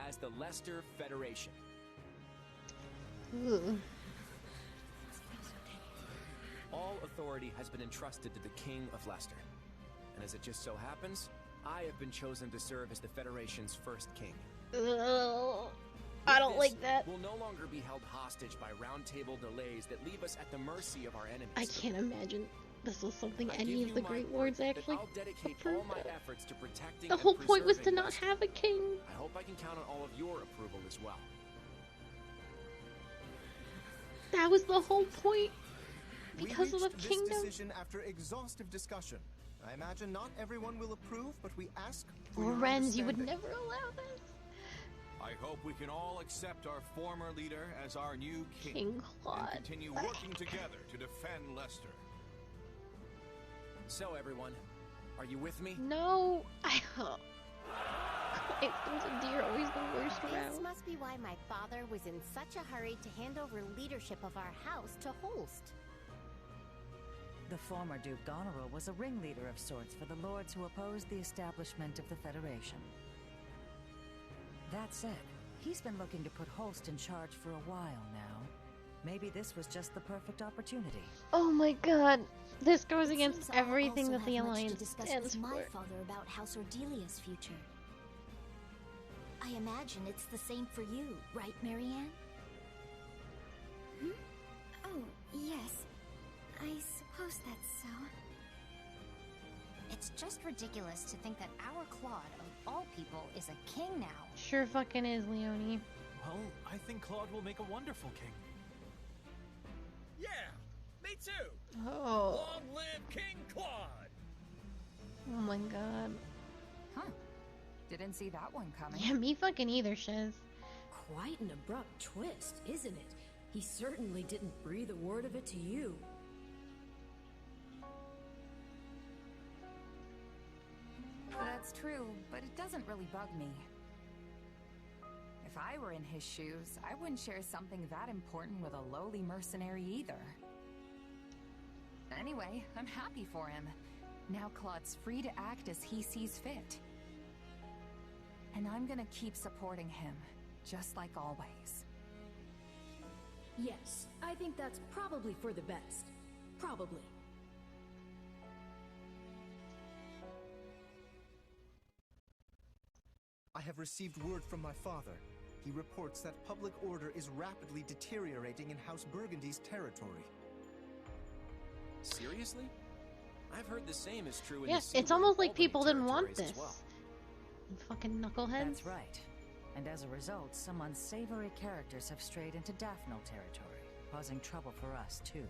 as the Leicester Federation. Ooh. All authority has been entrusted to the King of Leicester. And as it just so happens, I have been chosen to serve as the Federation's first king. I don't like that. We'll no longer be held hostage by roundtable delays that leave us at the mercy of our enemies. I can't imagine this is something any of the Great Lords actually I'll dedicate all my efforts to protecting the whole point was to not have a king. I hope I can count on all of your approval as well. That was the whole point. Because of the kingdom. This decision after exhaustive discussion. I imagine not everyone will approve, but we ask for your Lorenz, you would understanding. never allow this. I hope we can all accept our former leader as our new king, King Claude. and continue working together to defend Leicester. So everyone, are you with me? No, Customs and deer are always the worst This around. must be why my father was in such a hurry to hand over leadership of our house to Holst. The former Duke Goneril was a ringleader of sorts for the lords who opposed the establishment of the Federation. That said, he's been looking to put Holst in charge for a while now. Maybe this was just the perfect opportunity. Oh my god, this goes It against seems I'll everything also that the have much to Alliance discuss stands with my for. father about House Ordelia's future. I imagine it's the same for you, right, Marianne? Oh, yes. I suppose that's so. It's just ridiculous to think that our Claude, of all people, is a king now. Sure fucking is, Leonie. Well, I think Claude will make a wonderful king. Yeah, me too. Oh. Long live King Claude. Oh my god. Huh. Didn't see that one coming. Yeah, me fucking either, Shiz. Quite an abrupt twist, isn't it? He certainly didn't breathe a word of it to you. That's true, but it doesn't really bug me. If I were in his shoes, I wouldn't share something that important with a lowly mercenary either. Anyway, I'm happy for him. Now Claude's free to act as he sees fit. And I'm gonna keep supporting him, just like always. Yes, I think that's probably for the best. Probably. I have received word from my father. He reports that public order is rapidly deteriorating in House Burgundy's territory. Seriously? I've heard the same is true in Yes, the it's almost like Albany people didn't want territories this. as well. Fucking knuckleheads. That's right. And as a result, some unsavory characters have strayed into Daphnal territory, causing trouble for us, too.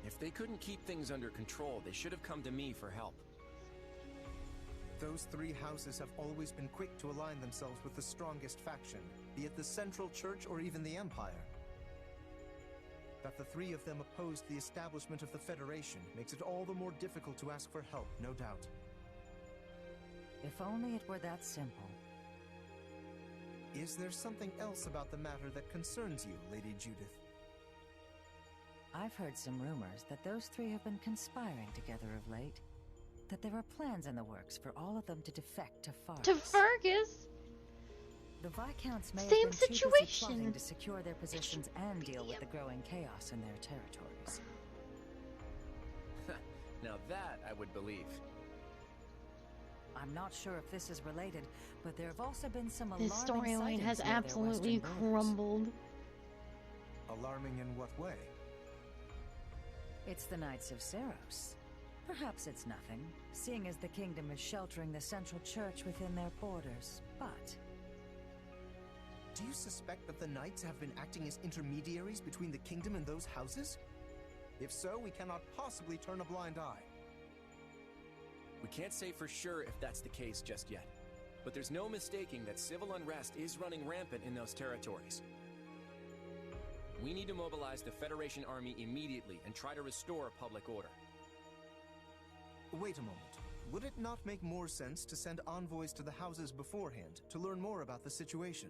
If they couldn't keep things under control, they should have come to me for help. Those three houses have always been quick to align themselves with the strongest faction, be it the Central Church or even the Empire. That the three of them opposed the establishment of the Federation makes it all the more difficult to ask for help, no doubt. If only it were that simple. Is there something else about the matter that concerns you, Lady Judith? I've heard some rumors that those three have been conspiring together of late. That there are plans in the works for all of them to defect to Fargus. To Fergus? The Viscounts may Same have been too busy situation. plotting to secure their positions and deal with the growing chaos in their territories. Now that I would believe. I'm not sure if this is related, but there have also been some This alarming storyline sightings has near their absolutely western borders. crumbled. Alarming in what way? It's the Knights of Seros. Perhaps it's nothing, seeing as the kingdom is sheltering the Central Church within their borders, but... Do you suspect that the Knights have been acting as intermediaries between the kingdom and those houses? If so, we cannot possibly turn a blind eye. We can't say for sure if that's the case just yet, but there's no mistaking that civil unrest is running rampant in those territories. We need to mobilize the Federation army immediately and try to restore public order. Wait a moment. Would it not make more sense to send envoys to the houses beforehand to learn more about the situation?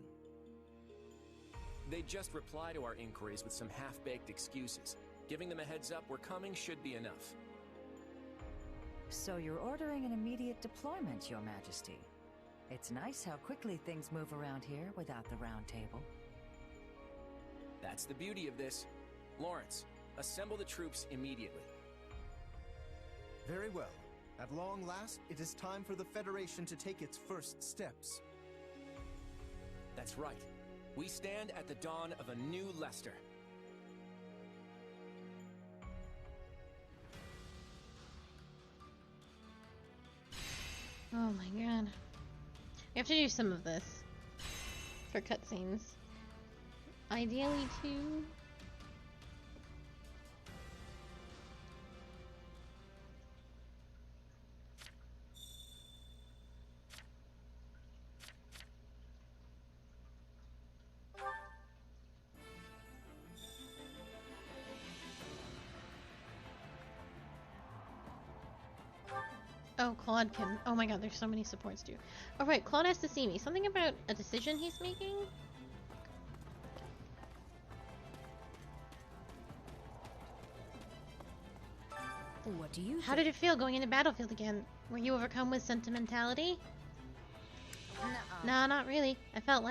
They just reply to our inquiries with some half-baked excuses. Giving them a heads up we're coming should be enough. So you're ordering an immediate deployment, Your Majesty. It's nice how quickly things move around here without the round table. That's the beauty of this. Lawrence, assemble the troops immediately. Very well. At long last, it is time for the Federation to take its first steps. That's right. We stand at the dawn of a new Leicester. Oh my god. We have to do some of this for cutscenes. Ideally, two. Oh, Claude can... Oh my god, there's so many supports too. Alright, Claude has to see me. Something about a decision he's making? What do you How did it feel going into Battlefield again? Were you overcome with sentimentality? Nah, not really. I felt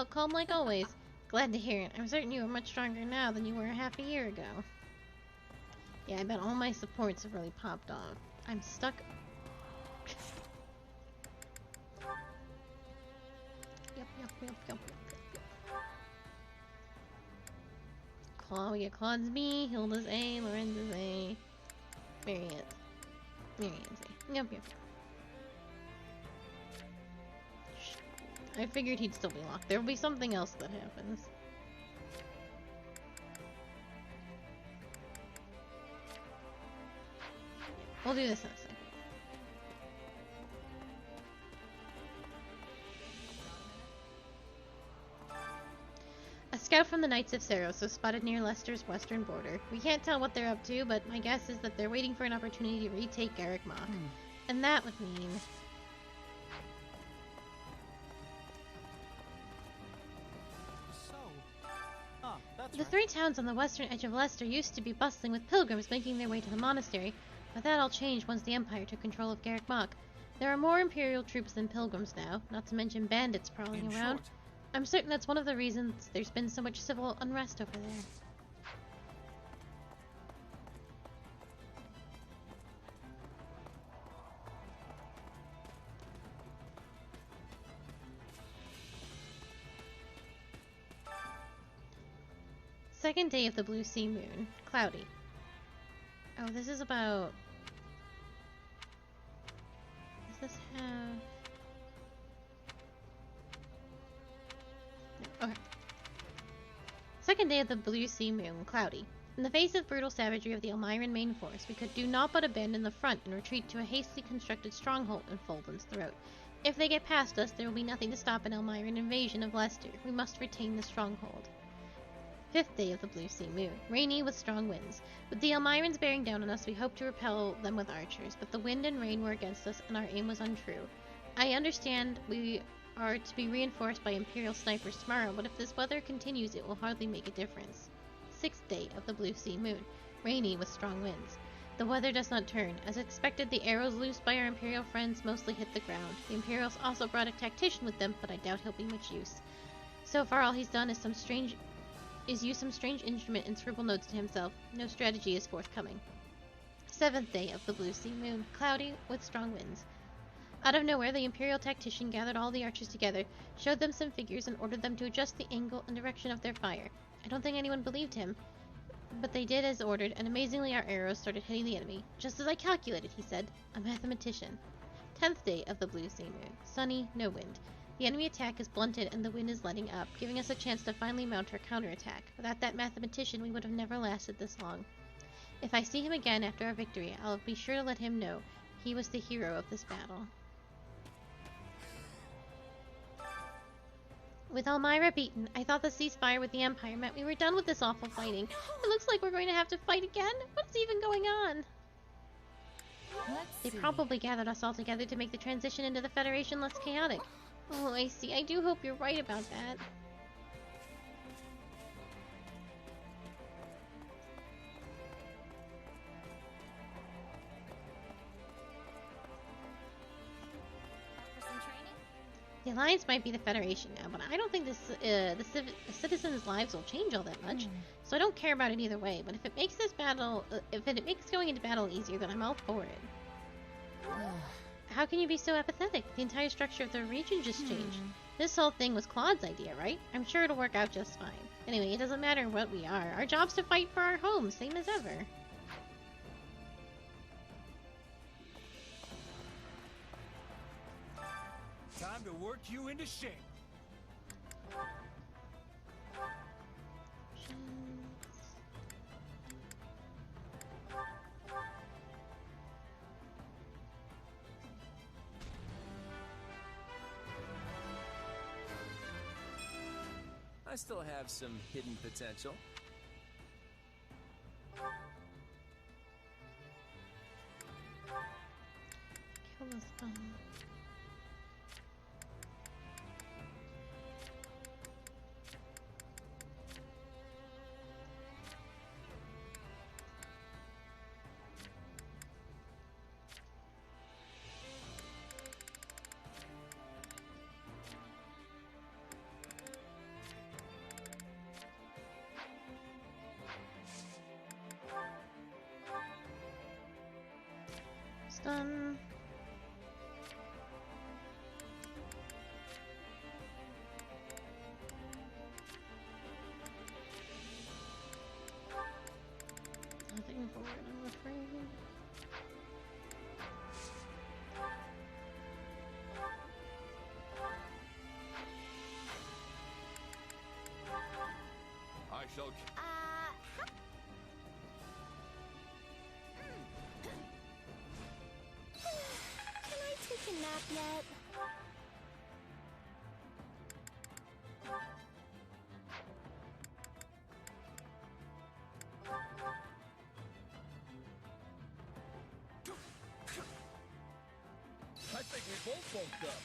calm like always. Glad to hear it. I'm certain you are much stronger now than you were half a year ago. Yeah, I bet all my supports have really popped off. I'm stuck... Yep. Claude, we get Claude's B, Hilda's A, Lorenzo's A, Marianne's A. Yep. I figured he'd still be locked. There will be something else that happens. We'll do this in a second. A scout from the Knights of Saros was spotted near Leicester's western border. We can't tell what they're up to, but my guess is that they're waiting for an opportunity to retake Garrick Mach. And that would mean... The three towns on the western edge of Leicester used to be bustling with pilgrims making their way to the monastery, but that all changed once the Empire took control of Garrick Mach. There are more Imperial troops than pilgrims now, not to mention bandits prowling around. I'm certain that's one of the reasons there's been so much civil unrest over there. Second day of the Blue Sea Moon. Cloudy. Oh, this is about... Does this have... Okay. Second day of the Blue Sea Moon. Cloudy. In the face of brutal savagery of the Elmiran main force, we could do naught but abandon the front and retreat to a hastily constructed stronghold in Fulton's throat. If they get past us, there will be nothing to stop an Elmiran invasion of Leicester. We must retain the stronghold. Fifth day of the Blue Sea Moon. Rainy with strong winds. With the Elmirans bearing down on us, we hoped to repel them with archers, but the wind and rain were against us, and our aim was untrue. I understand we are to be reinforced by Imperial snipers tomorrow, but if this weather continues, it will hardly make a difference. Sixth day of the Blue Sea Moon. Rainy with strong winds. The weather does not turn. As expected, the arrows loosed by our Imperial friends mostly hit the ground. The Imperials also brought a tactician with them, but I doubt he'll be much use. So far, all he's done is use some strange instrument and scribble notes to himself. No strategy is forthcoming. Seventh day of the Blue Sea Moon. Cloudy with strong winds. Out of nowhere, the Imperial tactician gathered all the archers together, showed them some figures, and ordered them to adjust the angle and direction of their fire. I don't think anyone believed him, but they did as ordered, and amazingly our arrows started hitting the enemy. Just as I calculated, he said. A mathematician. 10th day of the Blue Sea Moon. Sunny, no wind. The enemy attack is blunted and the wind is letting up, giving us a chance to finally mount our counterattack. Without that mathematician, we would have never lasted this long. If I see him again after our victory, I'll be sure to let him know he was the hero of this battle. With Elmira beaten, I thought the ceasefire with the Empire meant we were done with this awful fighting. It looks like we're going to have to fight again. What's even going on? They probably gathered us all together to make the transition into the Federation less chaotic. Oh, I see. I do hope you're right about that. The Alliance might be the Federation now, but I don't think the citizens' lives will change all that much. So I don't care about it either way. But if it makes this battle, if it makes going into battle easier, then I'm all for it. How can you be so apathetic? The entire structure of the region just changed. This whole thing was Claude's idea, right? I'm sure it'll work out just fine. Anyway, it doesn't matter what we are. Our job's to fight for our home, same as ever. Time to work you into shape. I still have some hidden potential. Kill this one. Done. Nothing forward, I'm afraid. I shall... Can I take a nap yet? I think we both bulked up.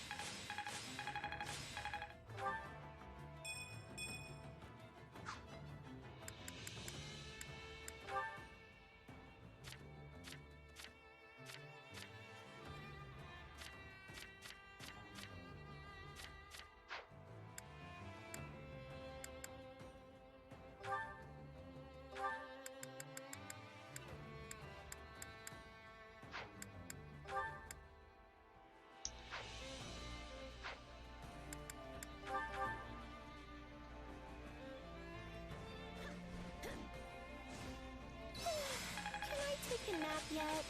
Take a nap yet?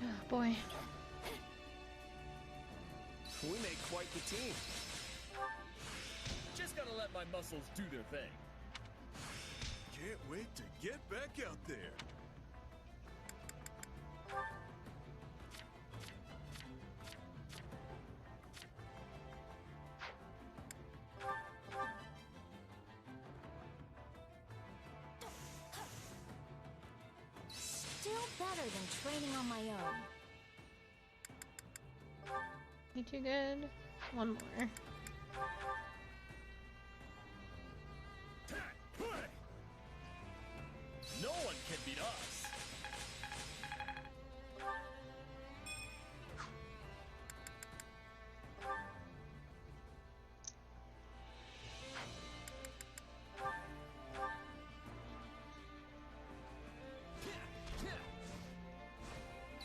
Oh boy. We make quite the team. Just gotta let my muscles do their thing. Can't wait to get back out there. Still better than training on my own. You too good. One more. No one can beat us.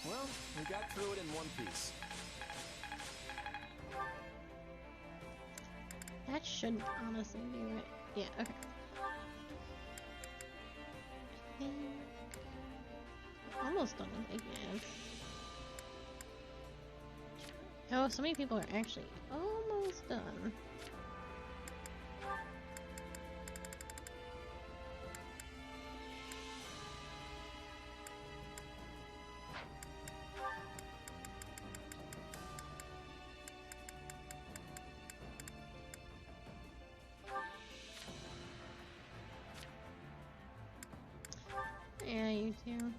Well, we got through it in one piece. That should honestly do it. Yeah, okay. I think almost done with it, I guess. Oh, so many people are actually almost done. Yeah, you too.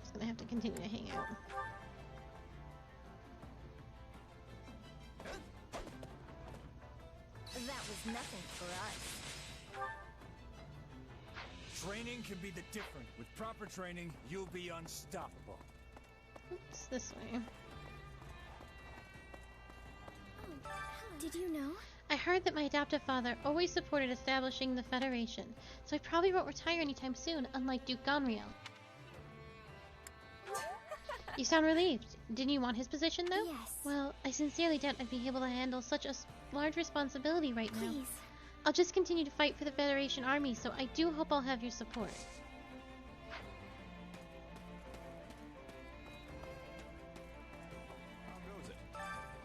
Just gonna have to continue to hang out. That was nothing for us. Training can be the difference. With proper training, you'll be unstoppable. Oops, this way. Did you know? I heard that my adoptive father always supported establishing the Federation, so he probably won't retire anytime soon, unlike Duke Riegan. You sound relieved. Didn't you want his position, though? Yes. Well, I sincerely doubt I'd be able to handle such a large responsibility right now. Please. I'll just continue to fight for the Federation army, so I do hope I'll have your support.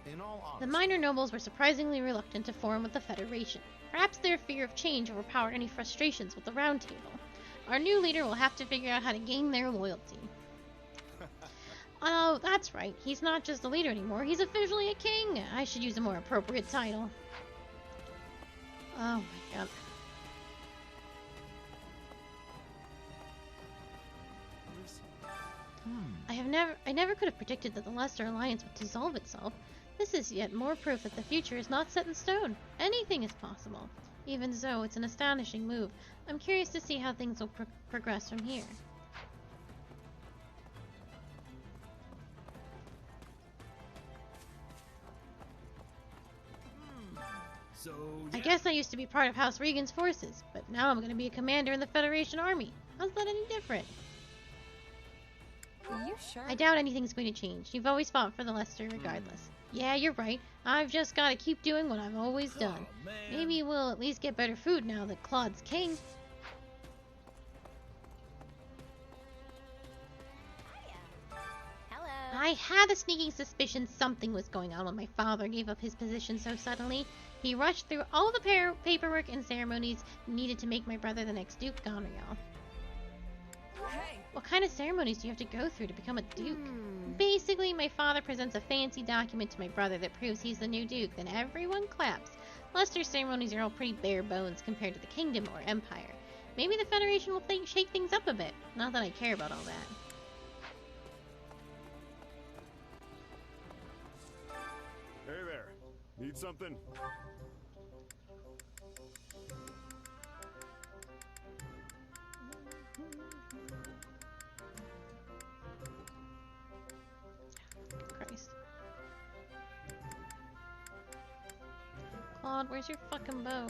In all honesty, The minor nobles were surprisingly reluctant to form with the Federation. Perhaps their fear of change overpowered any frustrations with the Round Table. Our new leader will have to figure out how to gain their loyalty. Oh, that's right. He's not just a leader anymore. He's officially a king. I should use a more appropriate title. Oh my god. I never could have predicted that the Leicester Alliance would dissolve itself. This is yet more proof that the future is not set in stone. Anything is possible. Even so, it's an astonishing move. I'm curious to see how things will progress from here. So, I guess I used to be part of House Riegan's forces, but now I'm going to be a commander in the Federation Army. How's that any different? Are you sure? I doubt anything's going to change. You've always fought for the Leicester regardless. Yeah, you're right. I've just got to keep doing what I've always done. Maybe we'll at least get better food now that Claude's king. had a sneaking suspicion something was going on when my father gave up his position so suddenly. He rushed through all the paperwork and ceremonies needed to make my brother the next Duke Gonriel. Hey. What kind of ceremonies do you have to go through to become a Duke? Basically, my father presents a fancy document to my brother that proves he's the new Duke, then everyone claps. Lester's ceremonies are all pretty bare bones compared to the Kingdom or Empire. Maybe the Federation will shake things up a bit. Not that I care about all that. Hey there. Need something? Christ. Claude, where's your fucking bow?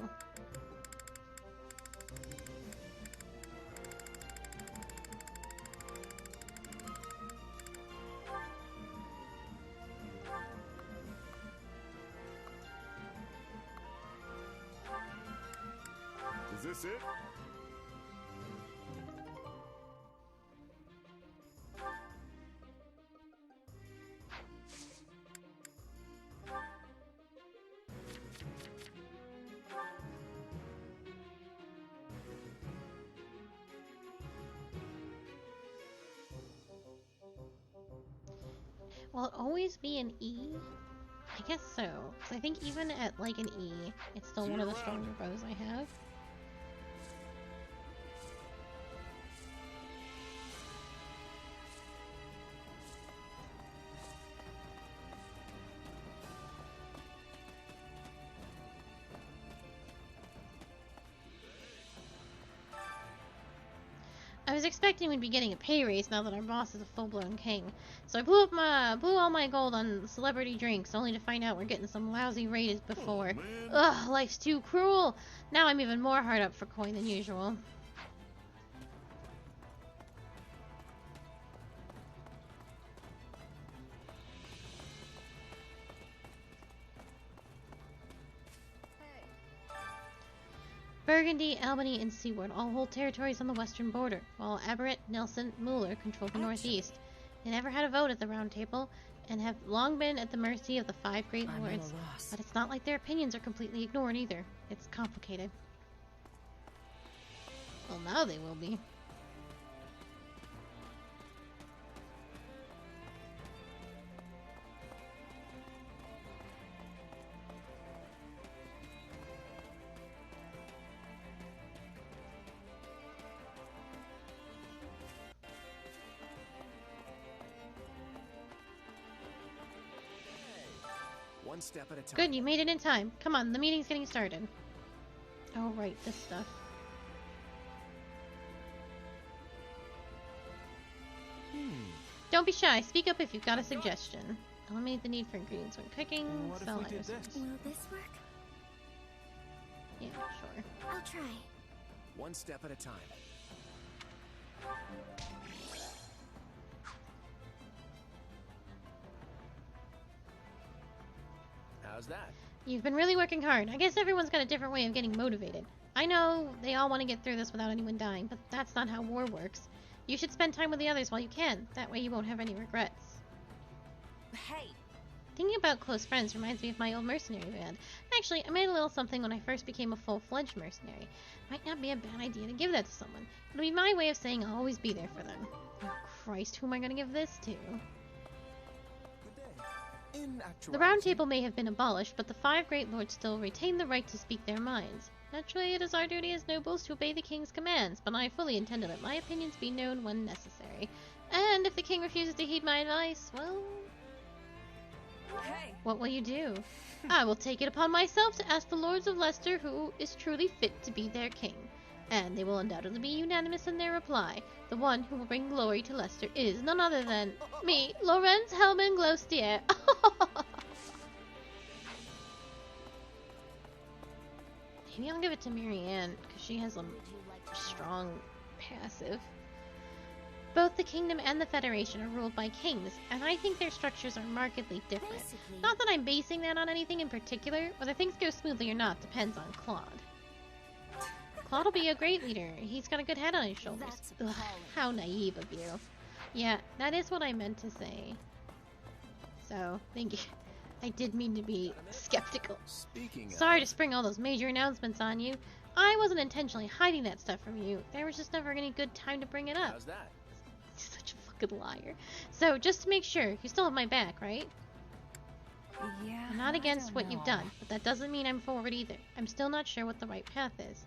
Is this it? Will it always be an E? I guess so. 'Cause I think even at like an E, it's still one of the stronger bows I have. I was expecting we'd be getting a pay raise now that our boss is a full-blown king. So I blew all my gold on celebrity drinks, only to find out we're getting some lousy rate as before. Ugh, life's too cruel. Now I'm even more hard up for coin than usual. Burgundy, Albany, and Seaward all hold territories on the western border, while Aberrant, Nelson, Mueller control the northeast. They never had a vote at the Round Table, and have long been at the mercy of the 5 great lords. But it's not like their opinions are completely ignored either. It's complicated. Well, now they will be. One step at a time. Good, you made it in time. Come on, the meeting's getting started. Oh, right, this stuff. Don't be shy. Speak up if you've got a suggestion. Eliminate the need for ingredients when cooking. Sell items. Will this work? Yeah, sure. I'll try. One step at a time. How's that? You've been really working hard. I guess everyone's got a different way of getting motivated. I know they all want to get through this without anyone dying, but that's not how war works. You should spend time with the others while you can. That way you won't have any regrets. Hey! Thinking about close friends reminds me of my old mercenary band. Actually, I made a little something when I first became a full-fledged mercenary. Might not be a bad idea to give that to someone. It'll be my way of saying I'll always be there for them. Oh, Christ, who am I going to give this to? The Round Table may have been abolished, but the 5 great lords still retain the right to speak their minds. Naturally, it is our duty as nobles to obey the king's commands, but I fully intend to let my opinions be known when necessary. And if the king refuses to heed my advice, well... Hey. What will you do? I will take it upon myself to ask the lords of Leicester who is truly fit to be their king. And they will undoubtedly be unanimous in their reply. The one who will bring glory to Leicester is none other than me, Lorenz Helman Glostier. Maybe I'll give it to Marianne, because she has a strong passive. Both the Kingdom and the Federation are ruled by kings, and I think their structures are markedly different. Not that I'm basing that on anything in particular. Whether things go smoothly or not depends on Claude. Claude will be a great leader. He's got a good head on his shoulders. Ugh, how naive of you. Yeah, that is what I meant to say. So, thank you. I did mean to be skeptical. Speaking Sorry to spring all those major announcements on you. I wasn't intentionally hiding that stuff from you. There was just never any good time to bring it up. How's that? Such a fucking liar. So, just to make sure, you still have my back, right? Yeah. I'm not against what know. you've done, but that doesn't mean I'm forward either. I'm still not sure what the right path is.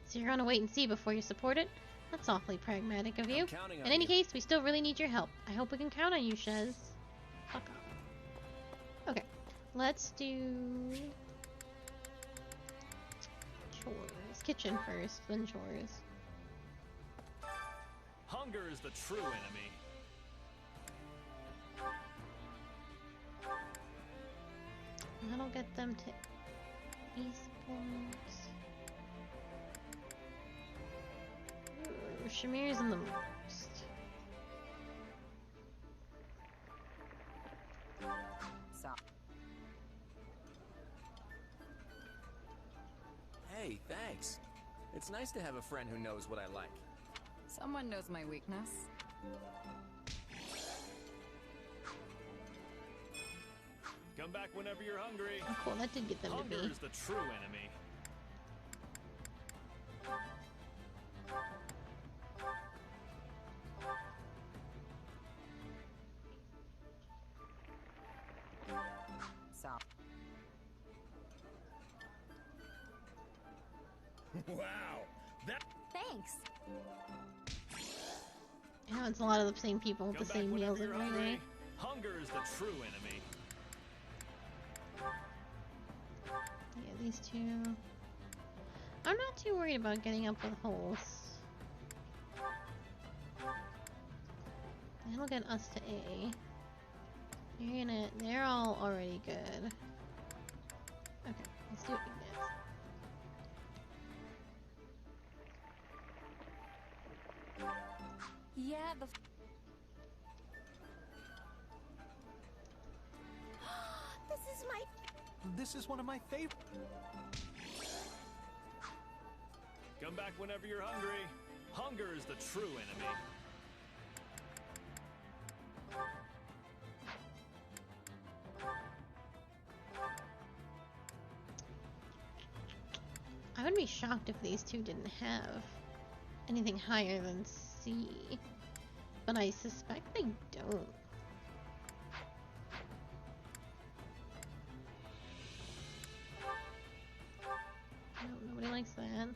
So you're gonna wait and see before you support it? That's awfully pragmatic of you. Counting on In any you. case, we still really need your help. I hope we can count on you, Shez. Fuck off. Okay, let's do chores. Kitchen first, then chores. Hunger is the true enemy. That'll get them to esports. Ooh, Shamir's in the most. So. Hey, thanks. It's nice to have a friend who knows what I like. Someone knows my weakness. Come back whenever you're hungry. Oh, cool, that did get them to be. Hunger is the true enemy. So. Wow. That. Thanks. You know, it's a lot of the same people with Come the back same whenever meals you're every hungry. day. Hunger is the true enemy. Yeah, these two. I'm not too worried about getting up with holes. That'll get us to A. They're all already good. Okay, let's do Ignis. Yeah, the. This is one of my favorite. Come back whenever you're hungry. Hunger is the true enemy. I would be shocked if these two didn't have anything higher than C, but I suspect they don't. No, nobody likes that.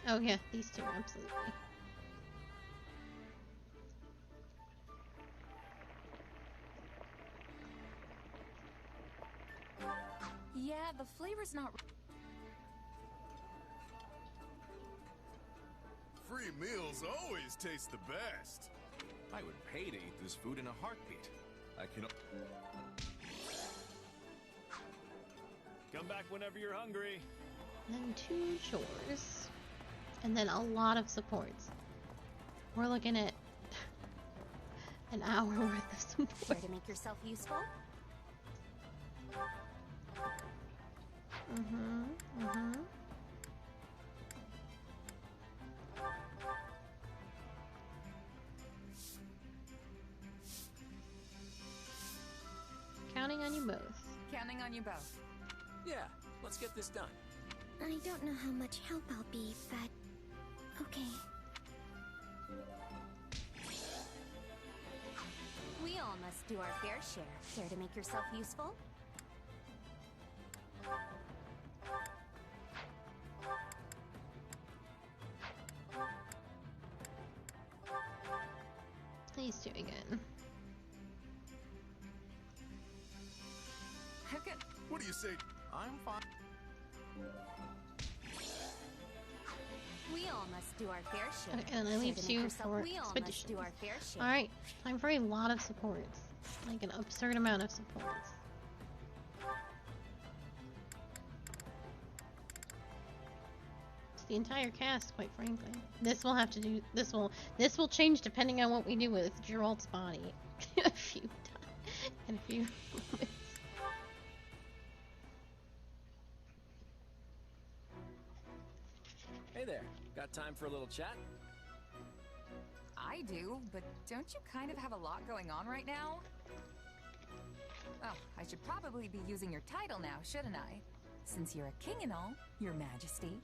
Oh yeah, these two, absolutely. Yeah, the flavor's not. Free meals always taste the best. I would pay to eat this food in a heartbeat. I can... Come back whenever you're hungry. Then 2 chores. And then a lot of supports. We're looking at an hour worth of support. Care to make yourself useful? Counting on you both. Counting on you both. Yeah, let's get this done. I don't know how much help I'll be, but... okay. We all must do our fair share. Care to make yourself useful? These two again. Okay. What do you say? I'm fine. We all must do our fair share. Okay, and I leave Care to 2 make yourself- for We all expeditions. must do our fair share. Alright, time for a lot of supports. Like an absurd amount of supports. It's the entire cast, quite frankly. This will have to do. This will change depending on what we do with Geralt's body. In a few moments. Hey there. Got time for a little chat? I I do, but don't you kind of have a lot going on right now? Oh, I should probably be using your title now, shouldn't I? Since you're a king and all, Your Majesty.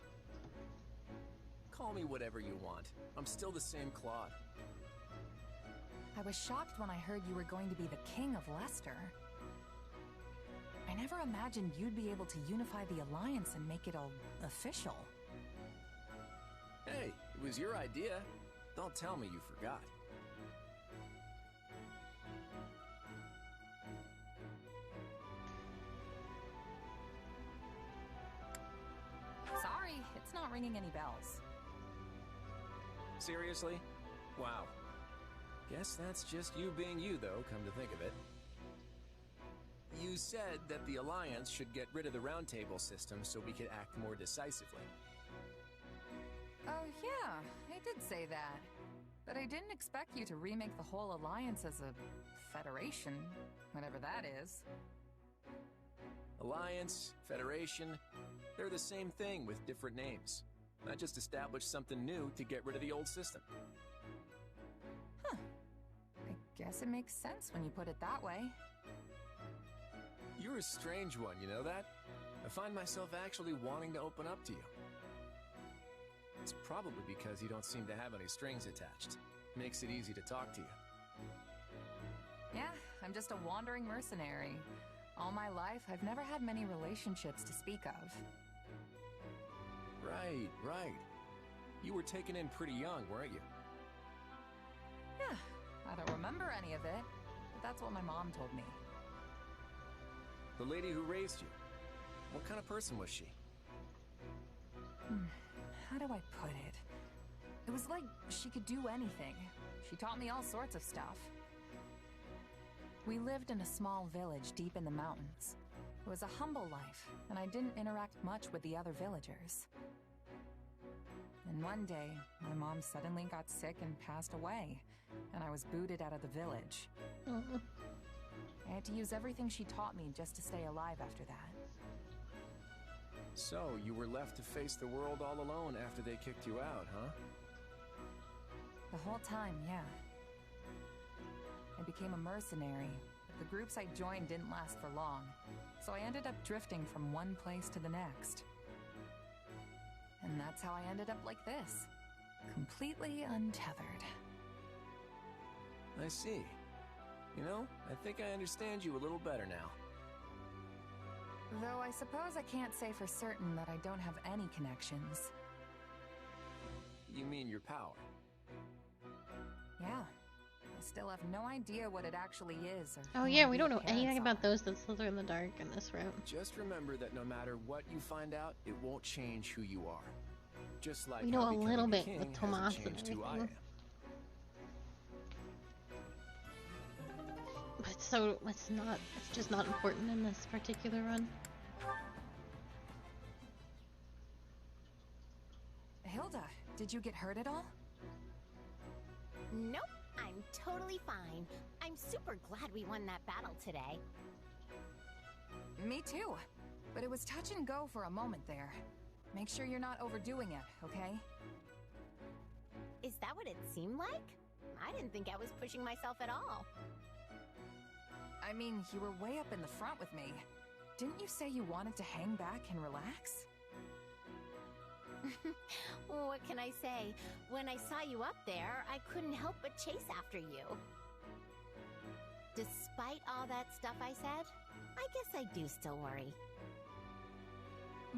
Call me whatever you want. I'm still the same Claude. I was shocked when I heard you were going to be the king of Leicester. I never imagined you'd be able to unify the Alliance and make it all official. Hey, it was your idea. Don't tell me you forgot. Sorry, it's not ringing any bells. Seriously? Wow. Guess that's just you being you, though, come to think of it. You said that the Alliance should get rid of the Round Table system so we could act more decisively. Oh yeah, I did say that. But I didn't expect you to remake the whole Alliance as a federation, whatever that is. Alliance, Federation, they're the same thing with different names. I just established something new to get rid of the old system. Huh. I guess it makes sense when you put it that way. You're a strange one, you know that? I find myself actually wanting to open up to you. It's probably because you don't seem to have any strings attached. Makes it easy to talk to you. Yeah, I'm just a wandering mercenary. All my life, I've never had many relationships to speak of. Right. You were taken in pretty young, weren't you? Yeah, I don't remember any of it, but that's what my mom told me. The lady who raised you, what kind of person was she? How do I put it? It was like she could do anything. She taught me all sorts of stuff. We lived in a small village deep in the mountains. It was a humble life, and I didn't interact much with the other villagers. And one day, my mom suddenly got sick and passed away, and I was booted out of the village. I had to use everything she taught me just to stay alive after that. So, you were left to face the world all alone after they kicked you out, huh? The whole time, yeah. I became a mercenary, but the groups I joined didn't last for long, so I ended up drifting from one place to the next. And that's how I ended up like this, completely untethered. I see. You know, I think I understand you a little better now. Though I suppose I can't say for certain that I don't have any connections. You mean your power? Yeah. I still have no idea what it actually is. Oh yeah, we don't know anything about those that slither in the dark in this route. Just remember that no matter what you find out, it won't change who you are. Just like we know how a little bit king with Tomas and changed who I everything. am. But so it's just not important in this particular run. Hilda, did you get hurt at all? Nope, I'm totally fine. I'm super glad we won that battle today. Me too. But it was touch and go for a moment there. Make sure you're not overdoing it, okay? Is that what it seemed like? I didn't think I was pushing myself at all. I mean, you were way up in the front with me. Didn't you say you wanted to hang back and relax? What can I say? When I saw you up there, I couldn't help but chase after you. Despite all that stuff I said, I guess I do still worry.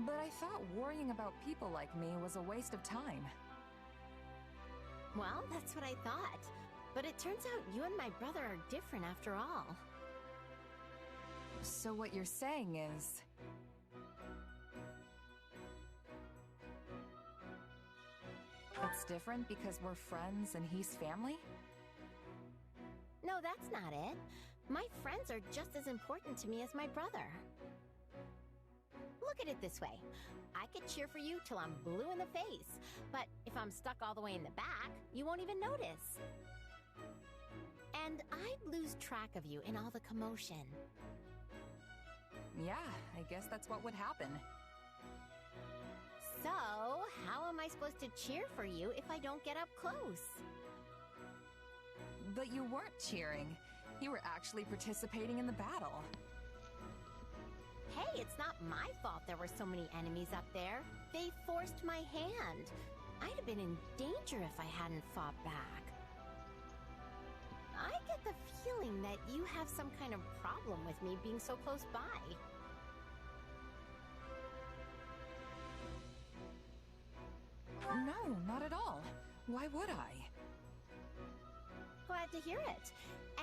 But I thought worrying about people like me was a waste of time. Well, that's what I thought. But it turns out you and my brother are different after all. So what you're saying is... it's different because we're friends and he's family? No, that's not it. My friends are just as important to me as my brother. Look at it this way. I could cheer for you till I'm blue in the face, but if I'm stuck all the way in the back, you won't even notice. And I'd lose track of you in all the commotion. Yeah, I guess that's what would happen. So, how am I supposed to cheer for you if I don't get up close? But you weren't cheering. You were actually participating in the battle. Hey, it's not my fault there were so many enemies up there. They forced my hand. I'd have been in danger if I hadn't fought back. I get the feeling that you have some kind of problem with me being so close by. No, not at all. Why would I? Glad to hear it.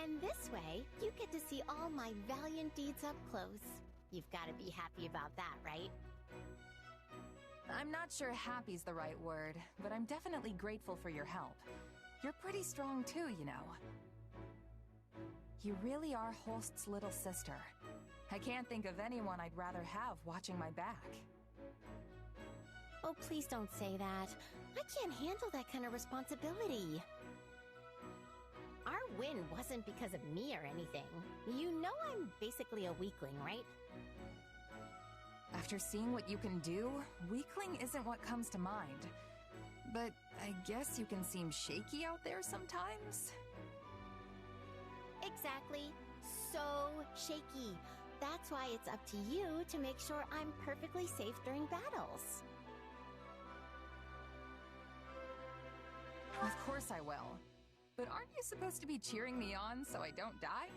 And this way, you get to see all my valiant deeds up close. You've got to be happy about that, right? I'm not sure happy's the right word, but I'm definitely grateful for your help. You're pretty strong too, you know. You really are Holst's little sister. I can't think of anyone I'd rather have watching my back. Oh, please don't say that. I can't handle that kind of responsibility. Our win wasn't because of me or anything. You know I'm basically a weakling, right? After seeing what you can do, weakling isn't what comes to mind. But I guess you can seem shaky out there sometimes? Exactly. So shaky. That's why it's up to you to make sure I'm perfectly safe during battles. Of course I will. But aren't you supposed to be cheering me on so I don't die?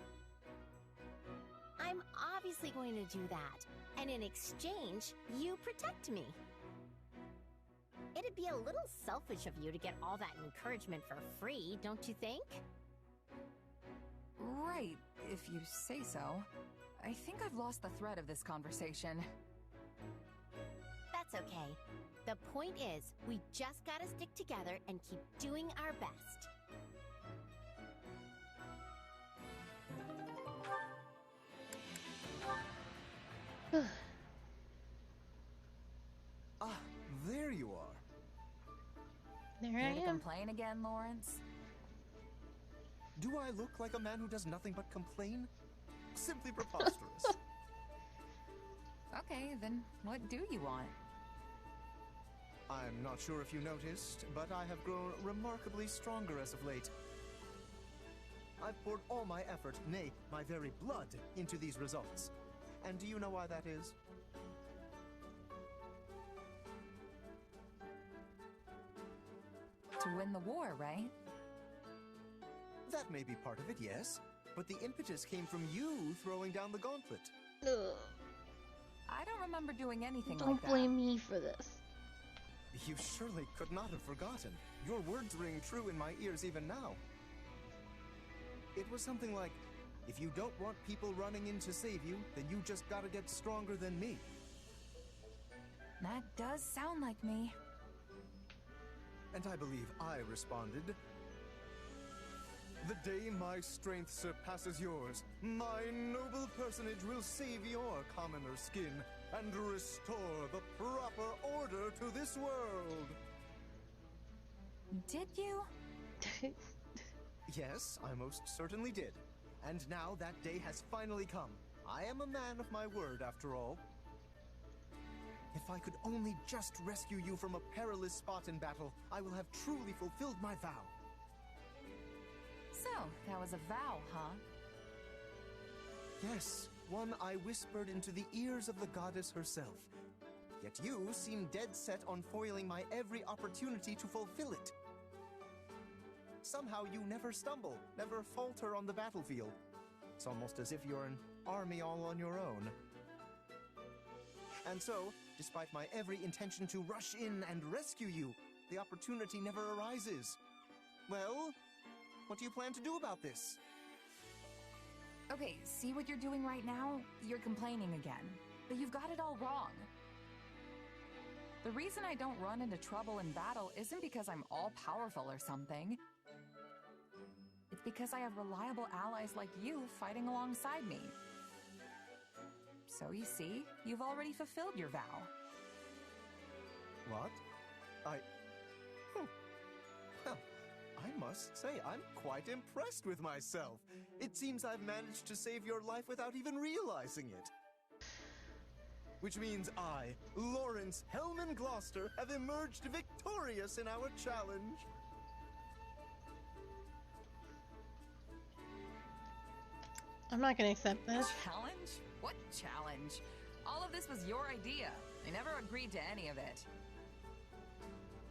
I'm obviously going to do that. And in exchange, you protect me. It'd be a little selfish of you to get all that encouragement for free, don't you think? Right, if you say so. I think I've lost the thread of this conversation. That's okay. The point is, we just gotta stick together and keep doing our best. Ah, there you are. There Here I to am. complain again, Lawrence? Do I look like a man who does nothing but complain? Simply preposterous. Okay, then what do you want? I'm not sure if you noticed, but I have grown remarkably stronger as of late. I've poured all my effort, nay, my very blood, into these results. And do you know why that is? To win the war, right? That may be part of it, yes. But the impetus came from you throwing down the gauntlet. Ugh. I don't remember doing anything Don't like that. blame me for this. You surely could not have forgotten. Your words ring true in my ears even now. It was something like, if you don't want people running in to save you, then you just gotta get stronger than me. That does sound like me. And I believe I responded, the day my strength surpasses yours, my noble personage will save your commoner skin and restore the proper order to this world. Did you? Yes, I most certainly did. And now that day has finally come. I am a man of my word, after all. If I could only just rescue you from a perilous spot in battle, I will have truly fulfilled my vow. So, that was a vow, huh? Yes, one I whispered into the ears of the goddess herself. Yet you seem dead set on foiling my every opportunity to fulfill it. Somehow you never stumble, never falter on the battlefield. It's almost as if you're an army all on your own. And so, despite my every intention to rush in and rescue you, the opportunity never arises. Well, what do you plan to do about this? Okay, see what you're doing right now? You're complaining again. But you've got it all wrong. The reason I don't run into trouble in battle isn't because I'm all-powerful or something. It's because I have reliable allies like you fighting alongside me. So you see, you've already fulfilled your vow. What? Well, I must say, I'm quite impressed with myself. It seems I've managed to save your life without even realizing it. Which means I, Lawrence Hellman Gloucester, have emerged victorious in our challenge. I'm not gonna accept this. Challenge? What challenge? All of this was your idea. I never agreed to any of it.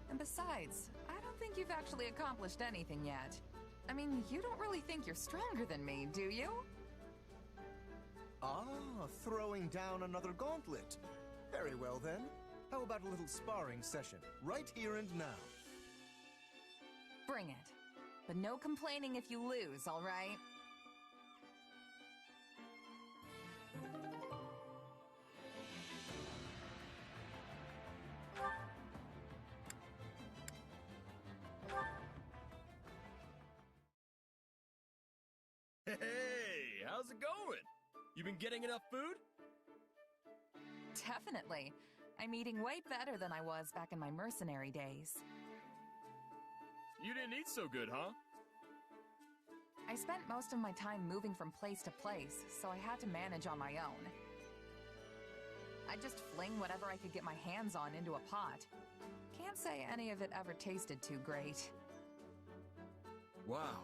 And besides, I don't think you've actually accomplished anything yet. I mean, you don't really think you're stronger than me, do you? Ah, throwing down another gauntlet. Very well then. How about a little sparring session, right here and now? Bring it. But no complaining if you lose, all right? Hey, how's it going? You been getting enough food? Definitely. I'm eating way better than I was back in my mercenary days. You didn't eat so good, huh? I spent most of my time moving from place to place, so I had to manage on my own. I'd just fling whatever I could get my hands on into a pot. Can't say any of it ever tasted too great. Wow,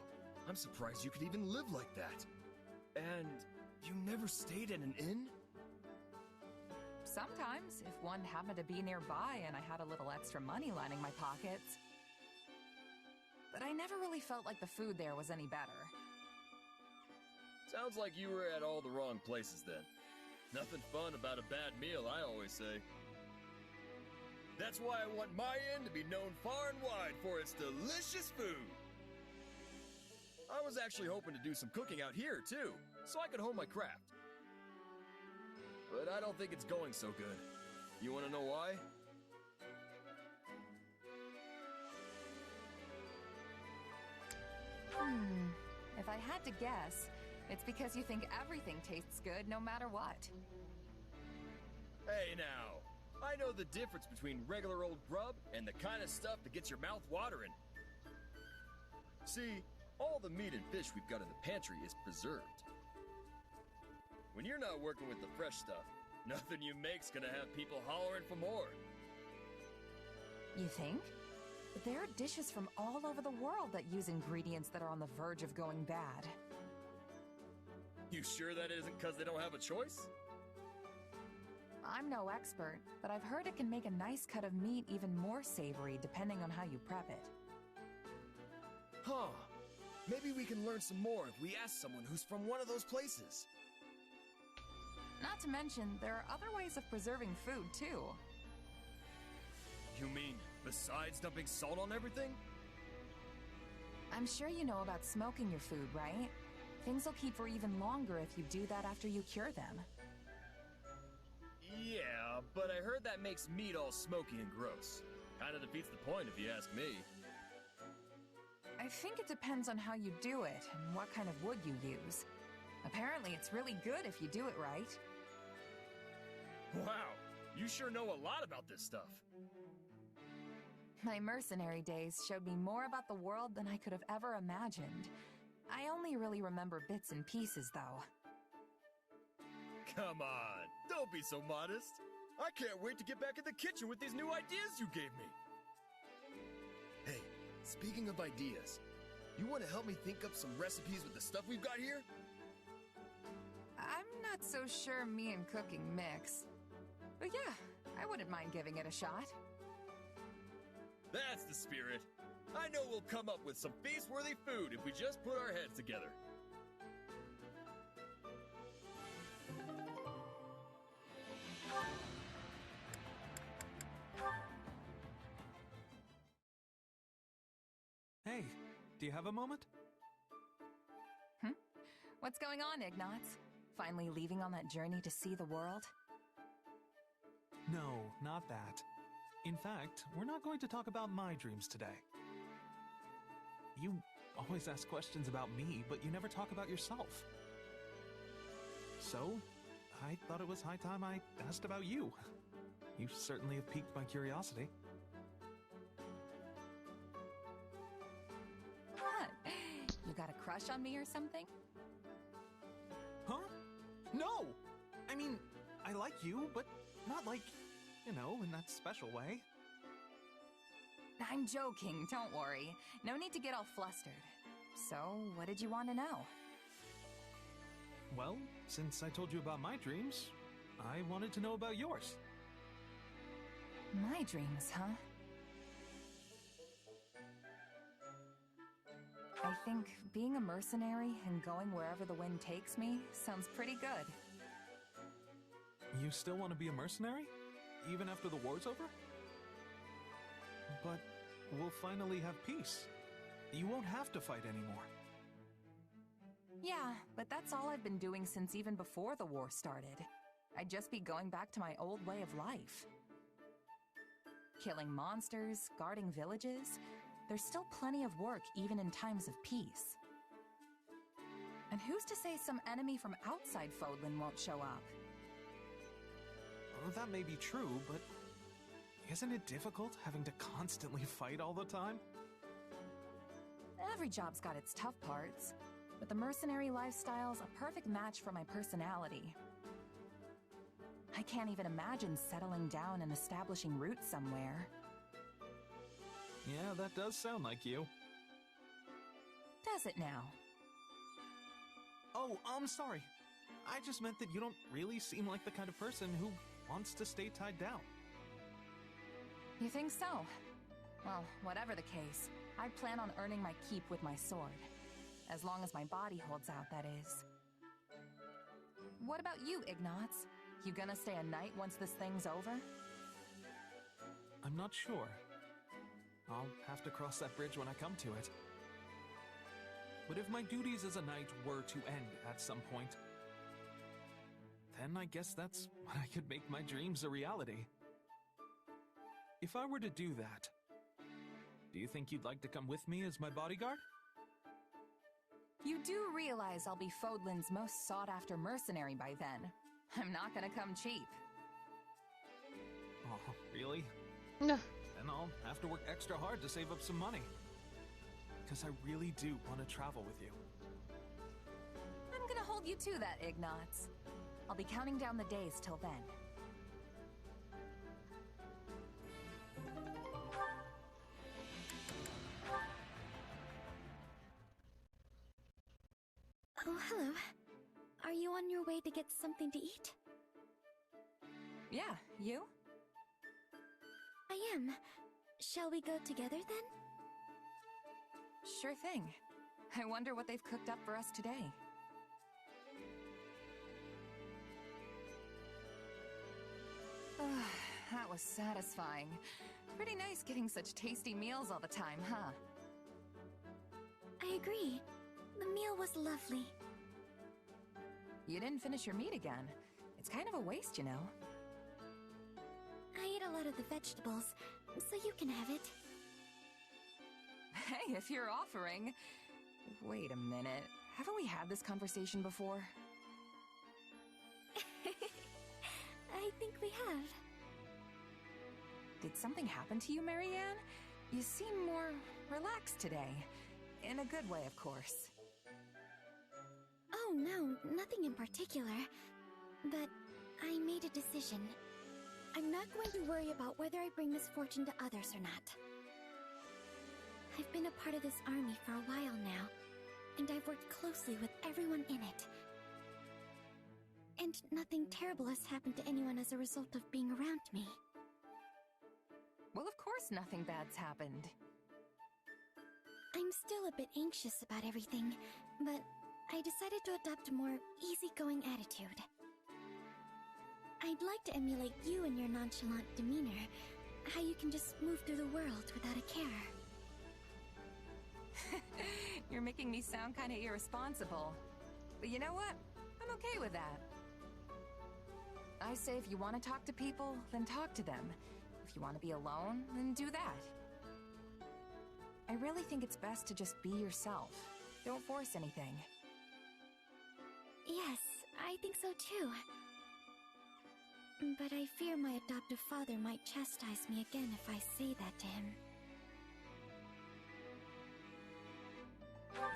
I'm surprised you could even live like that. And you never stayed in an inn? Sometimes, if one happened to be nearby and I had a little extra money lining my pockets. But I never really felt like the food there was any better. Sounds like you were at all the wrong places then. Nothing fun about a bad meal, I always say. That's why I want my inn to be known far and wide for its delicious food. I was actually hoping to do some cooking out here, too, so I could hone my craft. But I don't think it's going so good. You want to know why? If I had to guess, it's because you think everything tastes good no matter what. Hey now, I know the difference between regular old grub and the kind of stuff that gets your mouth watering. See, all the meat and fish we've got in the pantry is preserved. When you're not working with the fresh stuff, nothing you make's gonna have people hollering for more. You think? But there are dishes from all over the world that use ingredients that are on the verge of going bad. You sure that isn't because they don't have a choice? I'm no expert, but I've heard it can make a nice cut of meat even more savory depending on how you prep it. Huh. Maybe we can learn some more if we ask someone who's from one of those places. Not to mention, there are other ways of preserving food, too. You mean, besides dumping salt on everything? I'm sure you know about smoking your food, right? Things will keep for even longer if you do that after you cure them. Yeah, but I heard that makes meat all smoky and gross. Kinda defeats the point if you ask me. I think it depends on how you do it and what kind of wood you use. Apparently it's really good if you do it right. Wow, you sure know a lot about this stuff. My mercenary days showed me more about the world than I could have ever imagined. I only really remember bits and pieces, though. Come on, don't be so modest. I can't wait to get back in the kitchen with these new ideas you gave me. Hey, speaking of ideas, you want to help me think up some recipes with the stuff we've got here? I'm not so sure me and cooking mix. But yeah, I wouldn't mind giving it a shot. That's the spirit. I know we'll come up with some feast-worthy food if we just put our heads together. Hey, do you have a moment? What's going on, Ignatz? Finally leaving on that journey to see the world? No, not that. In fact, we're not going to talk about my dreams today. You always ask questions about me, but you never talk about yourself. So, I thought it was high time I asked about you. You certainly have piqued my curiosity. What? You got a crush on me or something? Huh? No! I mean, I like you, but not like, you know, in that special way. I'm joking, don't worry. No need to get all flustered. So, what did you want to know? Well, since I told you about my dreams, I wanted to know about yours. My dreams, huh? I think being a mercenary and going wherever the wind takes me sounds pretty good. You still want to be a mercenary? Even after the war's over? But we'll finally have peace. You won't have to fight anymore. Yeah, but that's all I've been doing since even before the war started. I'd just be going back to my old way of life. Killing monsters, guarding villages. There's still plenty of work even in times of peace. And who's to say some enemy from outside Fodlan won't show up? Well, that may be true, but isn't it difficult having to constantly fight all the time? Every job's got its tough parts, but the mercenary lifestyle's a perfect match for my personality. I can't even imagine settling down and establishing roots somewhere. Yeah, that does sound like you. Does it now? Oh, I'm sorry. I just meant that you don't really seem like the kind of person who wants to stay tied down. You think so? Well, whatever the case, I plan on earning my keep with my sword. As long as my body holds out, that is. What about you, Ignatz? You gonna stay a knight once this thing's over? I'm not sure. I'll have to cross that bridge when I come to it. But if my duties as a knight were to end at some point, then I guess that's when I could make my dreams a reality. If I were to do that, do you think you'd like to come with me as my bodyguard? You do realize I'll be Fodlan's most sought-after mercenary by then. I'm not gonna come cheap. Oh, really? No. Then I'll have to work extra hard to save up some money. Because I really do want to travel with you. I'm gonna hold you to that, Ignatz. I'll be counting down the days till then. Oh, hello. Are you on your way to get something to eat? Yeah, you? I am. Shall we go together then? Sure thing. I wonder what they've cooked up for us today. That was satisfying. Pretty nice getting such tasty meals all the time, huh? I agree. The meal was lovely. You didn't finish your meat again. It's kind of a waste, you know. I ate a lot of the vegetables, so you can have it. Hey, if you're offering... Wait a minute. Haven't we had this conversation before? I think we have. Did something happen to you, Marianne? You seem more relaxed today. In a good way, of course. Oh no, nothing in particular. But I made a decision. I'm not going to worry about whether I bring misfortune to others or not. I've been a part of this army for a while now, and I've worked closely with everyone in it. And nothing terrible has happened to anyone as a result of being around me. Well, of course nothing bad's happened. I'm still a bit anxious about everything, but I decided to adopt a more easygoing attitude. I'd like to emulate you and your nonchalant demeanor, how you can just move through the world without a care. You're making me sound kind of irresponsible. But you know what? I'm okay with that. I say if you want to talk to people, then talk to them. If you want to be alone, then do that. I really think it's best to just be yourself. Don't force anything. Yes, I think so too. But I fear my adoptive father might chastise me again if I say that to him.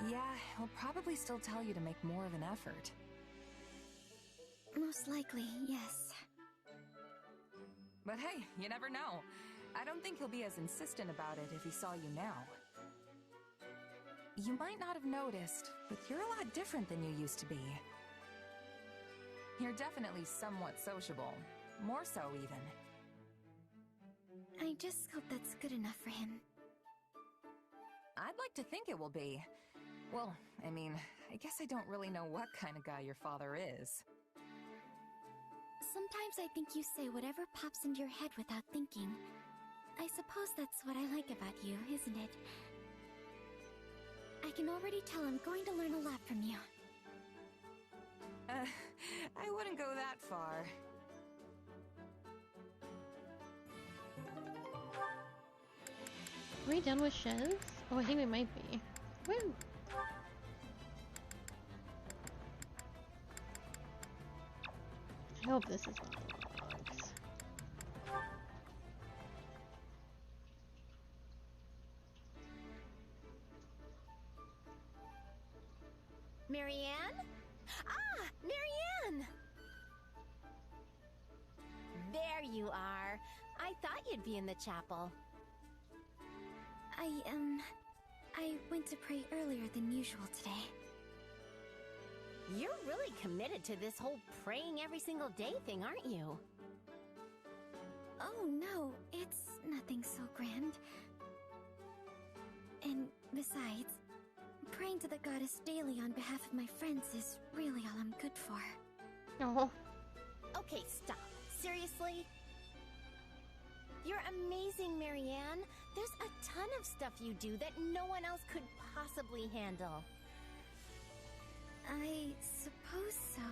Yeah, he'll probably still tell you to make more of an effort. Most likely, yes. But hey, you never know. I don't think he'll be as insistent about it if he saw you now. You might not have noticed, but you're a lot different than you used to be. You're definitely somewhat sociable. More so, even. I just hope that's good enough for him. I'd like to think it will be. Well, I mean, I guess I don't really know what kind of guy your father is. Sometimes I think you say whatever pops into your head without thinking. I suppose that's what I like about you, isn't it? I can already tell I'm going to learn a lot from you. I wouldn't go that far. Are we done with Shez? Oh, I think we might be. Woo! I hope this is not the logs. Marianne? Ah, Marianne! There you are. I thought you'd be in the chapel. I went to pray earlier than usual today. You're really committed to this whole praying every single day thing, aren't you? Oh no, it's nothing so grand. And besides, praying to the goddess daily on behalf of my friends is really all I'm good for. Oh. Okay, stop. Seriously? You're amazing, Marianne. There's a ton of stuff you do that no one else could possibly handle. I suppose so.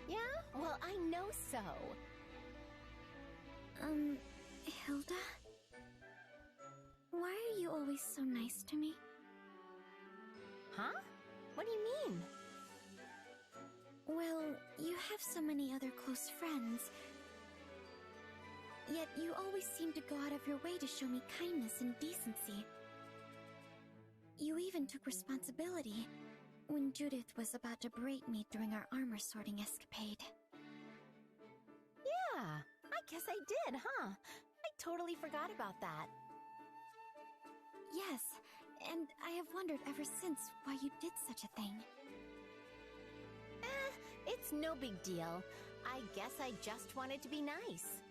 Yeah? Well, I know so. Hilda? Why are you always so nice to me? Huh? What do you mean? Well, you have so many other close friends. Yet you always seem to go out of your way to show me kindness and decency. You even took responsibility when Judith was about to berate me during our armor sorting escapade. Yeah, I guess I did, huh? I totally forgot about that. Yes, and I have wondered ever since why you did such a thing. It's no big deal. I guess I just wanted to be nice.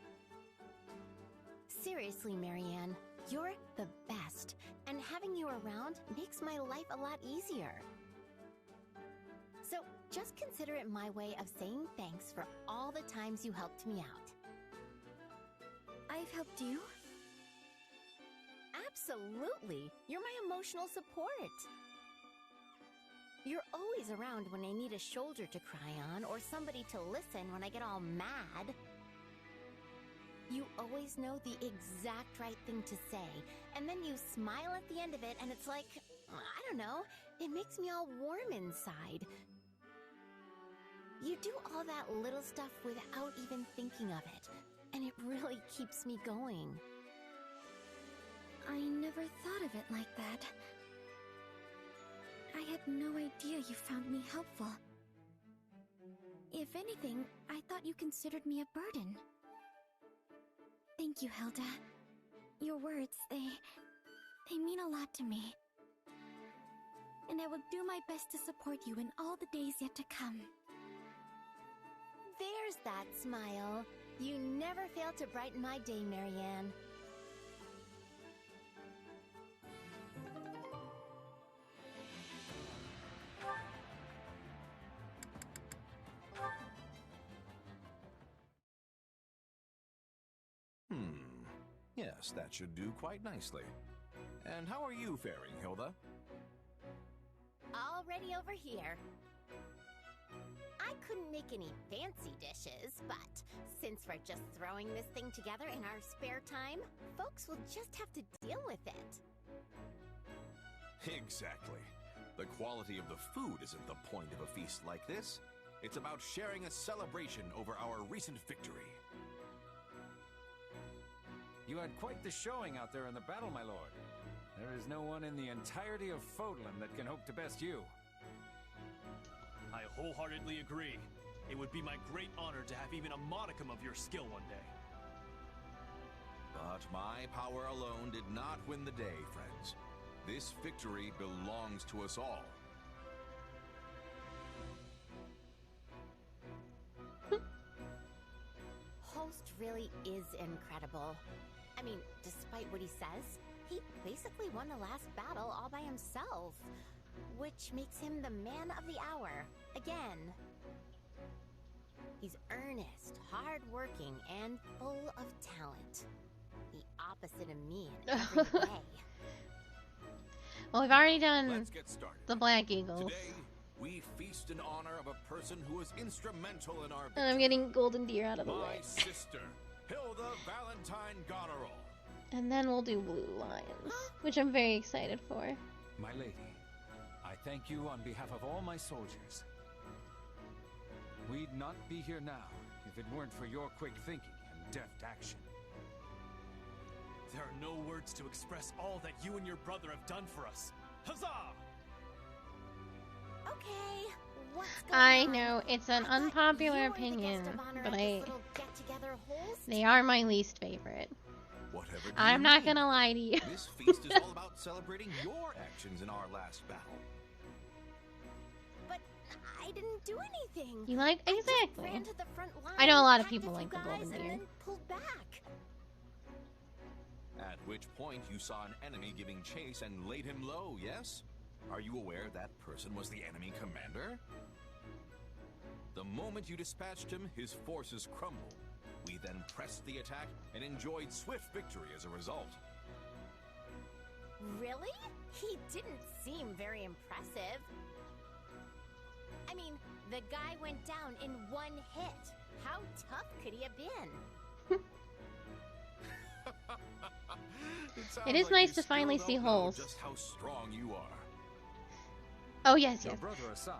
Seriously, Marianne, you're the best, and having you around makes my life a lot easier. So just consider it my way of saying thanks for all the times you helped me out. I've helped you? Absolutely! You're my emotional support. You're always around when I need a shoulder to cry on or somebody to listen when I get all mad. You always know the exact right thing to say, and then you smile at the end of it and it's like, I don't know, it makes me all warm inside. You do all that little stuff without even thinking of it, and it really keeps me going. I never thought of it like that. I had no idea you found me helpful. If anything, I thought you considered me a burden. Thank you, Hilda. Your words, they mean a lot to me. And I will do my best to support you in all the days yet to come. There's that smile. You never fail to brighten my day, Marianne. Yes, that should do quite nicely. And how are you faring, Hilda? Already over here. I couldn't make any fancy dishes, but since we're just throwing this thing together in our spare time, folks will just have to deal with it. Exactly. The quality of the food isn't the point of a feast like this. It's about sharing a celebration over our recent victory. You had quite the showing out there in the battle, my lord. There is no one in the entirety of Fodlan that can hope to best you. I wholeheartedly agree. It would be my great honor to have even a modicum of your skill one day. But my power alone did not win the day, friends. This victory belongs to us all. really is incredible. I mean, despite what he says, he basically won the last battle all by himself, which makes him the man of the hour, again. He's earnest, hardworking, and full of talent. The opposite of me in every way. Well, we've already done Let's get started. the Black Eagles. Today, we feast in honor of a person who was instrumental in our And I'm getting Golden Deer out of the my way. sister, Hilda Valentine Goneril. And then we'll do Blue Lions, which I'm very excited for. My lady, I thank you on behalf of all my soldiers. We'd not be here now if it weren't for your quick thinking and deft action. There are no words to express all that you and your brother have done for us. Huzzah! Okay, what's going I on? know it's an I thought unpopular you were the opinion, guest of honor but at this little get-together host? they are my least favorite. Whatever do I'm you not mean? gonna lie to you. This feast is all about celebrating your actions in our last battle. But I didn't do anything. You like I just exactly. ran to the front line, I know a lot of attacked people a like few the Golden guys, and Deer. then pulled back. At which point you saw an enemy giving chase and laid him low, yes? Are you aware that person was the enemy commander? The moment you dispatched him, his forces crumbled. We then pressed the attack and enjoyed swift victory as a result. Really? He didn't seem very impressive. I mean, the guy went down in one hit. How tough could he have been? It is nice to finally see holes. Just how strong you are. Oh yes, Your yes. brother aside,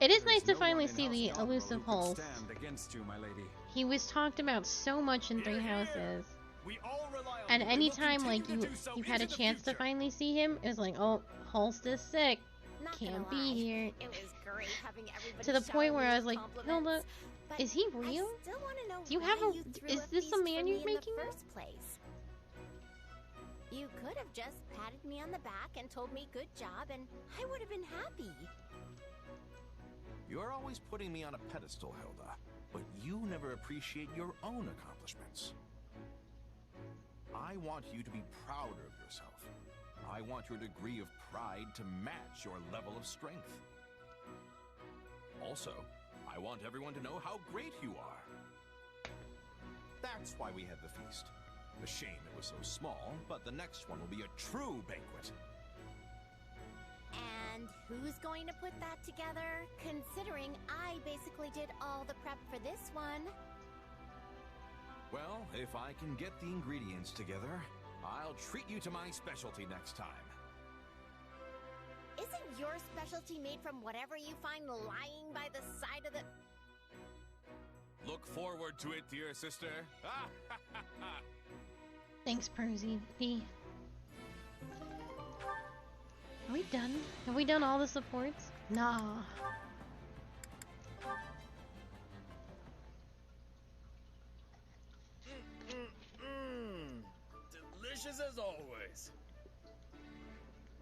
It is there nice to no one finally in see House the Goneril elusive who could holes. stand against you, my lady. He was talked about so much in Three Houses, We all rely on and you, will anytime continue like to do so you've had a into the chance to future. finally see him, it was like, oh, Holst is sick, Not gonna can't lie, be here. It was great having everybody To the shower point where me I with was like, compliments, Hilda, but is he I real? still want to know Do you why have a? you threw Is a this feast a for man me you're in making the up? first place. You could have just patted me on the back and told me good job, and I would have been happy. You're always putting me on a pedestal, Hilda, but you never appreciate your own accomplishments. I want you to be proud of yourself. I want your degree of pride to match your level of strength. Also, I want everyone to know how great you are. That's why we had the feast. A shame it was so small, but the next one will be a true banquet. And who's going to put that together? Considering I basically did all the prep for this one. Well, if I can get the ingredients together, I'll treat you to my specialty next time. Isn't your specialty made from whatever you find lying by the side of the... Look forward to it, dear sister. Thanks, Prosy P. Are we done? Have we done all the supports? Nah. Delicious as always.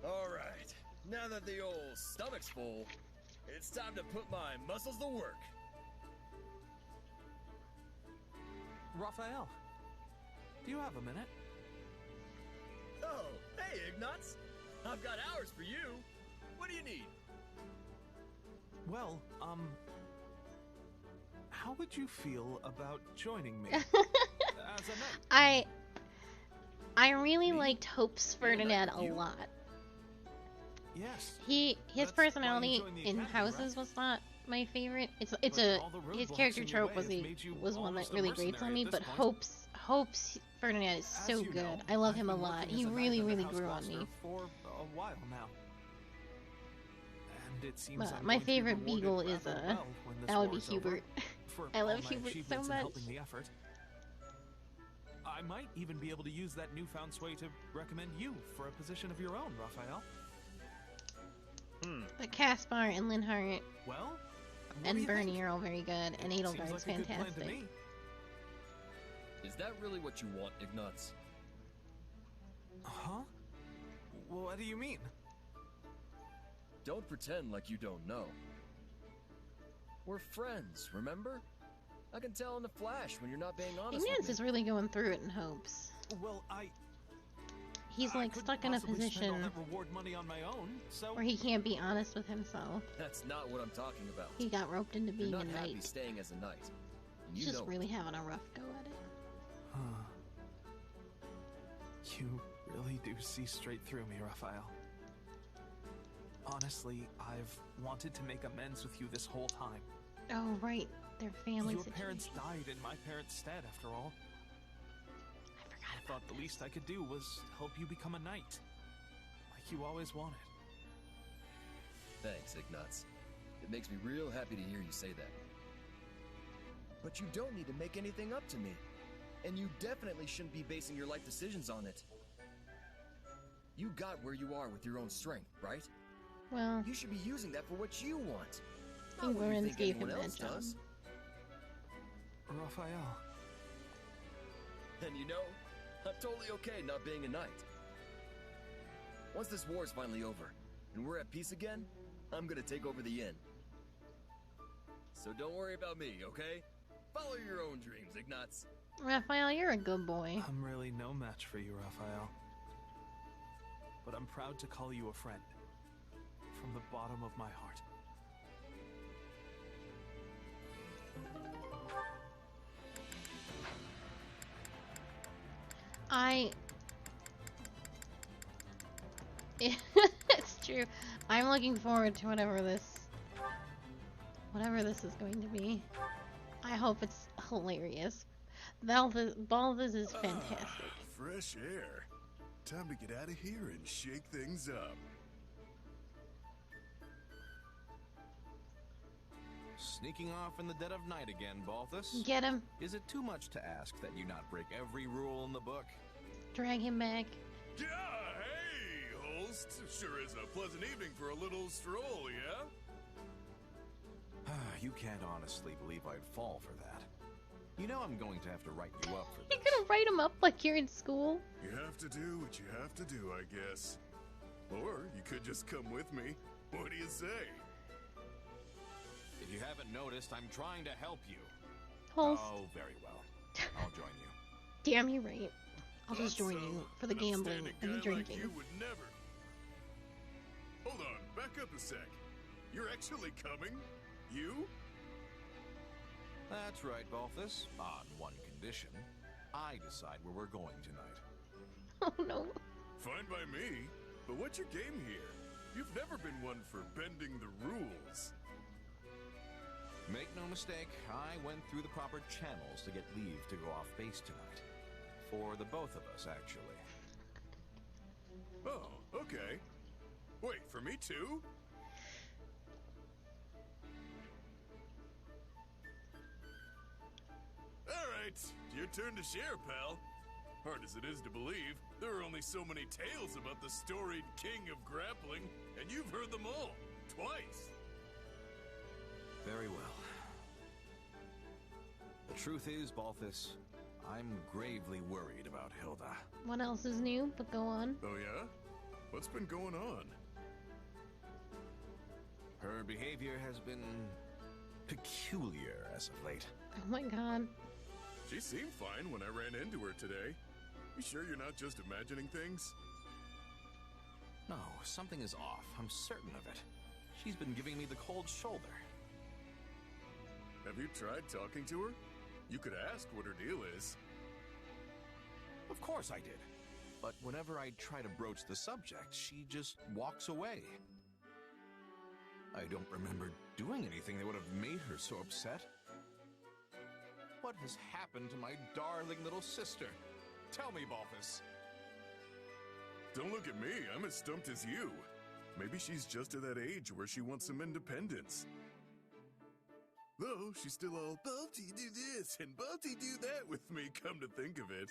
Alright, now that the old stomach's full, it's time to put my muscles to work. Raphael, do you have a minute? Oh, hey, Ignatz. I've got hours for you. What do you need? Well, how would you feel about joining me? As a knight? I really liked Hope's Ferdinand a lot. Yes. His personality in Houses was not my favorite. His character trope was one that really grates on me, but Hope's Ferdinand is so good. I love him a lot. He really grew on me. For a while now. And it seems I'm My going to be favorite rewarded beagle is rather well when this that would be war is over Hubert. for I all love my Hubert so achievements in much. helping the effort. I might even be able to use that newfound sway to recommend you for a position of your own, Raphael. But Caspar and Linhardt Well, and Bernie are all very good, and Edelgard's like a good plan to fantastic. me. Is that really what you want, Ignatz? Huh? What do you mean? Don't pretend like you don't know. We're friends, remember? I can tell in a flash when you're not being honest Ignatz with me. is really going through it in hopes. Well, He's like stuck in a Spend all position that reward money on my own, so where he can't be honest with himself. That's not what I'm talking about. He got roped into being You're a not happy knight. staying as a knight. And He's you just know really having a rough go at it. You really do see straight through me, Raphael. Honestly, I've wanted to make amends with you this whole time. Oh, right. Their family Your situation. parents died in my parents' stead, after all. I thought the least I could do was help you become a knight. Like you always wanted. Thanks, Ignatz. It makes me real happy to hear you say that. But you don't need to make anything up to me. And you definitely shouldn't be basing your life decisions on it. You got where you are with your own strength, right? Well, you should be using that for what you want. I Not think what you Lorenz think gave him anyone that else job. does. Raphael. And you know, I'm totally okay not being a knight. Once this war is finally over, and we're at peace again, I'm gonna take over the inn. So don't worry about me, okay? Follow your own dreams, Ignatz. Raphael, you're a good boy. I'm really no match for you, Raphael. But I'm proud to call you a friend. From the bottom of my heart. It's true. I'm looking forward to whatever this is going to be. I hope it's hilarious. Balthus is fantastic. Fresh air. Time to get out of here and shake things up. Sneaking off in the dead of night again, Balthus. Get him. Is it too much to ask that you not break every rule in the book? Drag him back. Yeah, hey, Holst. Sure is a pleasant evening for a little stroll, yeah? You can't honestly believe I'd fall for that. You know I'm going to have to write you up for You're gonna write him up like you're in school? You have to do what you have to do, I guess. Or you could just come with me. What do you say? If you haven't noticed, I'm trying to help you. Holst. Oh, very well. I'll join you. Damn, you're right. I'll just join you for the gambling and the drinking. Like you would never. Hold on, back up a sec. You're actually coming? You? That's right, Balthus. On one condition. I decide where we're going tonight. Oh, no. Fine by me. But what's your game here? You've never been one for bending the rules. Make no mistake, I went through the proper channels to get leave to go off base tonight. For the both of us, actually. Oh, okay. Wait, for me too? Alright, your turn to share, pal. Hard as it is to believe, there are only so many tales about the storied king of grappling, and you've heard them all. Twice. Very well. The truth is, Balthus, I'm gravely worried about Hilda. What else is new? But go on. Oh yeah? What's been going on? Her behavior has been peculiar as of late. Oh my god. She seemed fine when I ran into her today. You sure you're not just imagining things? No, something is off. I'm certain of it. She's been giving me the cold shoulder. Have you tried talking to her? You could ask what her deal is. Of course I did. But whenever I try to broach the subject, she just walks away. I don't remember doing anything that would have made her so upset. What has happened to my darling little sister? Tell me, Balthus. Don't look at me, I'm as stumped as you. Maybe she's just at that age where she wants some independence. Though, she's still all, Balti do this and Balti do that with me, come to think of it.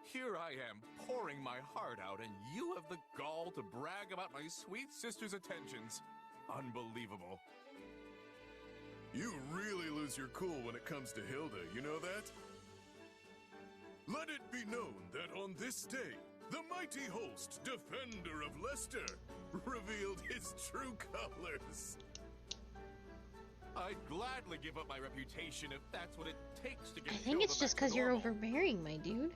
Here I am, pouring my heart out, and you have the gall to brag about my sweet sister's attentions. Unbelievable. You really lose your cool when it comes to Hilda, you know that? Let it be known that on this day, the mighty Holst, defender of Leicester, revealed his true colors. I'd gladly give up my reputation if that's what it takes to get I think it's just because you're overbearing, my dude.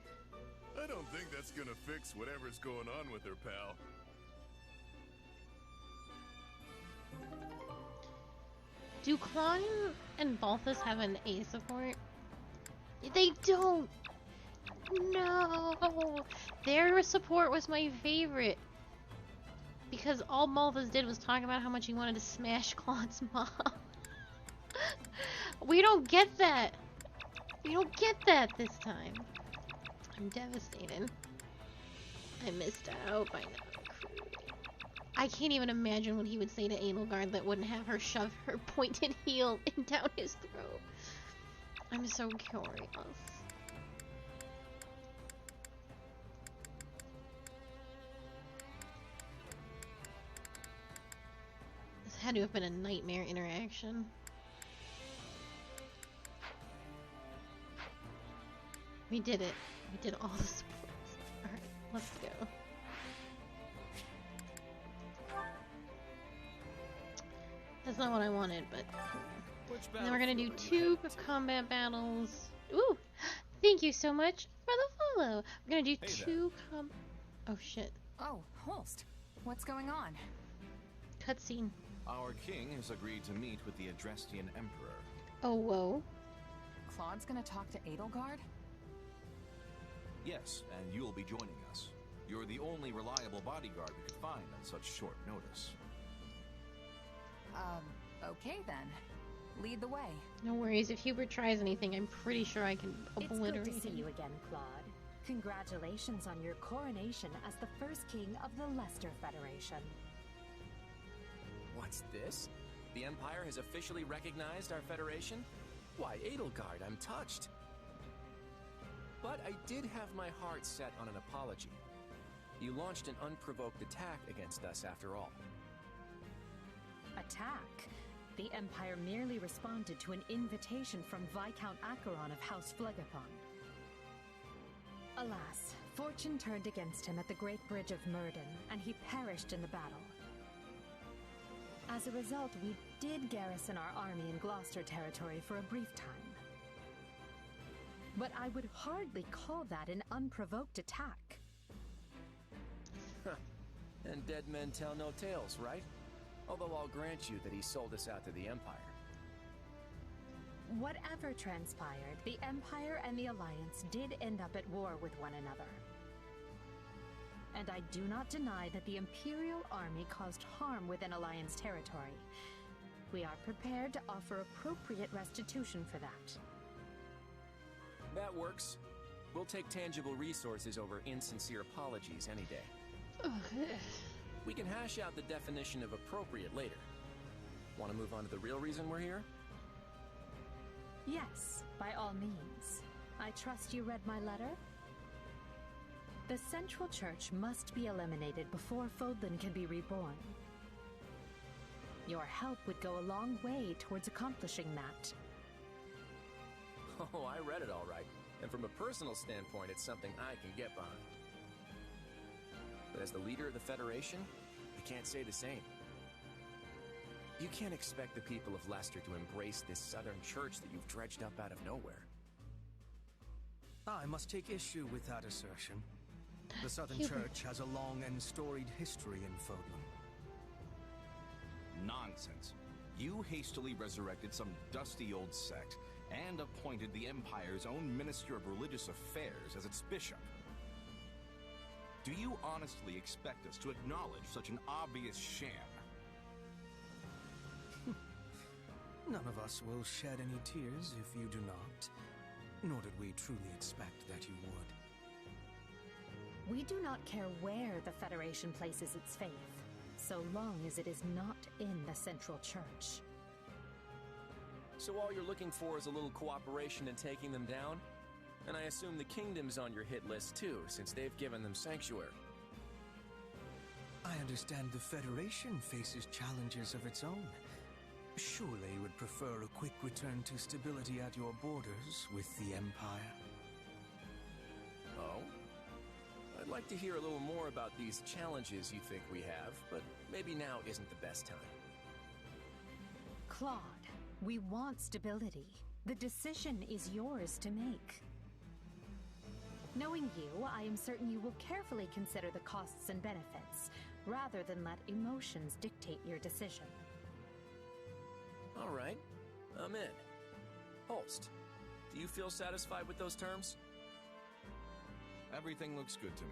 I don't think that's gonna fix whatever's going on with her, pal. Do Claude and Balthus have an A support? They don't! No! Their support was my favorite. Because all Balthus did was talk about how much he wanted to smash Claude's mom. We don't get that! We don't get that this time. I'm devastated. I missed out by not recruiting. I can't even imagine what he would say to Edelgard that wouldn't have her shove her pointed heel down his throat. I'm so curious. This had to have been a nightmare interaction. We did it. We did all the supports. Alright, let's go. That's not what I wanted, but... And then we're gonna do 2 combat battles. Ooh! Thank you so much for the follow! We're gonna do 2 Oh shit. Oh, Holst. What's going on? Cutscene. Our king has agreed to meet with the Adrestian Emperor. Oh, whoa. Claude's gonna talk to Edelgard? Yes, and you'll be joining us. You're the only reliable bodyguard we could find on such short notice. Okay then. Lead the way. No worries, if Hubert tries anything, I'm pretty sure I can obliterate him. It's good to see you again, Claude. Congratulations on your coronation as the first king of the Leicester Federation. What's this? The Empire has officially recognized our Federation? Why, Edelgard, I'm touched. But I did have my heart set on an apology. You launched an unprovoked attack against us after all. Attack? The Empire merely responded to an invitation from Viscount Acheron of House Phlegethon. Alas, fortune turned against him at the Great Bridge of Myrden, and he perished in the battle. As a result, we did garrison our army in Gloucester territory for a brief time. But I would hardly call that an unprovoked attack. Huh. And dead men tell no tales, right? Although I'll grant you that he sold us out to the Empire. Whatever transpired, the Empire and the Alliance did end up at war with one another. And I do not deny that the Imperial Army caused harm within Alliance territory. We are prepared to offer appropriate restitution for that. That works. We'll take tangible resources over insincere apologies any day. We can hash out the definition of appropriate later. Want to move on to the real reason we're here? Yes, by all means. I trust you read my letter? The Central Church must be eliminated before Fodlan can be reborn. Your help would go a long way towards accomplishing that. Oh, I read it all right. And from a personal standpoint, it's something I can get behind. But as the leader of the Federation, I can't say the same. You can't expect the people of Leicester to embrace this Southern Church that you've dredged up out of nowhere. I must take issue with that assertion. The Southern Church has a long and storied history in Fodlan. Nonsense. You hastily resurrected some dusty old sect and appointed the Empire's own Minister of Religious Affairs as its bishop. Do you honestly expect us to acknowledge such an obvious sham? None of us will shed any tears if you do not, nor did we truly expect that you would. We do not care where the Federation places its faith, so long as it is not in the Central Church. So all you're looking for is a little cooperation in taking them down? And I assume the Kingdom's on your hit list too, since they've given them sanctuary. I understand the Federation faces challenges of its own. Surely you would prefer a quick return to stability at your borders with the Empire? Oh? I'd like to hear a little more about these challenges you think we have, but maybe now isn't the best time. Claude, We want stability. The decision is yours to make. Knowing you, I am certain you will carefully consider the costs and benefits, rather than let emotions dictate your decision. All right, I'm in. Holst, do you feel satisfied with those terms? Everything looks good to me.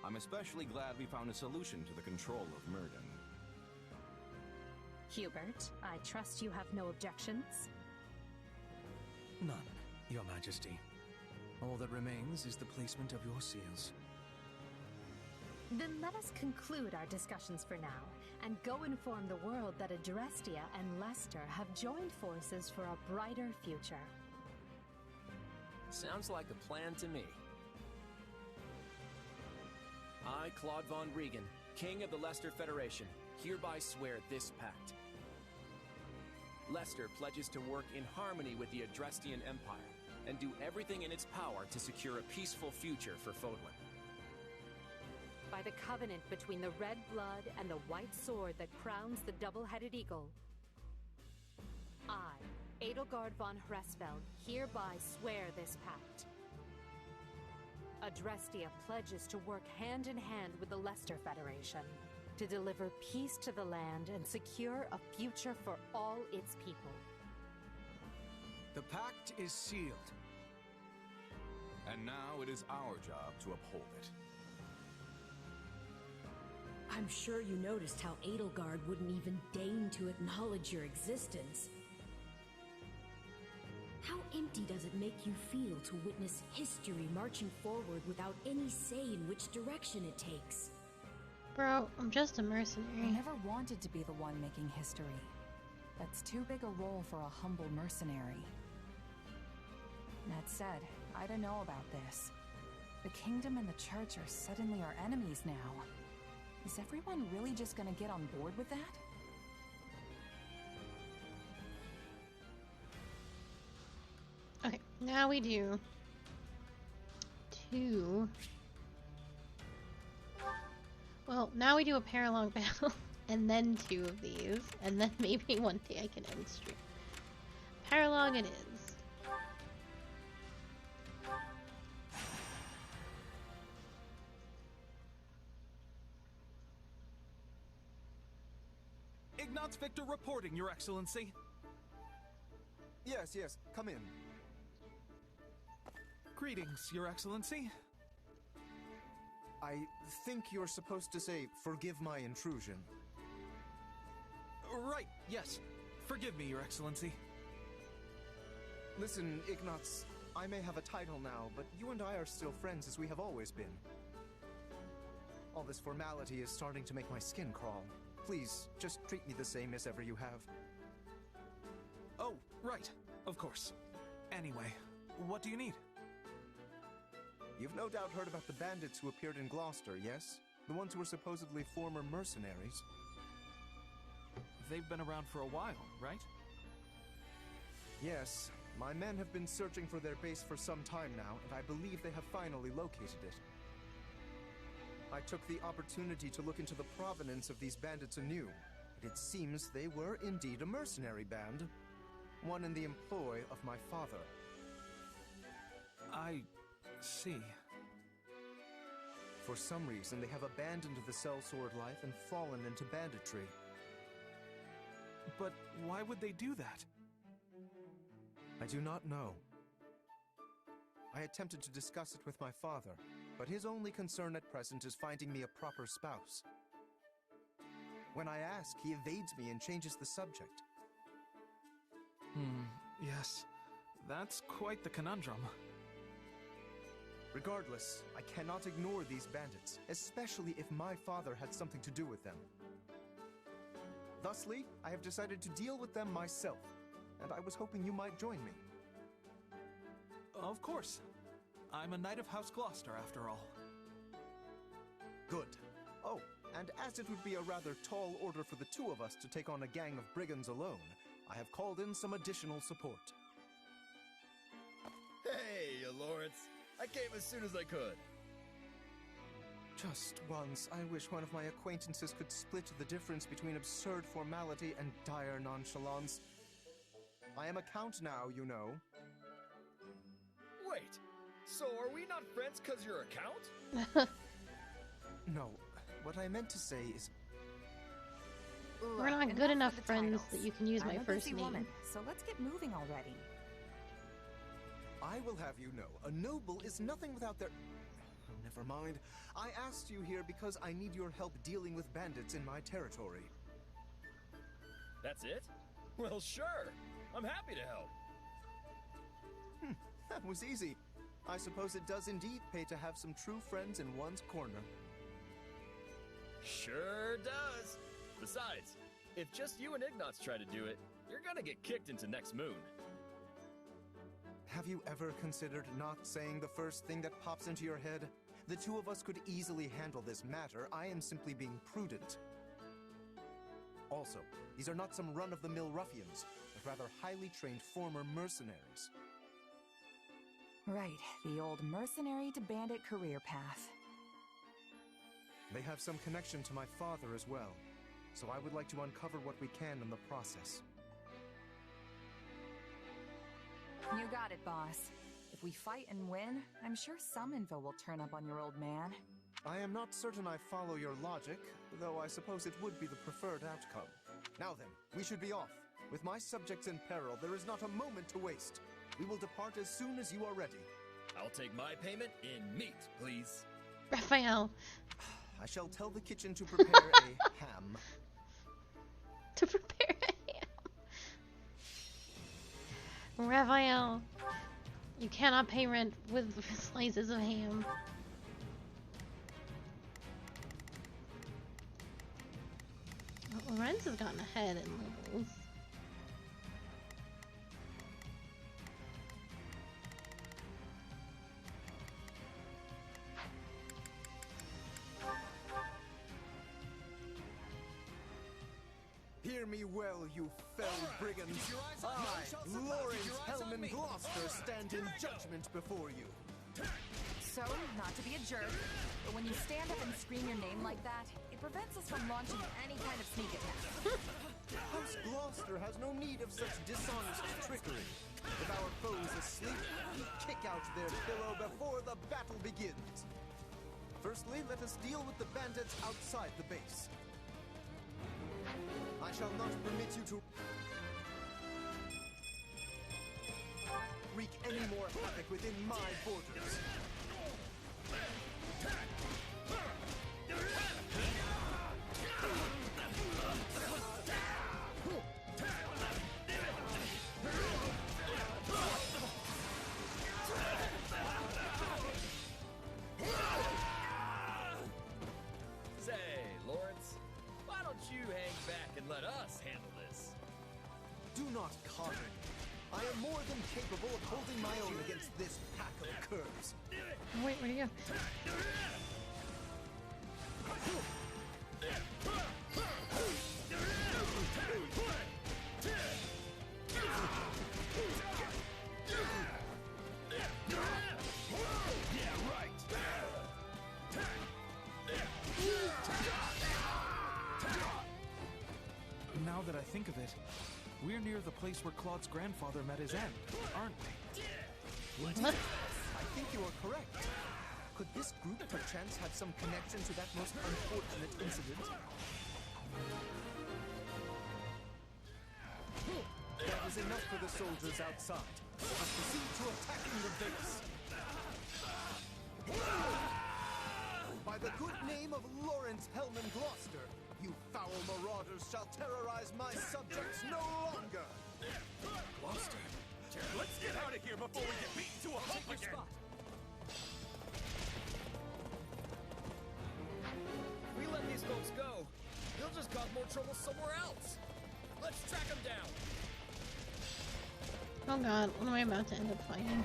I'm especially glad we found a solution to the control of Murden. Hubert, I trust you have no objections? None, Your Majesty. All that remains is the placement of your seals. Then let us conclude our discussions for now, and go inform the world that Adrestia and Lester have joined forces for a brighter future. Sounds like a plan to me. I, Claude von Riegan, King of the Lester Federation, hereby swear this pact. Lester pledges to work in harmony with the Adrestian Empire, and do everything in its power to secure a peaceful future for Fodlan. By the covenant between the red blood and the white sword that crowns the double-headed eagle, I, Edelgard von Hresfeld, hereby swear this pact. Adrestia pledges to work hand in hand with the Lester Federation to deliver peace to the land and secure a future for all its people. The pact is sealed. And now it is our job to uphold it. I'm sure you noticed how Edelgard wouldn't even deign to acknowledge your existence. How empty does it make you feel to witness history marching forward without any say in which direction it takes? Bro, I'm just a mercenary. I never wanted to be the one making history. That's too big a role for a humble mercenary. That said, I don't know about this. The kingdom and the church are suddenly our enemies now. Is everyone really just gonna get on board with that? Okay, now we do two. Well, now we do a paralog battle, and then two of these, and then maybe one day I can end stream. Paralog it is. Ignatz Victor reporting, Your Excellency. Yes, yes, come in. Greetings, Your Excellency. I think you're supposed to say, forgive my intrusion. Right, yes. Forgive me, Your Excellency. Listen, Ignatz, I may have a title now, but you and I are still friends as we have always been. All this formality is starting to make my skin crawl. Please, just treat me the same as ever you have. Oh, right. Of course. Anyway, what do you need? You've no doubt heard about the bandits who appeared in Gloucester, yes? The ones who were supposedly former mercenaries. They've been around for a while, right? Yes. My men have been searching for their base for some time now, and I believe they have finally located it. I took the opportunity to look into the provenance of these bandits anew, and it seems they were indeed a mercenary band. One in the employ of my father. I see. For some reason, they have abandoned the sellsword life and fallen into banditry. But why would they do that? I do not know. I attempted to discuss it with my father, but his only concern at present is finding me a proper spouse. When I ask, he evades me and changes the subject. Yes. That's quite the conundrum. Regardless, I cannot ignore these bandits, especially if my father had something to do with them. Thusly, I have decided to deal with them myself, and I was hoping you might join me. Of course. I'm a knight of House Gloucester, after all. Good. Oh, and as it would be a rather tall order for the two of us to take on a gang of brigands alone, I have called in some additional support. Hey, Lawrence. I came as soon as I could. Just once, I wish one of my acquaintances could split the difference between absurd formality and dire nonchalance. I am a count now, you know. Wait, so are we not friends because you're a count? No, what I meant to say is... We're not good enough friends that you can use my first name. Woman, so let's get moving already. I will have you know, a noble is nothing without their... Oh, never mind. I asked you here because I need your help dealing with bandits in my territory. That's it? Well, sure. I'm happy to help. That was easy. I suppose it does indeed pay to have some true friends in one's corner. Sure does. Besides, if just you and Ignatz try to do it, you're gonna get kicked into next moon. Have you ever considered not saying the first thing that pops into your head? The two of us could easily handle this matter. I am simply being prudent. Also, these are not some run-of-the-mill ruffians, but rather highly trained former mercenaries. Right, the old mercenary to bandit career path. They have some connection to my father as well, so I would like to uncover what we can in the process. You got it, boss. If we fight and win, I'm sure some info will turn up on your old man. I am not certain I follow your logic, though I suppose it would be the preferred outcome. Now then, we should be off. With my subjects in peril, there is not a moment to waste. We will depart as soon as you are ready. I'll take my payment in meat, please. Raphael. I shall tell the kitchen to prepare a ham. To prepare a ham. Raphael. You cannot pay rent with slices of ham. Well, Lorenz has gotten ahead in levels. Hear me well, you fell brigands. I, Lawrence Hellman Gloucester, stand in judgment before you. So, not to be a jerk, but when you stand up and scream your name like that, it prevents us from launching any kind of sneak attack. House Gloucester has no need of such dishonest trickery. If our foe is asleep, we kick out their pillow before the battle begins. Firstly, let us deal with the bandits outside the base. I shall not permit you to wreak any more havoc within my borders. Say, Lawrence, why don't you hang back and let us handle this? Do not coddle. I am more than capable of holding my own against this pack of curs. Wait, where'd he go? Now that I think of it, we're near the place where Claude's grandfather met his end, aren't we? What? I think you are correct. Could this group perchance have some connection to that most unfortunate incident? That is enough for the soldiers outside. Let us proceed to attacking the base. By the good name of Lawrence Hellman Gloucester, you foul marauders shall terrorize my subjects no longer! Gloucester, let's get out of here before we get beaten to a pulp again! If we let these folks go, they'll just cause more trouble somewhere else. Let's track them down. Oh god, what am I about to end up fighting?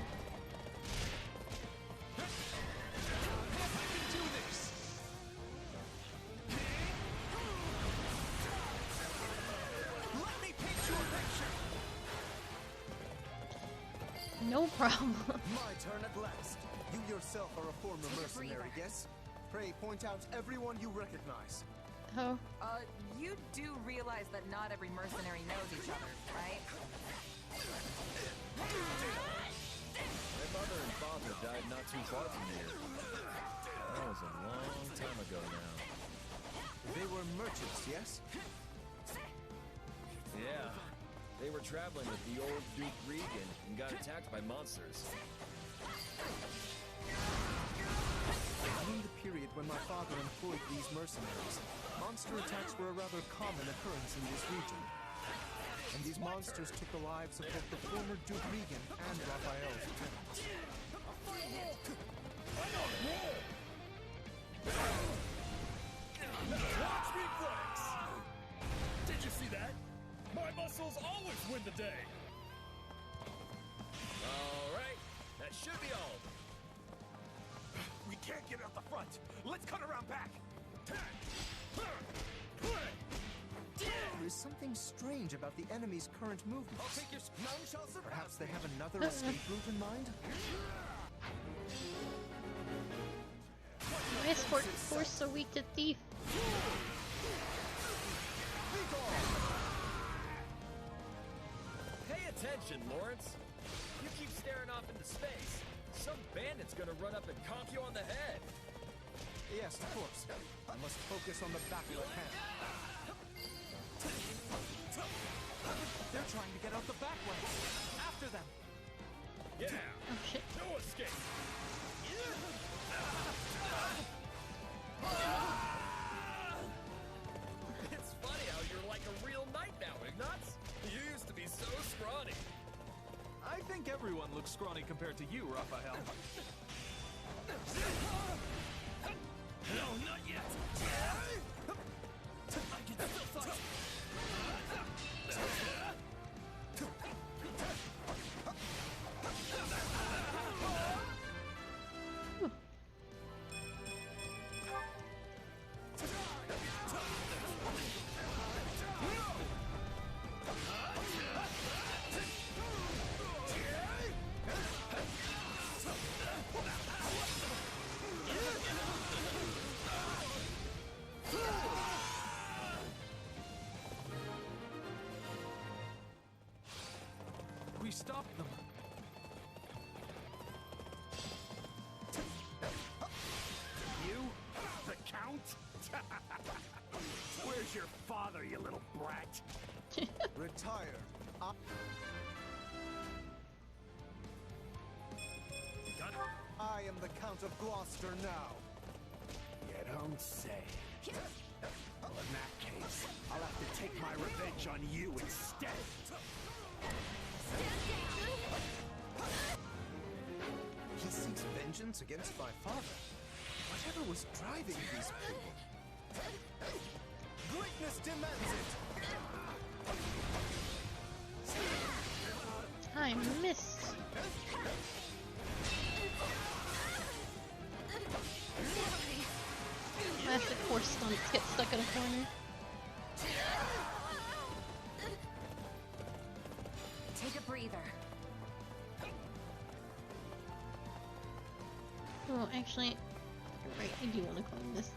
No problem. My turn at last. You yourself are a former mercenary, yes? Pray point out everyone you recognize. Oh. You do realize that not every mercenary knows each other, right? My mother and father died not too far from here. That was a long time ago now. They were merchants, yes? Yeah. They were traveling with the old Duke Riegan and got attacked by monsters. During the period when my father employed these mercenaries, monster attacks were a rather common occurrence in this region. And these monsters took the lives of both the former Duke Riegan and Raphael's lieutenants. Watch me flex! Did you see that? My muscles always win the day! Alright, that should be all. We can't get out the front. Let's cut around back. There is something strange about the enemy's current movements. I'll take your none shall surpass. Perhaps they have another escape route in mind? Why is Force so weak to thief? Pay attention, Lawrence. You keep staring off into space. Some bandit's gonna run up and conk you on the head. Yes, of course. I must focus on the battle at hand. They're trying to get out the back way. After them. Yeah. Oh shit. No escape. It's funny how you're like a real knight now, Ignatz. You used to be so scrawny. I think everyone looks scrawny compared to you, Raphael. No, not yet. I can still fight. We stopped them. You? The Count? Where's your father, you little brat? Retired. I am the Count of Gloucester now. You don't say. Well, in that case, I'll have to take my revenge on you instead. He seeks vengeance against my father. Whatever was driving these people? Greatness demands it! I missed. Classic horse stunts get stuck in a corner. Take a breather. Oh, actually, you're right. I do want to climb this.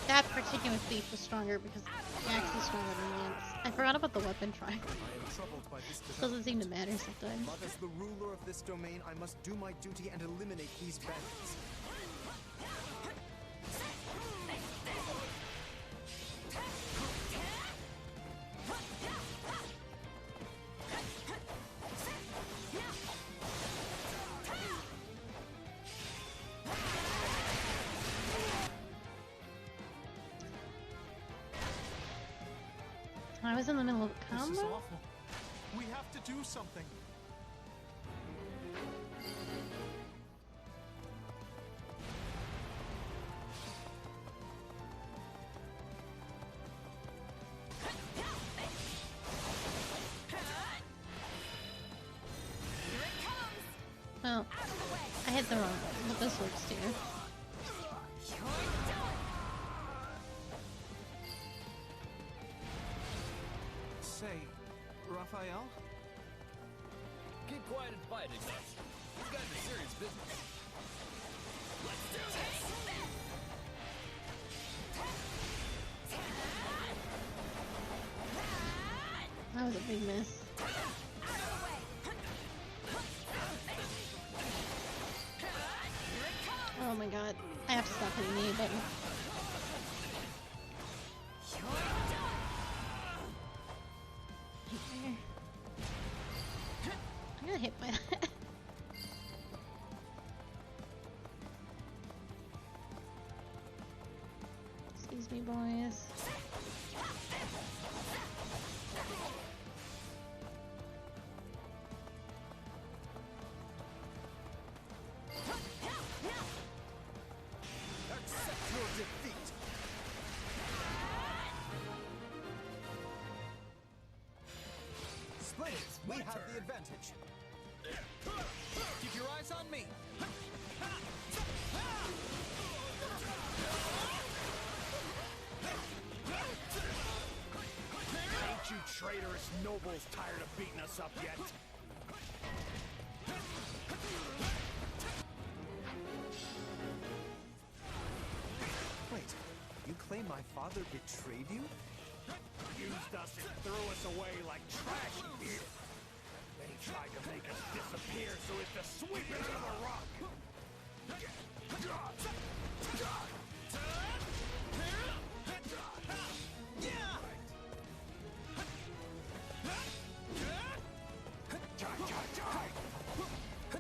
That particular thief was stronger because the axe is stronger than the lance. I forgot about the weapon triangle. I am troubled by this Doesn't seem to matter sometimes. But as the ruler of this domain, I must do my duty and eliminate these bandits. I was in the middle of a combo? This is awful. We have to do something. Oh, I hit the wrong button, but this works too. Say, Raphael? Keep quiet and fight, Ignace. We've got into serious business. Let's do this! That was a big miss. Oh my god. I have to stop hitting the A button. I got hit by that. Excuse me, boys. Accept your defeat. Splendid. We have the advantage. Keep your eyes on me. Ain't you traitorous nobles tired of beating us up yet? Wait, you claim my father betrayed you? Used us and threw us away like trash here. They tried to make us disappear so as to sweep it under the rug.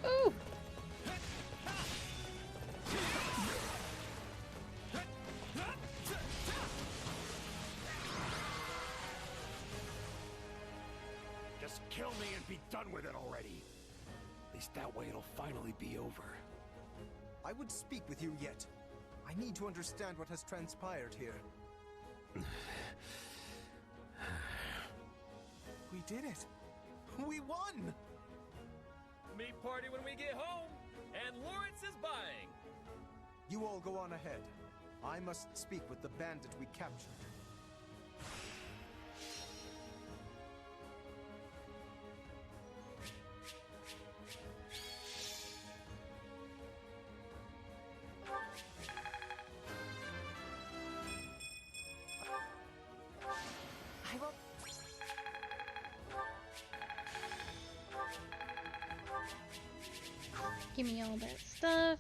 Ooh! Just kill me and be done with it already. At least that way it'll finally be over. I would speak with you yet. I need to understand what has transpired here. We did it. We won! Meat party when we get home, and Lawrence is buying. You all go on ahead. I must speak with the bandit we captured. I will. Give me all that stuff.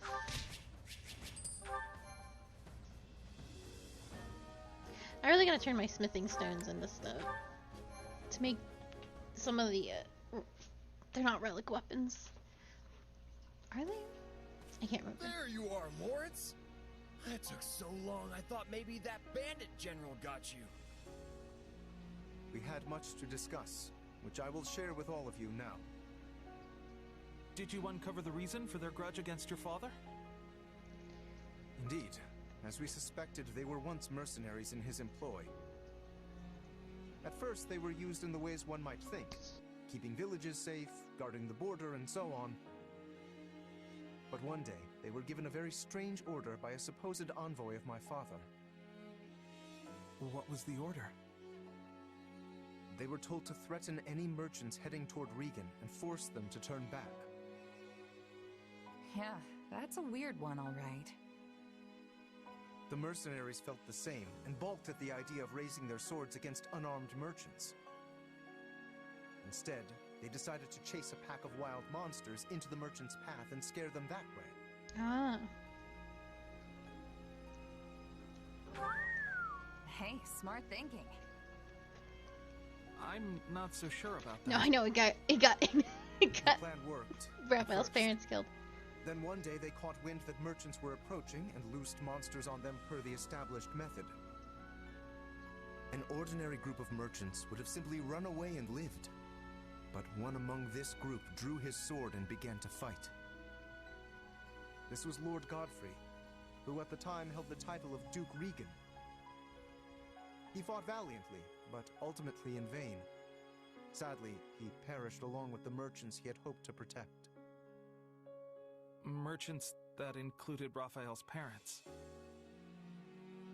I really gotta turn my smithing stones into stuff to make some of the. They're not relic weapons, are they? I can't remember. There you are, Lawrence. That took so long. I thought maybe that bandit general got you. We had much to discuss, which I will share with all of you now. Did you uncover the reason for their grudge against your father? Indeed. As we suspected, they were once mercenaries in his employ. At first, they were used in the ways one might think, keeping villages safe, guarding the border, and so on. But one day, they were given a very strange order by a supposed envoy of my father. What was the order? They were told to threaten any merchants heading toward Riegan and force them to turn back. Yeah, that's a weird one, all right. The mercenaries felt the same and balked at the idea of raising their swords against unarmed merchants. Instead, they decided to chase a pack of wild monsters into the merchants' path and scare them that way. Ah. Hey, smart thinking. I'm not so sure about that. No, I know it got The plan worked. Raphael's parents killed. Then one day they caught wind that merchants were approaching and loosed monsters on them per the established method. An ordinary group of merchants would have simply run away and lived. But one among this group drew his sword and began to fight. This was Lord Godfrey, who at the time held the title of Duke Riegan. He fought valiantly, but ultimately in vain. Sadly, he perished along with the merchants he had hoped to protect. Merchants that included Raphael's parents.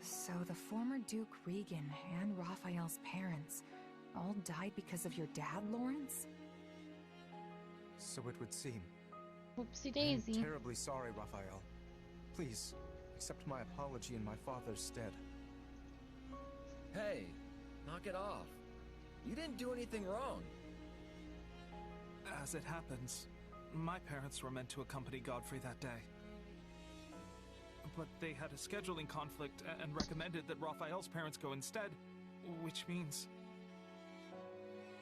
So the former Duke Riegan and Raphael's parents all died because of your dad, Lawrence? So it would seem. Whoopsie daisy. I'm terribly sorry, Raphael. Please, accept my apology in my father's stead. Hey, knock it off. You didn't do anything wrong. As it happens, my parents were meant to accompany Godfrey that day. But they had a scheduling conflict and recommended that Raphael's parents go instead, which means...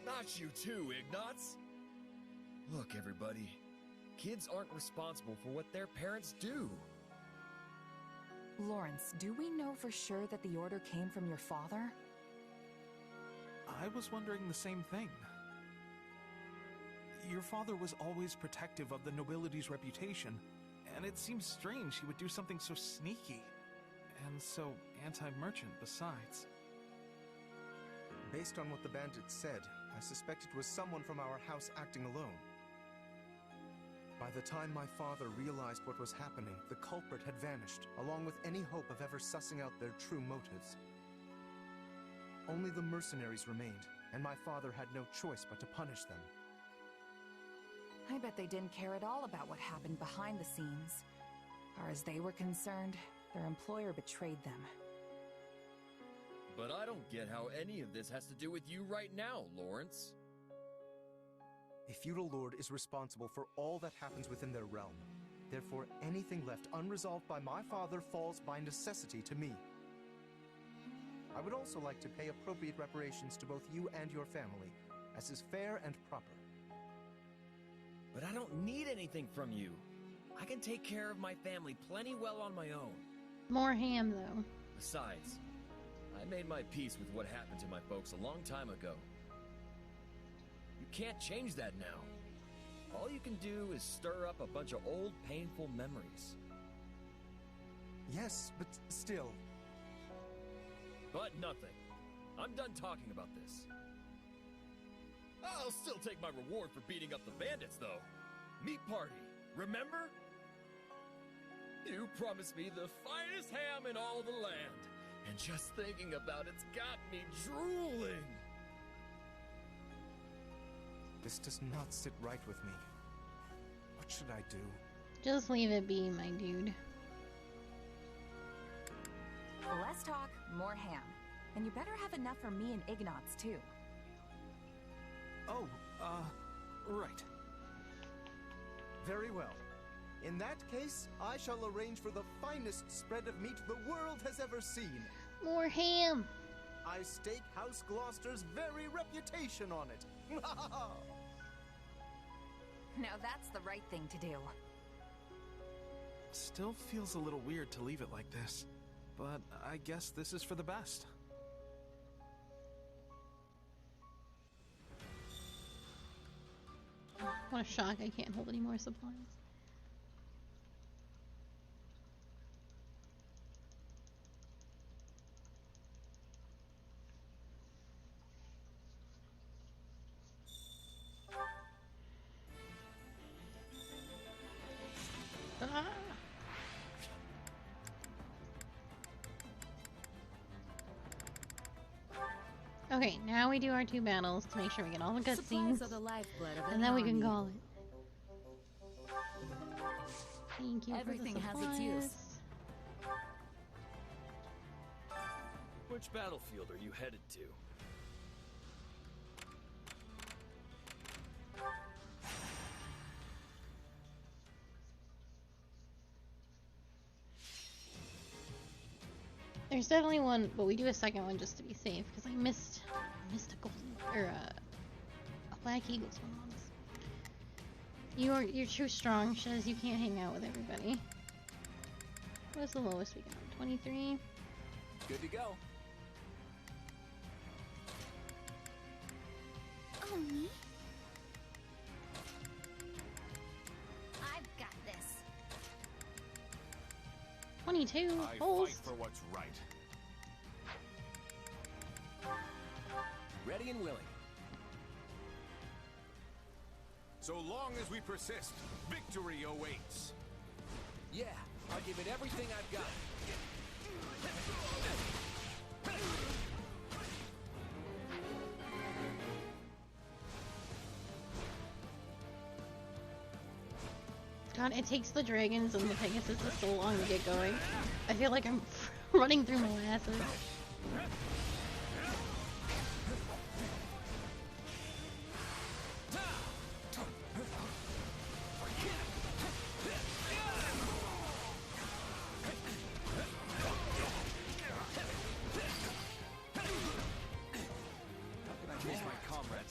Not you too, Ignatz! Look, everybody. Kids aren't responsible for what their parents do. Lawrence, do we know for sure that the order came from your father? I was wondering the same thing. Your father was always protective of the nobility's reputation, and it seems strange he would do something so sneaky, and so anti-merchant besides. Based on what the bandits said, I suspect it was someone from our house acting alone. By the time my father realized what was happening, the culprit had vanished, along with any hope of ever sussing out their true motives. Only the mercenaries remained, and my father had no choice but to punish them. I bet they didn't care at all about what happened behind the scenes. Far as they were concerned, their employer betrayed them. But I don't get how any of this has to do with you right now, Lawrence. A feudal lord is responsible for all that happens within their realm. Therefore, anything left unresolved by my father falls by necessity to me. I would also like to pay appropriate reparations to both you and your family, as is fair and proper. But I don't need anything from you. I can take care of my family plenty well on my own. More ham, though. Besides, I made my peace with what happened to my folks a long time ago. You can't change that now. All you can do is stir up a bunch of old, painful memories. Yes, but still... But nothing. I'm done talking about this. I'll still take my reward for beating up the bandits, though. Meat party, remember? You promised me the finest ham in all the land. And just thinking about it's got me drooling. This does not sit right with me. What should I do? Just leave it be, my dude. Less talk, more ham. And you better have enough for me and Ignatz, too. Oh, right. Very well. In that case, I shall arrange for the finest spread of meat the world has ever seen. More ham! I stake House Gloucester's very reputation on it. Now that's the right thing to do. Still feels a little weird to leave it like this, but I guess this is for the best. What a shock, I can't hold any more supplies. Okay, now we do our 2 battles to make sure we get all the cutscenes, and then we can call it. Thank you. Everything has its use. Which battlefield are you headed to? There's definitely one, but we do a second one just to be safe because I missed a golden or a black eagle's one once. You're too strong, Shez. You can't hang out with everybody. What's the lowest we got? 23. Good to go. me too. I Holes. fight for what's right. Ready and willing. So long as we persist, victory awaits. Yeah, I'll give it everything I've got. God, it takes the dragons and the Pegasuses so long to get going. I feel like I'm running through molasses.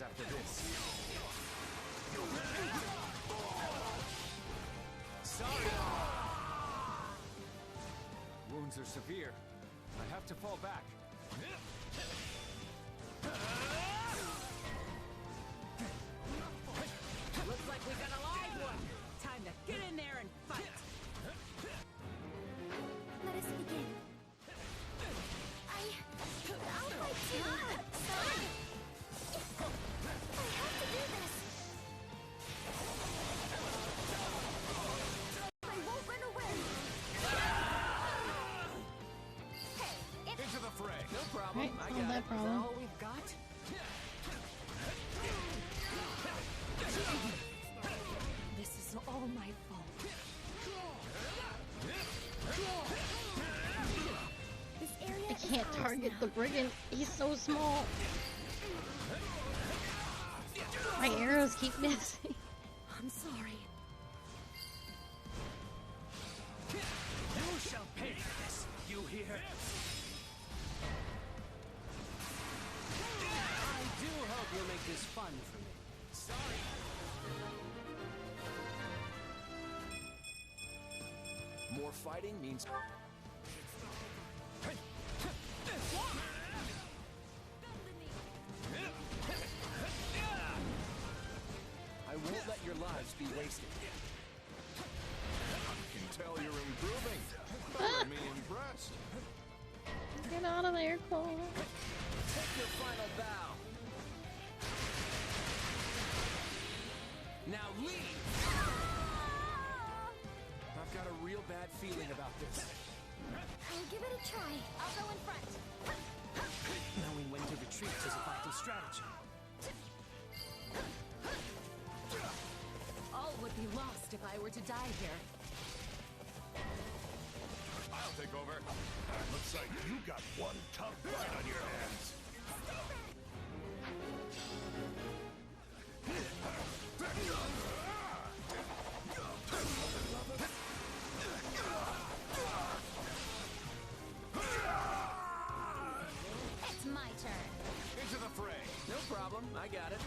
After this. Sorry. Wounds are severe. I have to fall back. Looks like we got a live one. Time to get in there and fight. Let us begin. I'll fight too. Sorry. No problem. Right, I solve got that it. problem. Is that all we've got? This is all my fault. This area I can't target the brigand. He's so small. My arrows keep missing. I'm sorry. You shall pay for this. You hear? I do hope you'll make this fun for me. Sorry. More fighting means... I won't let your lives be wasted. I can tell you're improving. Better me impressed. Get out of there, Cole. Take your final bow. Now leave! I've got a real bad feeling about this. I'll give it a try. I'll go in front. Knowing when to retreat is a vital strategy. All would be lost if I were to die here. I'll take over. Looks like you got one tough fight on your hands. It's my turn. Into the fray. No problem, I got it.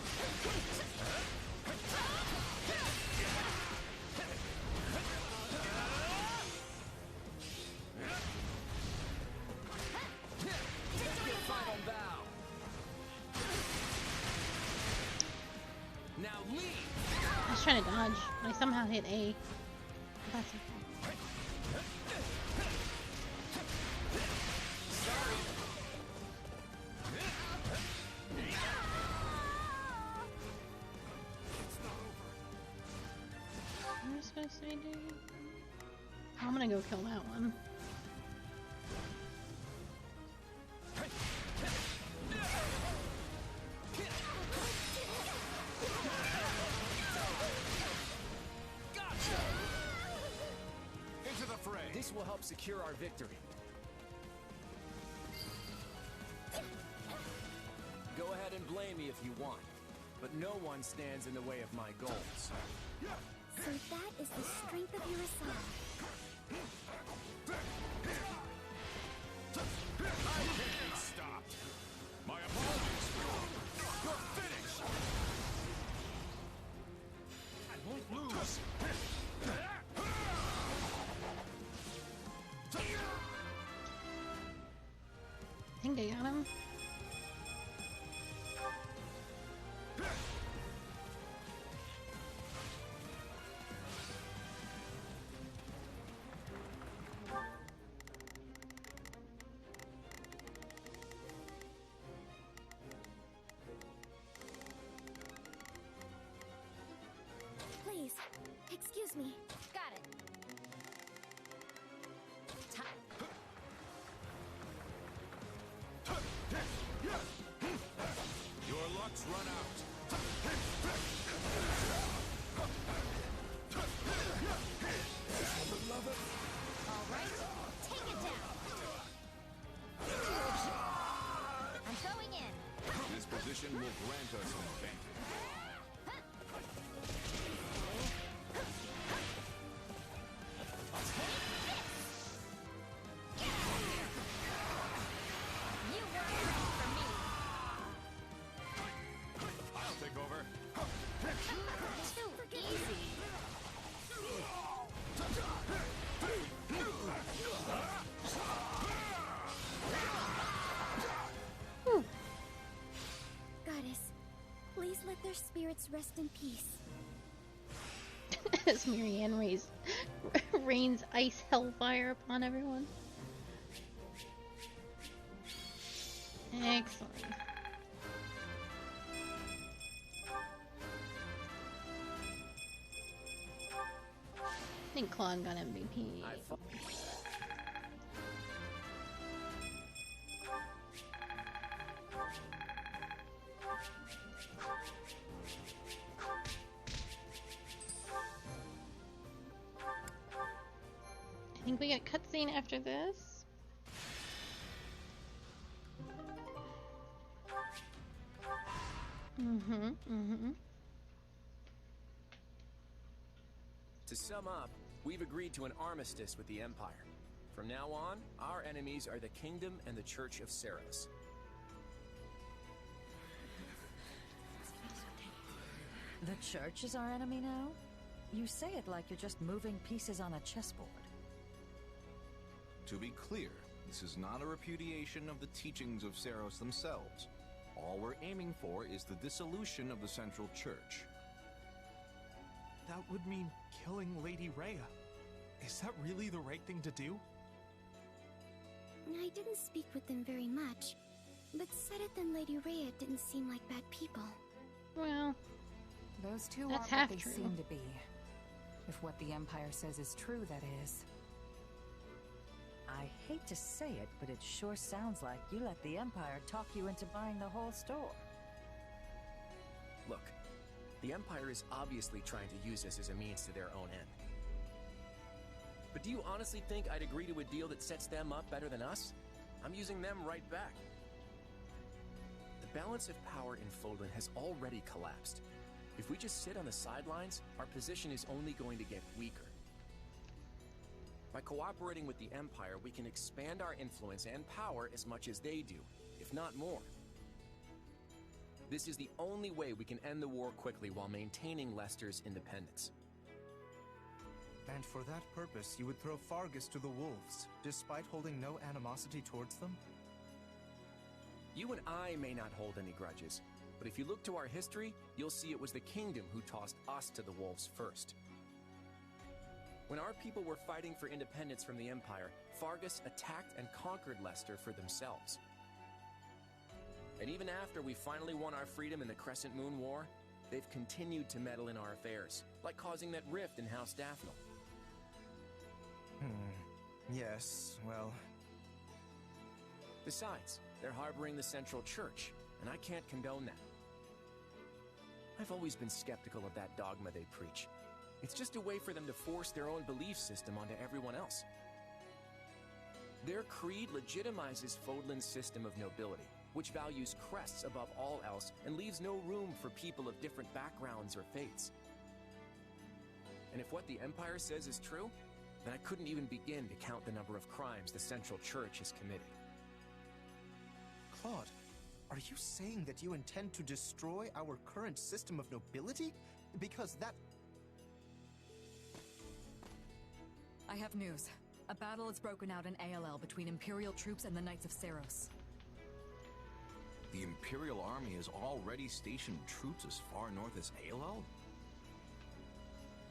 Take your final bow. Now leave. I was trying to dodge. I somehow hit A. That's okay. What am I supposed to be doing? I'm gonna go kill that one. Gotcha. Into the fray. This will help secure our victory. Go ahead and blame me if you want, but no one stands in the way of my goals. So that is the strength of your resolve. I can't be stopped. My apologies. You're finished. I won't lose. I think I got him. bullets run out. All right, take it down. I'm going in. This position will grant us an advantage. You weren't ready for me. I'll take over. Too easy. Goddess, please let their spirits rest in peace. As Marianne rains ice hellfire upon everyone. Excellent. I think Claude got MVP. I think we get a cutscene after this. To sum up, we've agreed to an armistice with the Empire. From now on, our enemies are the Kingdom and the Church of Seros. The church is our enemy now? You say it like you're just moving pieces on a chessboard. To be clear, this is not a repudiation of the teachings of Seros themselves. All we're aiming for is the dissolution of the Central Church. That would mean killing Lady Rhea. Is that really the right thing to do? I didn't speak with them very much, but Sedith and Lady Rhea didn't seem like bad people. Well, those two that's are half what they true. seem to be. If what the Empire says is true, that is. I hate to say it, but it sure sounds like you let the Empire talk you into buying the whole store. Look, the Empire is obviously trying to use us as a means to their own end. But do you honestly think I'd agree to a deal that sets them up better than us? I'm using them right back. The balance of power in Fodlan has already collapsed. If we just sit on the sidelines, our position is only going to get weaker. By cooperating with the Empire, we can expand our influence and power as much as they do, if not more. This is the only way we can end the war quickly while maintaining Leicester's independence. And for that purpose, you would throw Fargus to the wolves, despite holding no animosity towards them? You and I may not hold any grudges, but if you look to our history, you'll see it was the Kingdom who tossed us to the wolves first. When our people were fighting for independence from the Empire, Fargus attacked and conquered Leicester for themselves. And even after we finally won our freedom in the Crescent Moon War, they've continued to meddle in our affairs, like causing that rift in House Daphne. Yes, well... Besides, they're harboring the Central Church, and I can't condone that. I've always been skeptical of that dogma they preach. It's just a way for them to force their own belief system onto everyone else. Their creed legitimizes Fodlan's system of nobility, which values crests above all else and leaves no room for people of different backgrounds or faiths. And if what the Empire says is true, then I couldn't even begin to count the number of crimes the Central Church has committed. Claude, are you saying that you intend to destroy our current system of nobility? Because that... I have news. A battle has broken out in ALL between Imperial troops and the Knights of Seros. The Imperial Army has already stationed troops as far north as ALL?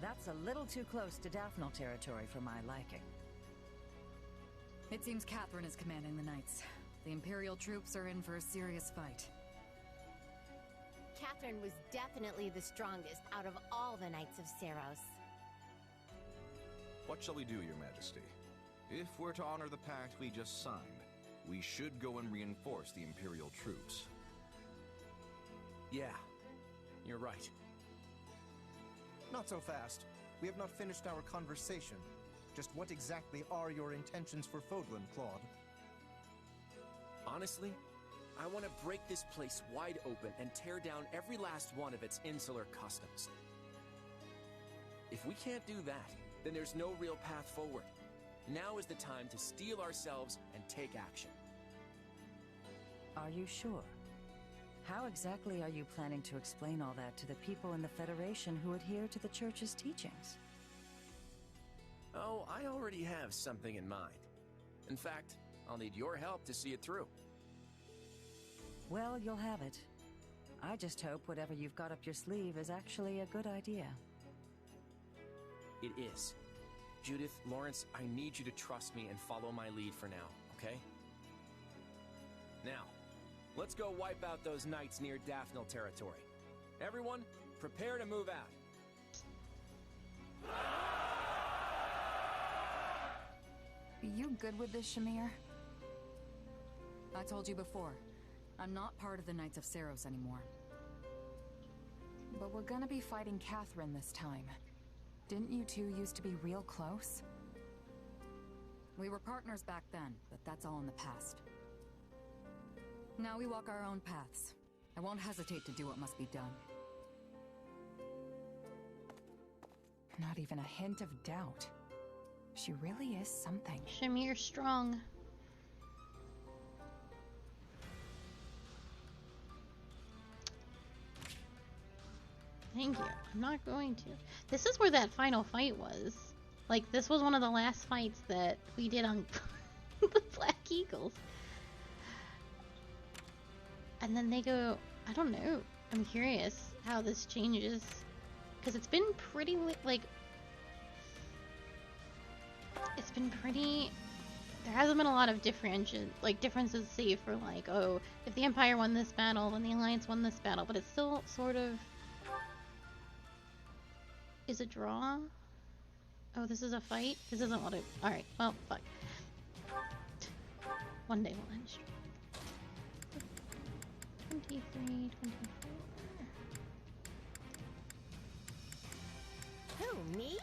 That's a little too close to Daphne territory for my liking. It seems Catherine is commanding the Knights. The Imperial troops are in for a serious fight. Catherine was definitely the strongest out of all the Knights of Seros. What shall we do, Your Majesty? If we're to honor the pact we just signed, we should go and reinforce the Imperial troops. Yeah, you're right. Not so fast. We have not finished our conversation. Just what exactly are your intentions for Fodlan, Claude? Honestly, I want to break this place wide open and tear down every last one of its insular customs. If we can't do that, then there's no real path forward. Now is the time to steel ourselves and take action. Are you sure? How exactly are you planning to explain all that to the people in the Federation who adhere to the Church's teachings? Oh, I already have something in mind. In fact, I'll need your help to see it through. Well, you'll have it. I just hope whatever you've got up your sleeve is actually a good idea. It is. Judith, Lawrence, I need you to trust me and follow my lead for now, okay? Now, let's go wipe out those knights near Daphnel territory. Everyone, prepare to move out. You good with this, Shamir? I told you before, I'm not part of the Knights of Saros anymore. But we're gonna be fighting Catherine this time. Didn't you two used to be real close? We were partners back then, but that's all in the past. Now we walk our own paths. I won't hesitate to do what must be done. Not even a hint of doubt. She really is something. Shamir strong. Thank you. I'm not going to. This is where that final fight was. Like, this was one of the last fights that we did on the Black Eagles. And then they go, I don't know. I'm curious how this changes. Because it's been pretty, like... It's been pretty... There hasn't been a lot of differences, say, for like, oh, if the Empire won this battle, then the Alliance won this battle. But it's still sort of... Is a draw? Oh, this is a fight? This isn't what it... Alright, well, fuck. One day we'll end stream. 23, 24... Who, me?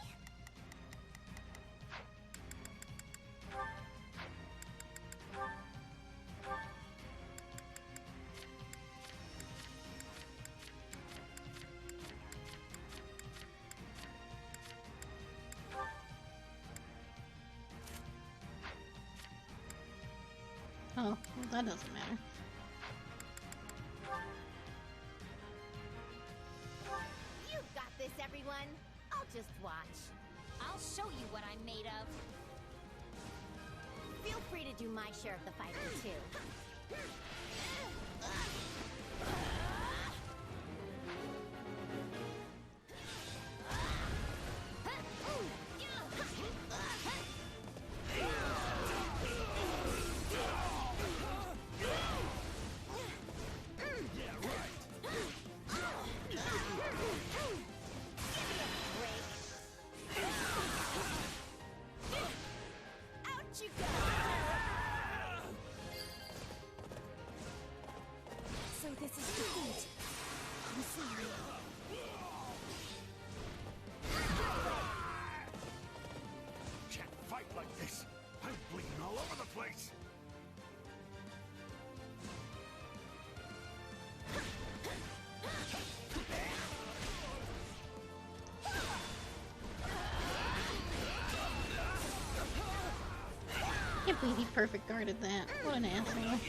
Oh, well, that doesn't matter. You got this, everyone. I'll just watch. I'll show you what I'm made of. Feel free to do my share of the fighting, too. This is defeat. I'm sorry. Can't fight like this. I'm bleeding all over the place. I can't believe he perfect guarded that. What an asshole.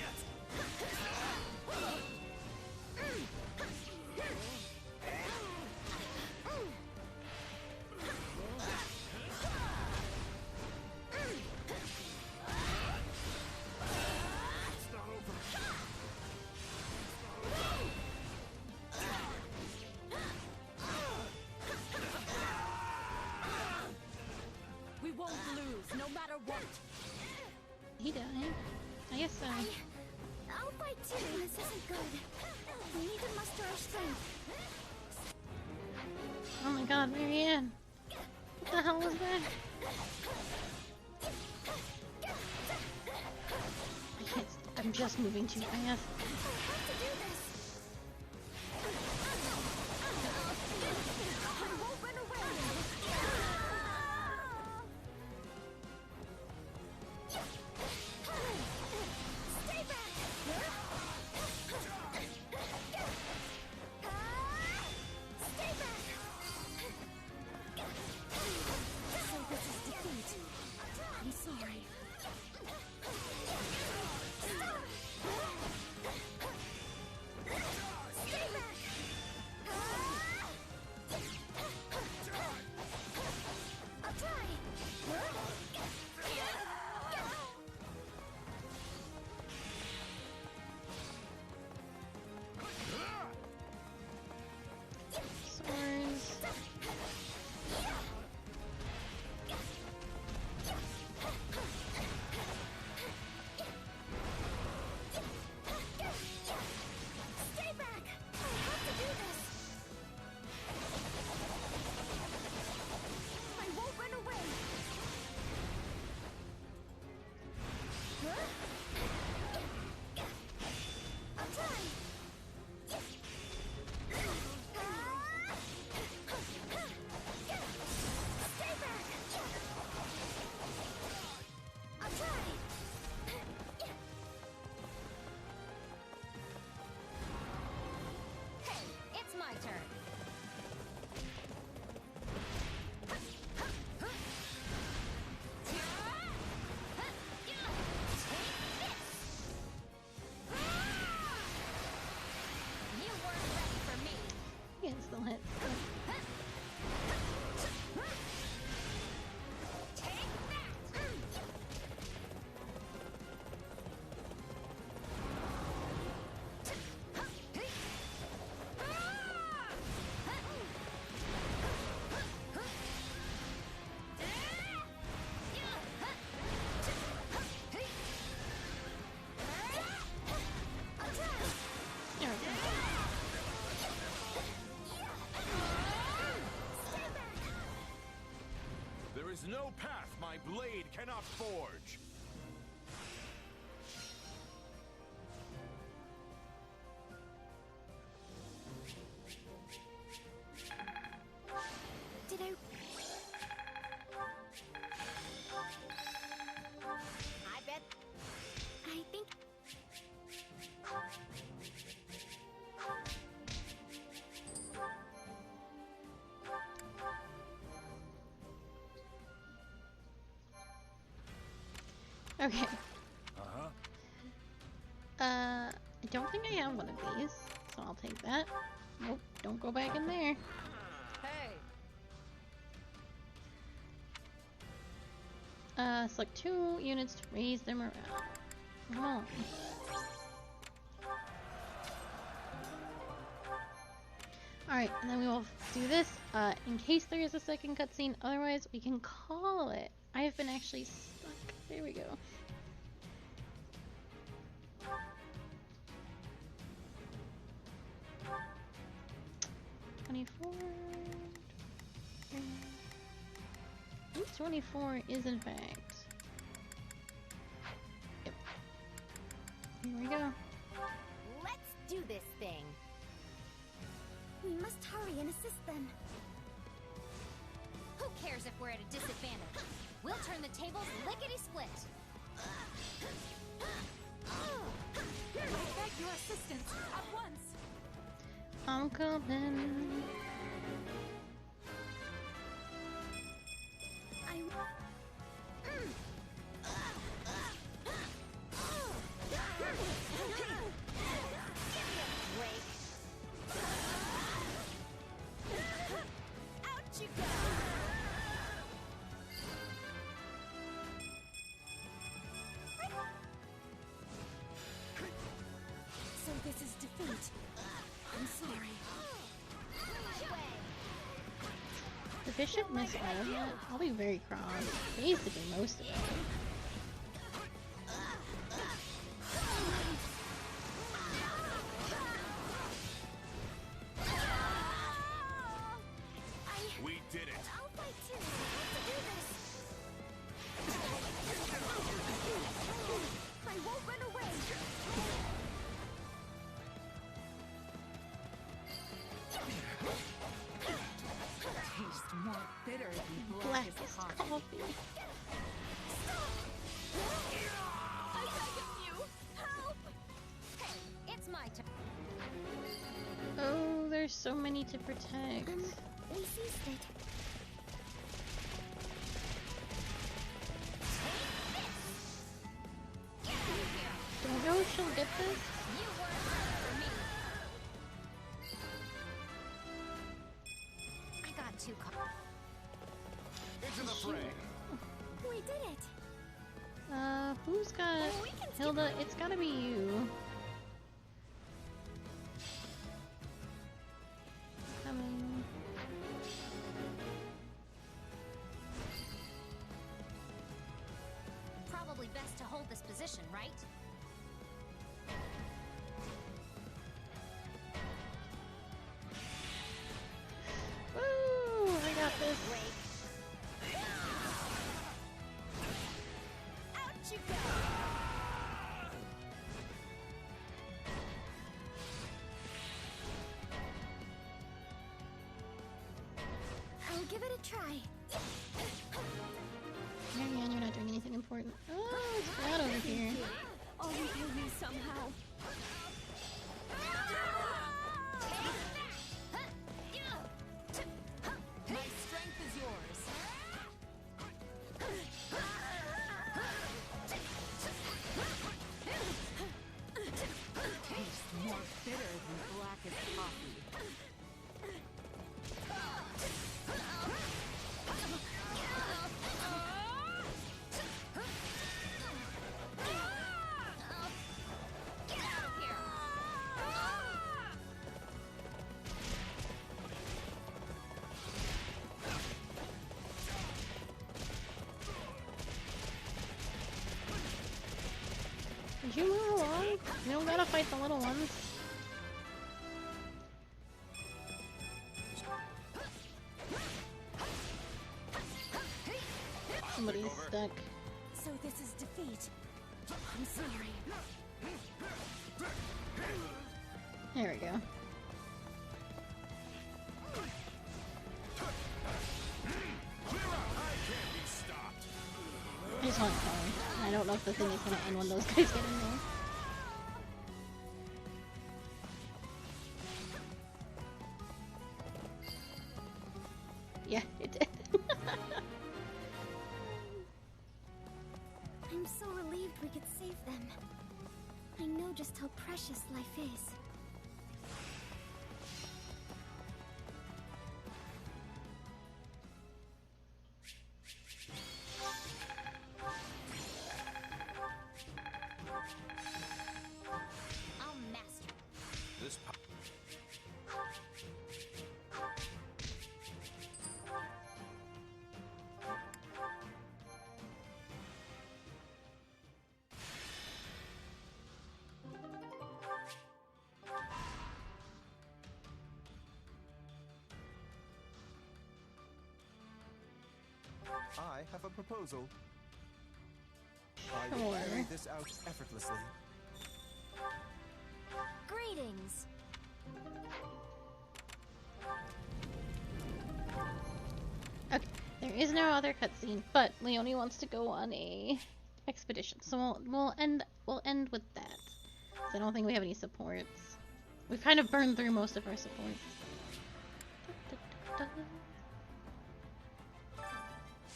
He died. I guess so. I'll fight too. This isn't good. We need to muster our strength. Oh my god, Marianne. What the hell was that? I can't. I'm just moving too fast. is no path my blade cannot forge. Did I... I bet. I think... Okay. Uh-huh. I don't think I have one of these, so I'll take that. Nope, don't go back in there. Hey! Select 2 units to raise their morale. Come on. Alright, and then we will do this, in case there is a second cutscene, otherwise we can call it. I have been actually stuck. There we go. Route 24 is in fact. Yep. Here we go. Let's do this thing. We must hurry and assist them. Who cares if we're at a disadvantage? We'll turn the tables lickety-split. I beg your assistance at once. I'm coming. So this is defeat. I'm sorry. The bishop missed all of that. I'll be very cross. Basically most of it. We did it. I'll fight too. I have to do this. I won't run away. Taste more bitter than Blackest coffee. I beg of you. Help. Hey, it's my turn. Oh, there's so many to protect. We seized it. Don't know if she'll get this. You weren't ready for me. I got too caught. Into the fray. We did it. Who's got Hilda? It's gotta be you. Coming. Probably best to hold this position, right? Woo! I got this. Out you go. I'll give it a try. Marianne, you're not doing anything important. Oh, it's flat over here. I'll repay you somehow. My strength is yours. Taste more bitter than blackest coffee. Did you move along? You don't gotta fight the little ones. Somebody's stuck. So this is defeat. I'm sorry. There we go. I just want phone. I don't know if the thing is gonna end when those guys get in there. Yeah, it did. I'm so relieved we could save them. I know just how precious life is. I'll master This I have a proposal. I Sure. will carry this out effortlessly. Greetings. Okay, there is no other cutscene, but Leonie wants to go on a expedition, so we'll end with that. 'Cause I don't think we have any supports. We've kind of burned through most of our supports.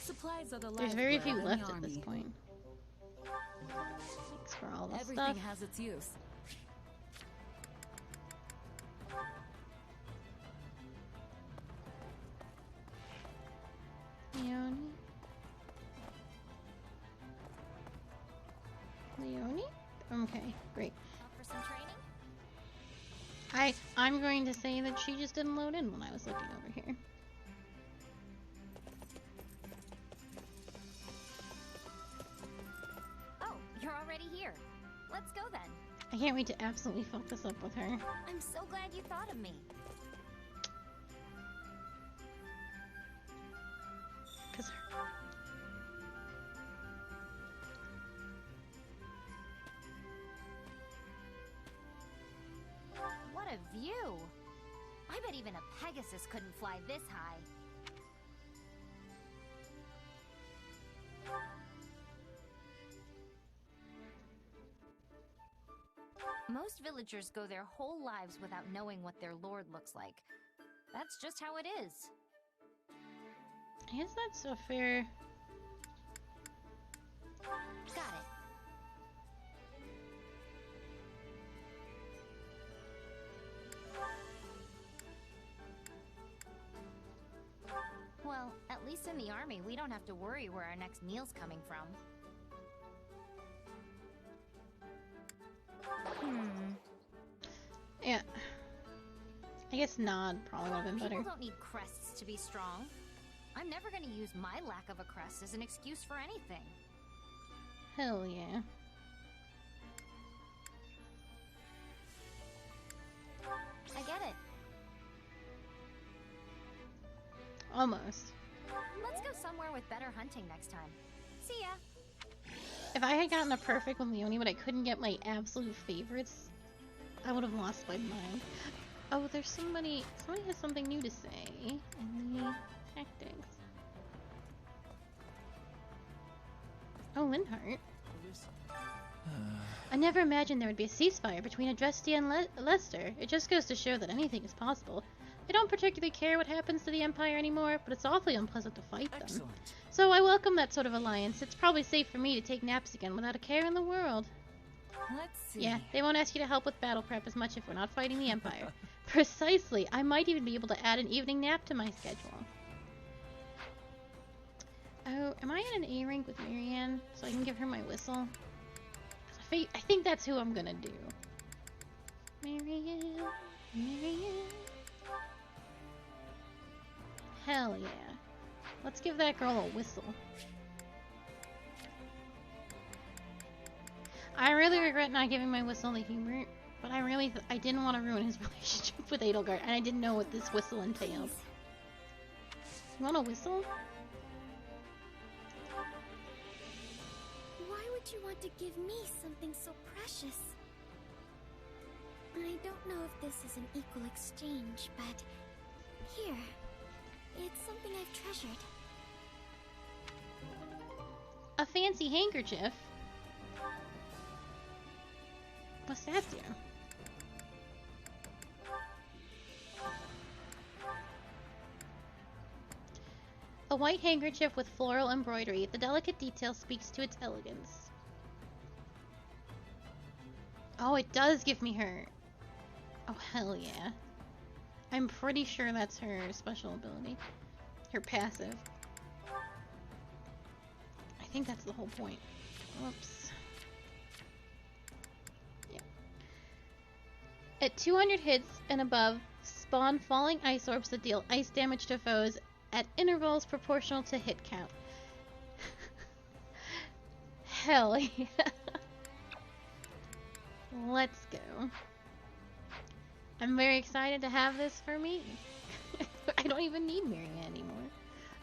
Supplies are the There's very few lifeblood in left the at this army. point. Thanks for all the Everything stuff. has its use. Leonie? Leonie? Okay, great. Up for some training? I'm going to say that she just didn't load in when I was looking over here. Oh, you're already here. Let's go then. I can't wait to absolutely fuck this up with her. I'm so glad you thought of me. Cause What a view! I bet even a Pegasus couldn't fly this high. Most villagers go their whole lives without knowing what their lord looks like. That's just how it is. I guess that's a fair. Got it. Well, at least in the army, we don't have to worry where our next meal's coming from. Yeah. I guess Nod probably would have been better. People don't need crests to be strong. I'm never going to use my lack of a crest as an excuse for anything. Hell yeah. I get it. Almost. Let's go somewhere with better hunting next time. See ya. If I had gotten a perfect with Leonie, but I couldn't get my absolute favorites, I would have lost my mind. Oh, there's somebody has something new to say in the tactics. Oh, Linhart. I never imagined there would be a ceasefire between Adrestia and Lester. It just goes to show that anything is possible. I don't particularly care what happens to the Empire anymore, but it's awfully unpleasant to fight them. Excellent. So I welcome that sort of alliance. It's probably safe for me to take naps again without a care in the world. Let's see. Yeah, they won't ask you to help with battle prep as much if we're not fighting the Empire. Precisely. I might even be able to add an evening nap to my schedule. Oh, am I in an A rank with Marianne so I can give her my whistle? I think that's who I'm gonna do. Marianne, Marianne. Hell yeah. Let's give that girl a whistle. I really regret not giving my whistle to Hubert, but I didn't want to ruin his relationship with Edelgard, and I didn't know what this whistle entailed. You want a whistle? would you want to give me something so precious? I don't know if this is an equal exchange, but here, it's something I've treasured. A fancy handkerchief? What's that do? A white handkerchief with floral embroidery. The delicate detail speaks to its elegance. Oh, it does give me her. Oh, hell yeah. I'm pretty sure that's her special ability. Her passive. I think that's the whole point. Whoops. Yeah. At 200 hits and above, spawn falling ice orbs that deal ice damage to foes at intervals proportional to hit count. Hell yeah. Let's go. I'm very excited to have this for me. I don't even need Maria anymore.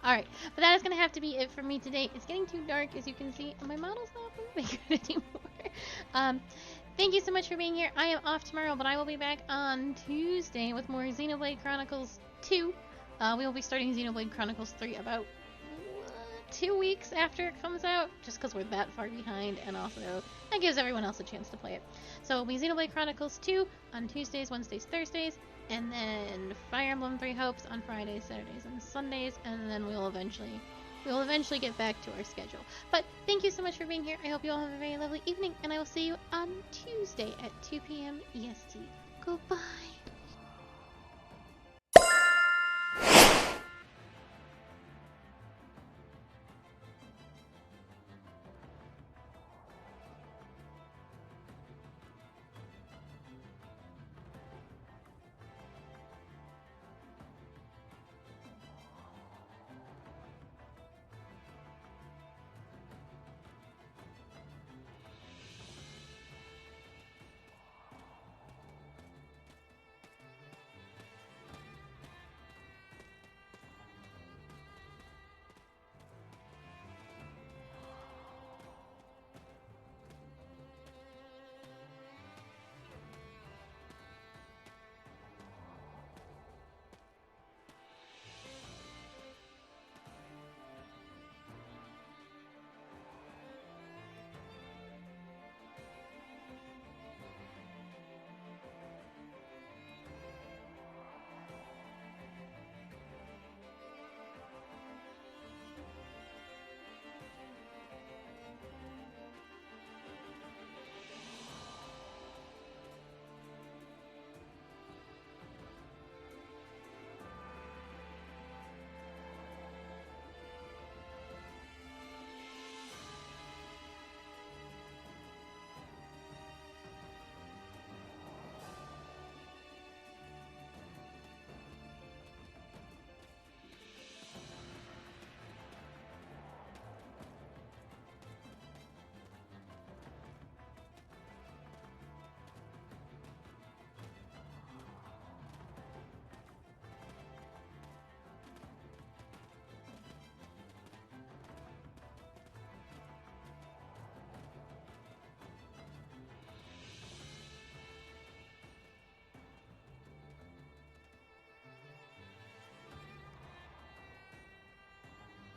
Alright, but that is going to have to be it for me today. It's getting too dark, as you can see, and my model's not moving good anymore. Thank you so much for being here. I am off tomorrow, but I will be back on Tuesday with more Xenoblade Chronicles 2. We will be starting Xenoblade Chronicles 3 about 2 weeks after it comes out, just because we're that far behind, and also that gives everyone else a chance to play it. So it'll be Xenoblade Chronicles 2 on Tuesdays, Wednesdays, Thursdays, and then Fire Emblem 3 Hopes on Fridays, Saturdays, and Sundays, and then we'll eventually get back to our schedule. But thank you so much for being here. I hope you all have a very lovely evening, and I will see you on Tuesday at 2 p.m. EST. Goodbye.